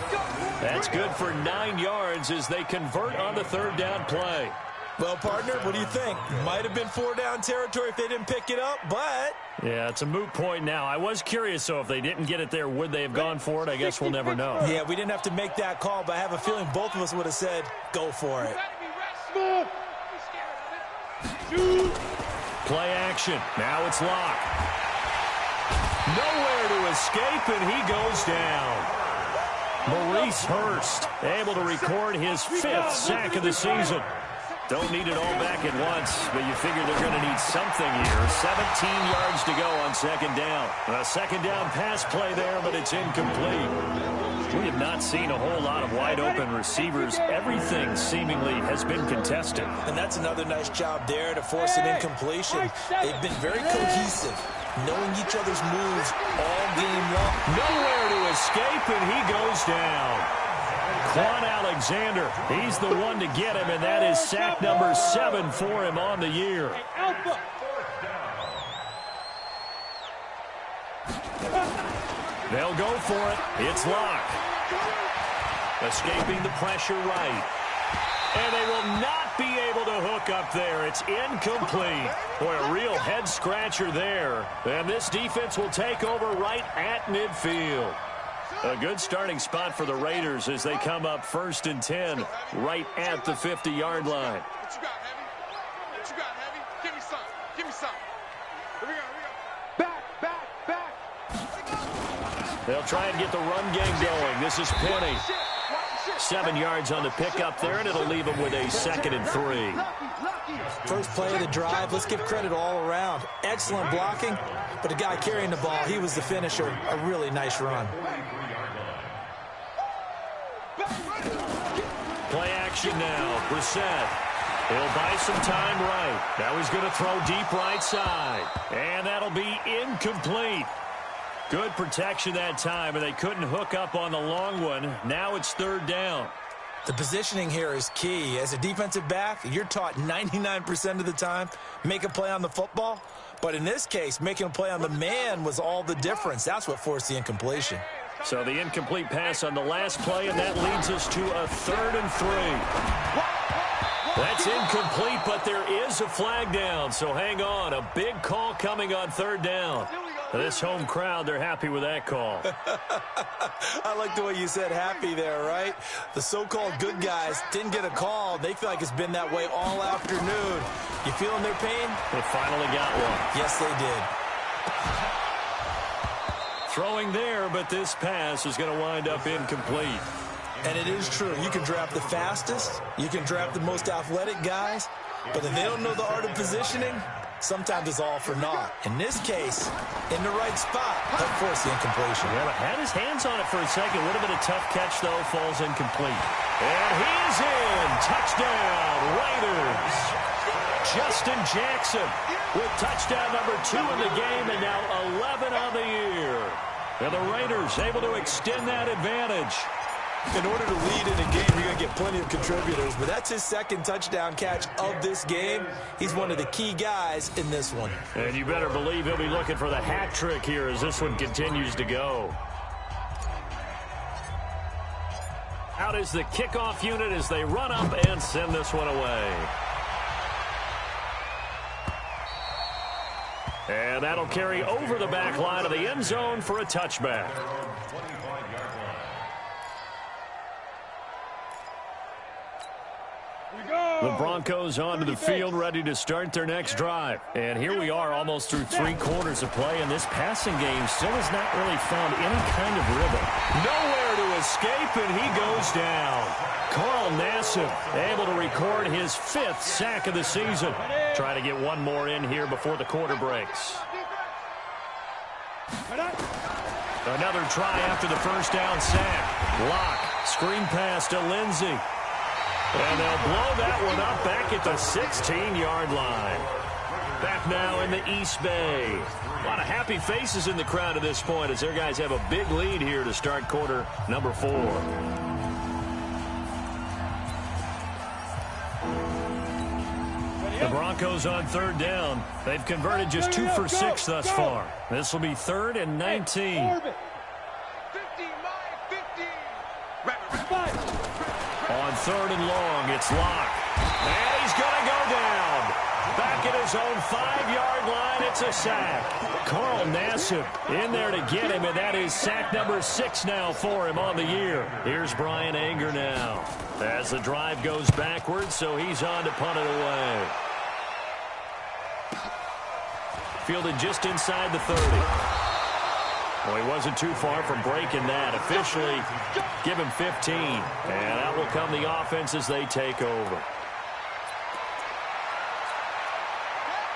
That's good for 9 yards as they convert on the 3rd down play. Well, partner, what do you think? Might have been 4-down territory if they didn't pick it up, but... Yeah, it's a moot point now. I was curious, so if they didn't get it there, would they have gone for it? I guess we'll never know. Yeah, we didn't have to make that call, but I have a feeling both of us would have said, go for it. Play action. Now it's Locke. Nowhere to escape, and he goes down. Maurice Hurst able to record his 5th sack of the season. Don't need it all back at once, but you figure they're going to need something here. 17 yards to go on 2nd down. A 2nd down pass play there, but it's incomplete. We have not seen a whole lot of wide-open receivers. Everything seemingly has been contested. And that's another nice job there to force an incompletion. They've been very cohesive, knowing each other's moves all game long. Nowhere to escape, and he goes down. Quan Alexander, he's the one to get him, and that is sack number 7 for him on the year. They'll go for it. It's Locke. Escaping the pressure right. And they will not be able to hook up there. It's incomplete. Boy, a real head-scratcher there. And this defense will take over right at midfield. A good starting spot for the Raiders as they come up 1st and 10 right at the 50-yard line. What you got, Heavy? What you got, Heavy? Give me some. Give me some. Here we go. Back. They'll try and get the run game going. This is Penny. 7 yards on the pickup there, and it'll leave them with a 2nd and 3. First play of the drive. Let's give credit all around. Excellent blocking, but the guy carrying the ball, he was the finisher. A really nice run. Play action now. Brissett. He'll buy some time right. Now he's going to throw deep right side. And that'll be incomplete. Good protection that time, and they couldn't hook up on the long one. Now it's 3rd down. The positioning here is key. As a defensive back, you're taught 99% of the time, make a play on the football. But in this case, making a play on the man was all the difference. That's what forced the incompletion. So the incomplete pass on the last play, and that leads us to a 3rd and 3. That's incomplete, but there is a flag down, so hang on. A big call coming on 3rd down. This home crowd, they're happy with that call. I like the way you said happy there, right? The so-called good guys didn't get a call. They feel like it's been that way all afternoon. You feeling their pain? They finally got one. Yes, they did. Throwing there, but this pass is going to wind up incomplete. And it is true. You can draft the fastest. You can draft the most athletic guys. But if they don't know the art of positioning, sometimes it's all for naught. In this case, in the right spot, that forced the incompletion. Well, had his hands on it for a second. Would have been a tough catch, though. Falls incomplete. And he is in. Touchdown, Raiders. Justin Jackson with touchdown number 2 in the game, and now 11 on the year. And the Raiders able to extend that advantage. In order to lead in a game, you're going to get plenty of contributors, but that's his 2nd touchdown catch of this game. He's one of the key guys in this one. And you better believe he'll be looking for the hat trick here as this one continues to go. Out is the kickoff unit as they run up and send this one away. And that'll carry over the back line of the end zone for a touchback. The Broncos onto the field, ready to start their next drive. And here we are almost through 3 quarters of play, and this passing game still has not really found any kind of rhythm. Nowhere to escape, and he goes down. Carl Nassib able to record his 5th sack of the season. Try to get one more in here before the quarter breaks. Another try after the 1st down sack. Locke, screen pass to Lindsey. And they'll blow that one up back at the 16-yard line. Back now in the East Bay. A lot of happy faces in the crowd at this point as their guys have a big lead here to start quarter number 4. The Broncos on 3rd down. They've converted just 2 for 6 thus far. This will be 3rd and 19. On 3rd and long, it's Locke. And he's going to go down. Back at his own 5-yard line, it's a sack. Carl Nassib in there to get him, and that is sack number 6 now for him on the year. Here's Brian Anger now as the drive goes backwards, so he's on to punt it away. Fielded just inside the 30. Well, he wasn't too far from breaking that. Officially, give him 15. And out will come the offense as they take over.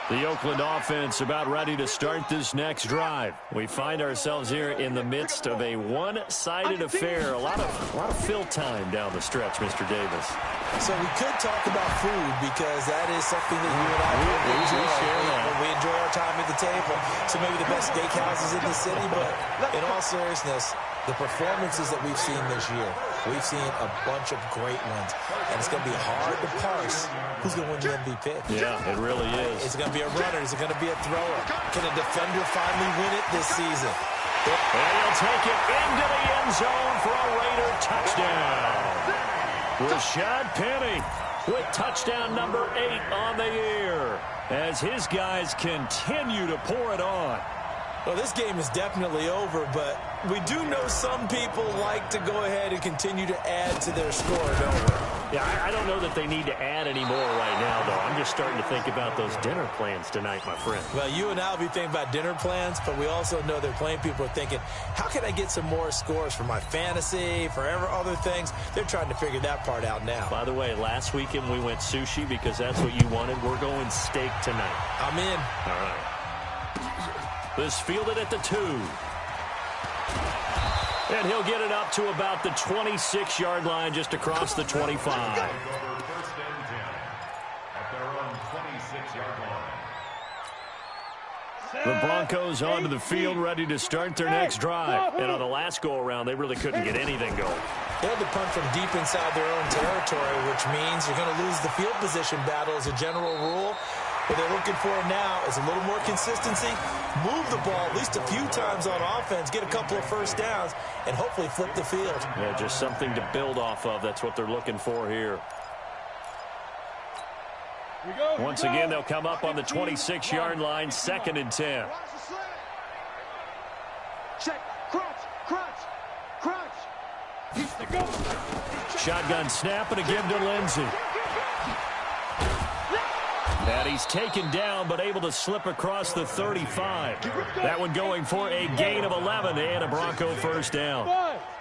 The Oakland offense about ready to start this next drive. We find ourselves here in the midst of a one-sided affair. A lot of fill time down the stretch, Mr. Davis. So we could talk about food because that is something that you and I enjoy. We enjoy our time at the table. So maybe the best steakhouses in the city, but in all seriousness, the performances that we've seen this year, we've seen a bunch of great ones, and it's going to be hard to parse who's going to win the MVP. Yeah, it really is. Is it going to be a runner? Is it going to be a thrower? Can a defender finally win it this season? And he'll take it into the end zone for a Raider touchdown. Rashad Penny with touchdown number 8 on the year as his guys continue to pour it on. Well, this game is definitely over, but we do know some people like to go ahead and continue to add to their score, don't we? Yeah, I don't know that they need to add any more right now, though. I'm just starting to think about those dinner plans tonight, my friend. Well, you and I will be thinking about dinner plans, but we also know they're playing people are thinking, how can I get some more scores for my fantasy, for other things? They're trying to figure that part out now. By the way, last weekend we went sushi because that's what you wanted. We're going steak tonight. I'm in. All right. This fielded at the 2. And he'll get it up to about the 26-yard line just across the 25. First and 10 at their own 26-yard line. The Broncos onto the field ready to start their next drive. And on the last go-around, they really couldn't get anything going. They had to punt from deep inside their own territory, which means you're going to lose the field position battle as a general rule. What they're looking for now is a little more consistency, move the ball at least a few times on offense, get a couple of first downs, and hopefully flip the field. Yeah, just something to build off of. That's what they're looking for here. Once again, they'll come up on the 26-yard line, 2nd and 10. Check, crunch. He's the go. Shotgun snap and a give to Lindsey. And he's taken down, but able to slip across the 35. That one going for a gain of 11 and a Bronco first down.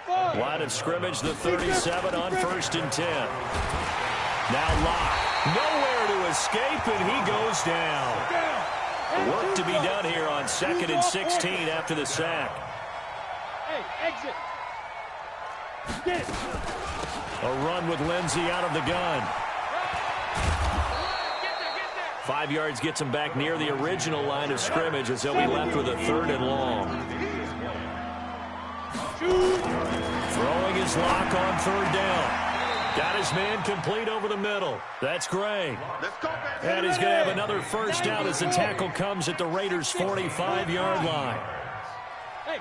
Line of scrimmage, the 37 on 1st and 10. Now Locke. Nowhere to escape, and he goes down. Work to be done here on 2nd and 16 after the sack. Hey, exit. A run with Lindsey out of the gun. 5 yards gets him back near the original line of scrimmage as he'll be left with a 3rd and long. Throwing his lock on 3rd down. Got his man complete over the middle. That's Gray. And he's going to have another first down as the tackle comes at the Raiders' 45-yard line. Hey,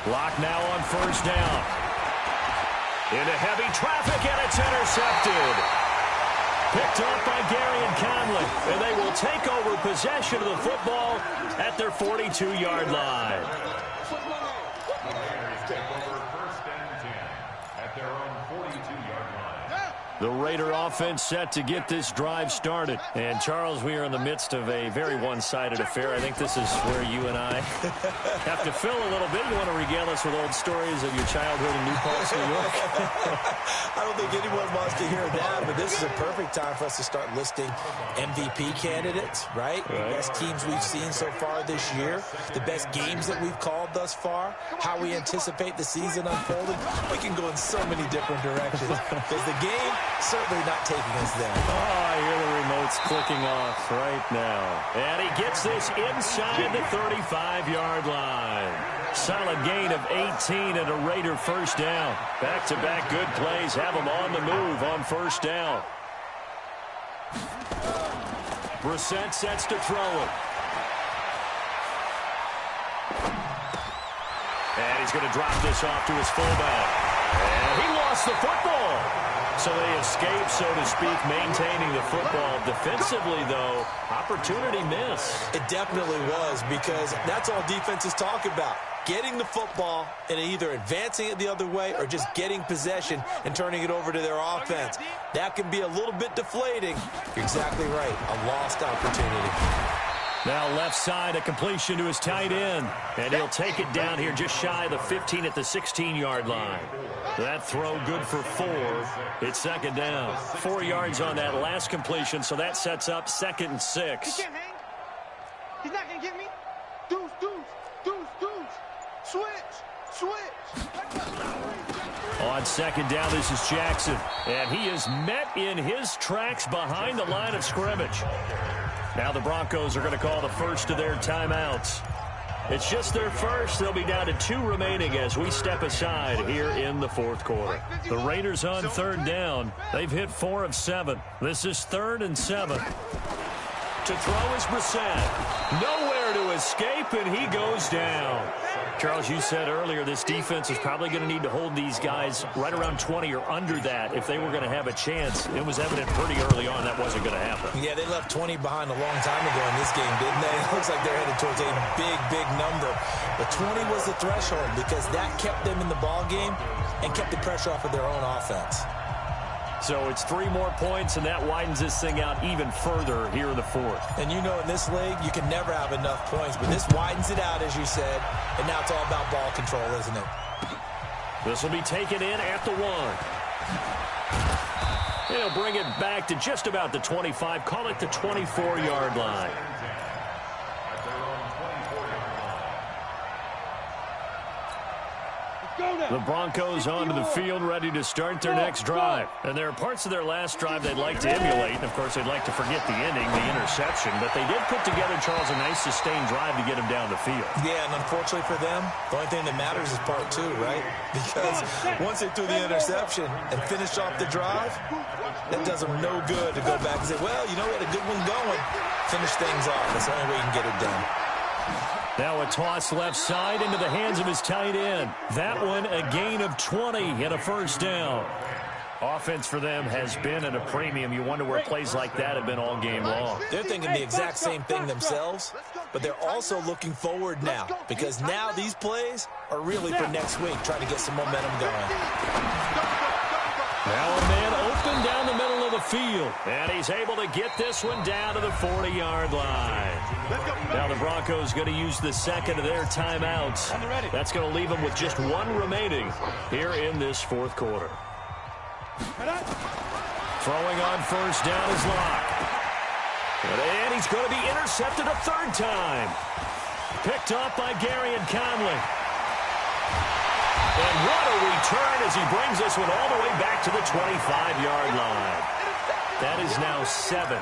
Lock now on 1st down. Into heavy traffic, and it's intercepted. Picked up by Gary and Conley, and they will take over possession of the football at their 42-yard line. The Raider offense set to get this drive started. And, Charles, we are in the midst of a very one-sided affair. I think this is where you and I have to fill a little bit. You want to regale us with old stories of your childhood in New Paltz, New York? I don't think anyone wants to hear that, but this is a perfect time for us to start listing MVP candidates, right? The best teams we've seen so far this year, the best games that we've called thus far, how we anticipate the season unfolding. We can go in so many different directions because the game certainly not taking us there. Oh, I hear the remotes clicking off right now. And he gets this inside the 35-yard line. Solid gain of 18 and a Raider first down. Back-to-back good plays have him on the move on 1st down. Brissett sets to throw it. And he's going to drop this off to his fullback. And he lost the football. So they escape, so to speak, maintaining the football. Defensively, though, opportunity miss. It definitely was, because that's all defenses talk about. Getting the football and either advancing it the other way or just getting possession and turning it over to their offense. That can be a little bit deflating. You're exactly right. A lost opportunity. Now left side, a completion to his tight end. And he'll take it down here just shy of the 15 at the 16-yard line. That throw good for 4. It's second down. 4 yards on that last completion, so that sets up 2nd and 6. He can't hang. He's not going to get me. Deuce. Switch. On second down, this is Jackson. And he is met in his tracks behind the line of scrimmage. Now the Broncos are going to call the first of their timeouts. It's just their first. They'll be down to 2 remaining as we step aside here in the 4th quarter. The Raiders on 3rd down. They've hit 4 of 7. This is 3rd and 7. To throw is Brissett. Nowhere to escape, and he goes down. Charles, you said earlier this defense is probably going to need to hold these guys right around 20 or under that if they were going to have a chance. It was evident pretty early on that wasn't going to happen. Yeah, they left 20 behind a long time ago in this game, didn't they? It looks like they're headed towards a big number. But 20 was the threshold because that kept them in the ball game and kept the pressure off of their own offense. So it's 3 more points, and that widens this thing out even further here in the 4th. And you know in this league, you can never have enough points, but this widens it out, as you said, and now it's all about ball control, isn't it? This will be taken in at the 1. He'll bring it back to just about the 25, call it the 24-yard line. The Broncos onto the field, ready to start their next drive. And there are parts of their last drive they'd like to emulate. And, of course, they'd like to forget the ending, the interception. But they did put together, Charles, a nice sustained drive to get him down the field. Yeah, and unfortunately for them, the only thing that matters is part 2, right? Because once they threw the interception and finished off the drive, that does them no good to go back and say, well, you know, we had a good one going. Finish things off. That's the only way you can get it done. Now a toss left side into the hands of his tight end. That one a gain of 20 and a first down. Offense for them has been at a premium. You wonder where plays like that have been all game long. They're thinking the exact same thing themselves, but they're also looking forward now because now these plays are really for next week, trying to get some momentum going. Now a man open down the middle of the field, and he's able to get this one down to the 40-yard line. Now the Broncos going to use the second of their timeouts. That's going to leave them with just 1 remaining here in this 4th quarter. Throwing on first down is Locke. And he's going to be intercepted a 3rd time. Picked off by Gary and Conley. And what a return as he brings this one all the way back to the 25-yard line. That is now 7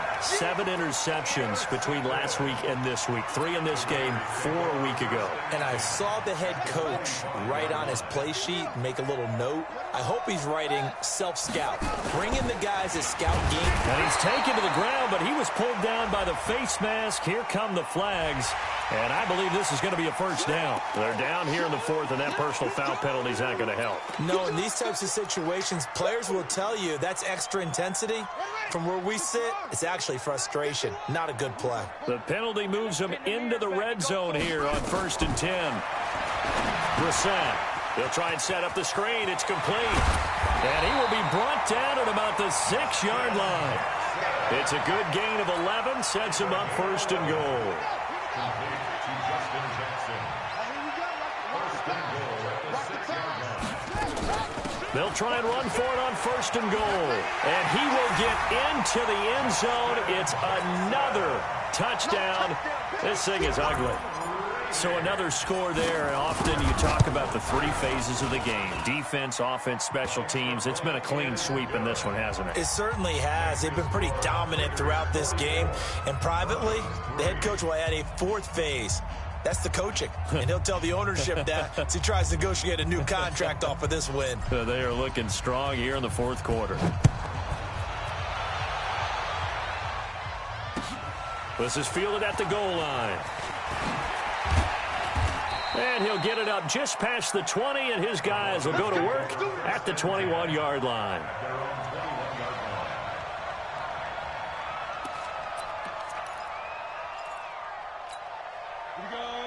interceptions between last week and this week. 3 in this game, 4 a week ago. And I saw the head coach write on his play sheet, make a little note. I hope he's writing self-scout. Bring in the guys as scout game. And he's taken to the ground, but he was pulled down by the face mask. Here come the flags. And I believe this is going to be a first down. They're down here in the 4th, and that personal foul penalty is not going to help. No, in these types of situations, players will tell you that's extra intensity. From where we sit, it's actually frustration. Not a good play. The penalty moves him into the red zone here on 1st and 10. Brissett. He'll try and set up the screen. It's complete. And he will be brought down at about the 6-yard line. It's a good gain of 11. Sets him up 1st and goal. They'll try and run for it on 1st and goal. And he will get into the end zone. It's another touchdown. This thing is ugly. So another score there. And often you talk about the 3 phases of the game. Defense, offense, special teams. It's been a clean sweep in this one, hasn't it? It certainly has. They've been pretty dominant throughout this game. And privately, the head coach will add a 4th phase. That's the coaching. And he'll tell the ownership that as he tries to negotiate a new contract off of this win. They are looking strong here in the 4th quarter. This is fielded at the goal line. And he'll get it up just past the 20, and his guys will go to work at the 21-yard line.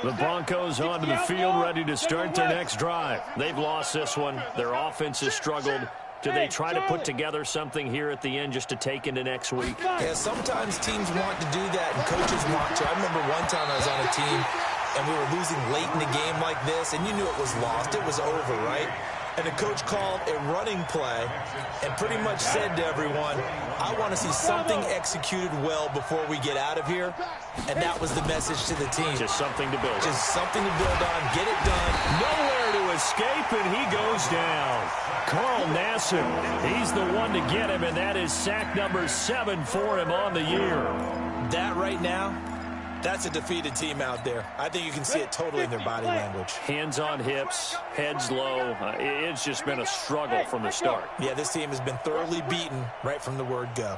The Broncos onto the field, ready to start their next drive. They've lost this one. Their offense has struggled. Do they try to put together something here at the end just to take into next week? Yeah, sometimes teams want to do that, and coaches want to. I remember one time I was on a team, and we were losing late in the game like this, and you knew it was lost. It was over, right? And the coach called a running play and pretty much said to everyone, I want to see something executed well before we get out of here. And that was the message to the team. Just something to build on. Just something to build on. Get it done. Nowhere to escape, and he goes down. Carl Nassib, he's the one to get him, and that is sack number 7 for him on the year. That right now, that's a defeated team out there. I think you can see it totally in their body language. Hands on hips, heads low. It's just been a struggle from the start. Yeah, this team has been thoroughly beaten right from the word go.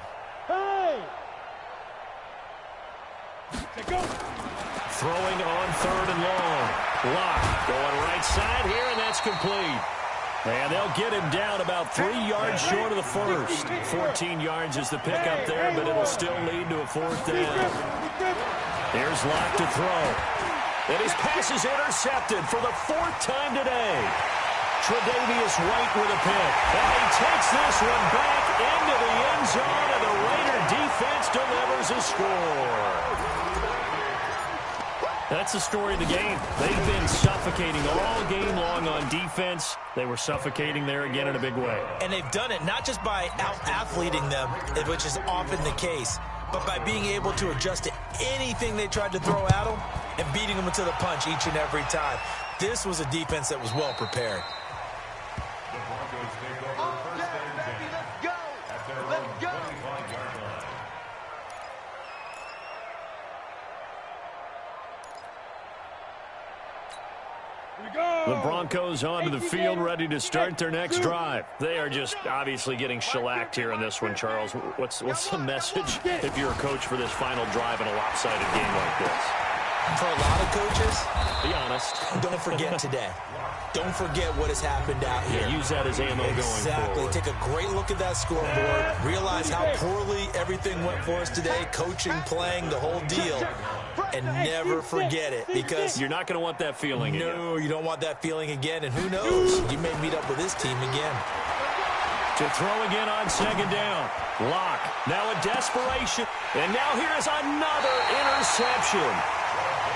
Throwing on 3rd and long. Lock going right side here, and that's complete. And they'll get him down about 3 yards short of the first. 14 yards is the pickup there, but it'll still lead to a 4th down. Here's Lock to throw. And his pass is intercepted for the 4th time today. Tre'Davious White with a pick. And he takes this one back into the end zone, and the Raider defense delivers a score. That's the story of the game. They've been suffocating all game long on defense. They were suffocating there again in a big way. And they've done it not just by out-athleting them, which is often the case, but by being able to adjust to anything they tried to throw at them and beating them to the punch each and every time. This was a defense that was well prepared. The Broncos take over 1st and 10 at their own 25-yard line. The Broncos onto the field, ready to start their next drive. They are just obviously getting shellacked here in this one, Charles. What's the message if you're a coach for this final drive in a lopsided game like this? For a lot of coaches, be honest. Don't forget today. Don't forget what has happened out here. Yeah, use that as ammo going forward. Exactly. Take a great look at that scoreboard. Realize how poorly everything went for us today. Coaching, playing, the whole deal. And never forget it, because you're not going to want that feeling again. No, you don't want that feeling again. And who knows? You may meet up with this team again. To throw again on 2nd down. Lock. Now a desperation. And now here's another interception.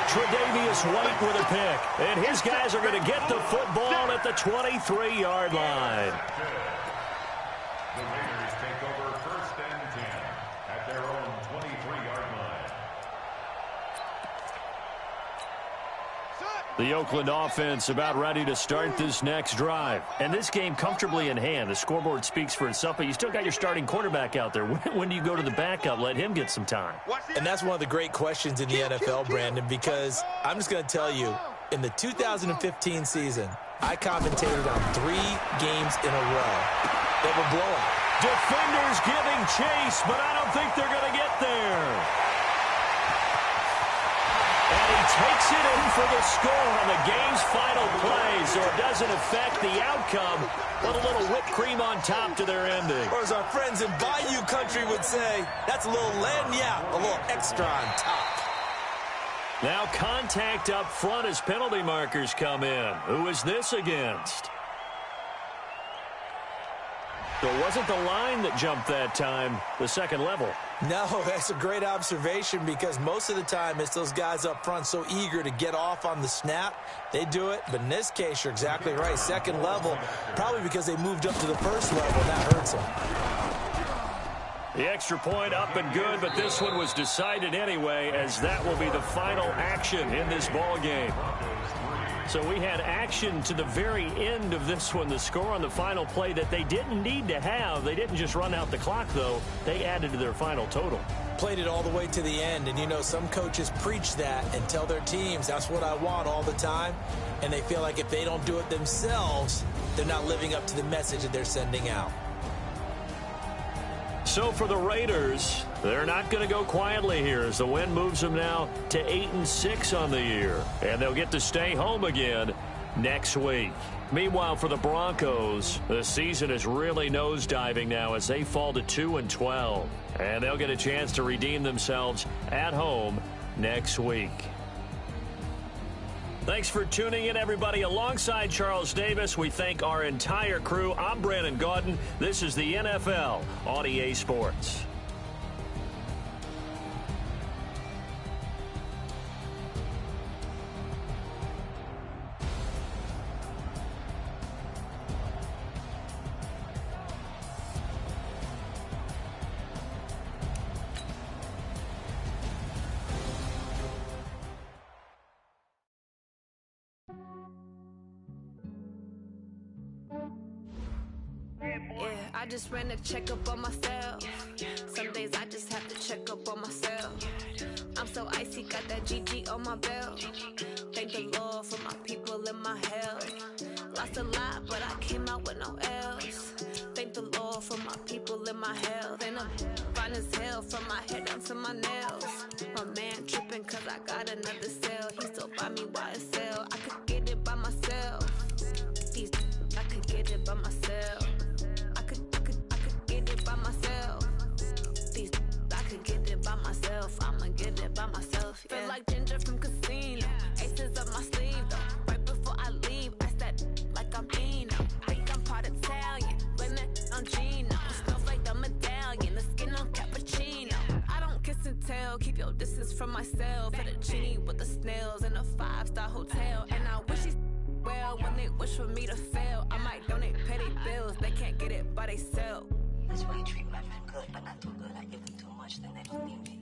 Tre'Davious White with a pick. And his guys are going to get the football at the 23-yard line. The Raiders take over 1st and 10 at their own 23-yard line. The Oakland offense about ready to start this next drive. And this game comfortably in hand. The scoreboard speaks for itself, but you still got your starting quarterback out there. When do you go to the backup? Let him get some time. And that's one of the great questions in the NFL, Brandon, because I'm just going to tell you, in the 2015 season, I commentated on 3 games in a row that were blowout. Defenders giving chase, but I don't think they're going to get there. And he takes it in for the score on the game's final play, so it doesn't affect the outcome, but a little whipped cream on top to their ending. Or as our friends in Bayou Country would say, that's a little lagniappe, a little extra on top. Now contact up front as penalty markers come in. Who is this against? So it wasn't the line that jumped that time, the second level. No, that's a great observation, because most of the time it's those guys up front so eager to get off on the snap. They do it, but in this case, you're exactly right. Second level, probably because they moved up to the first level, and that hurts them. The extra point up and good, but this one was decided anyway, as that will be the final action in this ball game. So we had action to the very end of this one. The score on the final play that they didn't need to have. They didn't just run out the clock, though. They added to their final total. Played it all the way to the end. And, you know, some coaches preach that and tell their teams, that's what I want all the time. And they feel like if they don't do it themselves, they're not living up to the message that they're sending out. So for the Raiders, they're not going to go quietly here as the win moves them now to 8-6 on the year. And they'll get to stay home again next week. Meanwhile, for the Broncos, the season is really nosediving now as they fall to 2-12. And they'll get a chance to redeem themselves at home next week. Thanks for tuning in, everybody. Alongside Charles Davis, we thank our entire crew. I'm Brandon Gaudin. This is the NFL on EA Sports. I just ran a checkup on myself. Some days I just have to check up on myself. I'm so icy, got that GG on my belt. Thank the Lord for my people and my health. Lost a lot, but I came out with no L's. Thank the Lord for my people and my health. And I'm fine as hell from my head down to my nails. My man tripping cause I got another cell. He still buy me YSL. I could get it by myself. I could get it by myself. By myself. I could get it by myself. I'ma get it by myself. Yeah. Feel like Ginger from Casino. Aces up my sleeve though. Right before I leave, I said like I'm Eno. Think I'm part Italian. Blame it on Gino. Smells like the medallion. The skin on cappuccino. I don't kiss and tell. Keep your distance from myself. At a genie with the snails in a 5-star hotel. And I wish he's well when they wish for me to fail. I might donate petty bills. They can't get it by themselves. That's why you treat women good, but not too good. I give them too much, then they don't need me.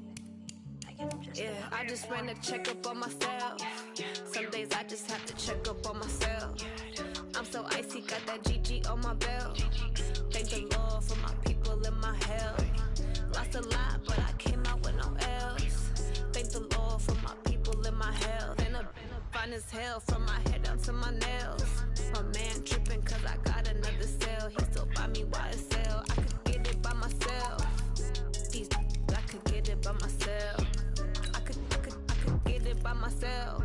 I give them just enough. I just ran a checkup on myself. Some days I just have to check up on myself. I'm so icy, got that GG on my belt. Thank the Lord for my people and my health. Lost a lot, but I came out with no L's. Thank the Lord for my people and my health. And I'm fine as hell from my head down to my nails. My man tripping cause I got another cell. He still buy me YSL. I could get it by myself. I could get it by myself. I could get it by myself.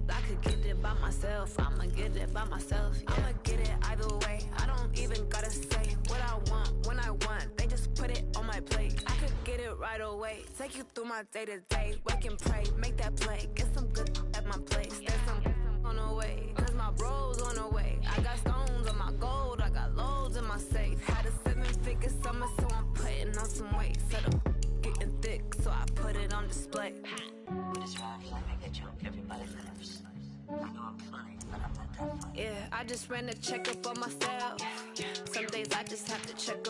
I could get it by myself. I'ma get it by myself. Yeah. I'ma get it either way. I don't even gotta say what I want when I want. They just put it on my plate. I could get it right away. Take you through my day to day. Wake and pray, make that play. Get some good at my place. There's some on the way. Cause my bros on the way. I got stones on my gold. I got loads in my safe. Had a 7-figure summer, so I'm putting on some weight. Set up getting thick, so I put it on display. With this rhyme, I make a joke, everybody's nervous. I know I'm funny, but I'm not that funny. I just ran a checkup on myself. Some days I just have to check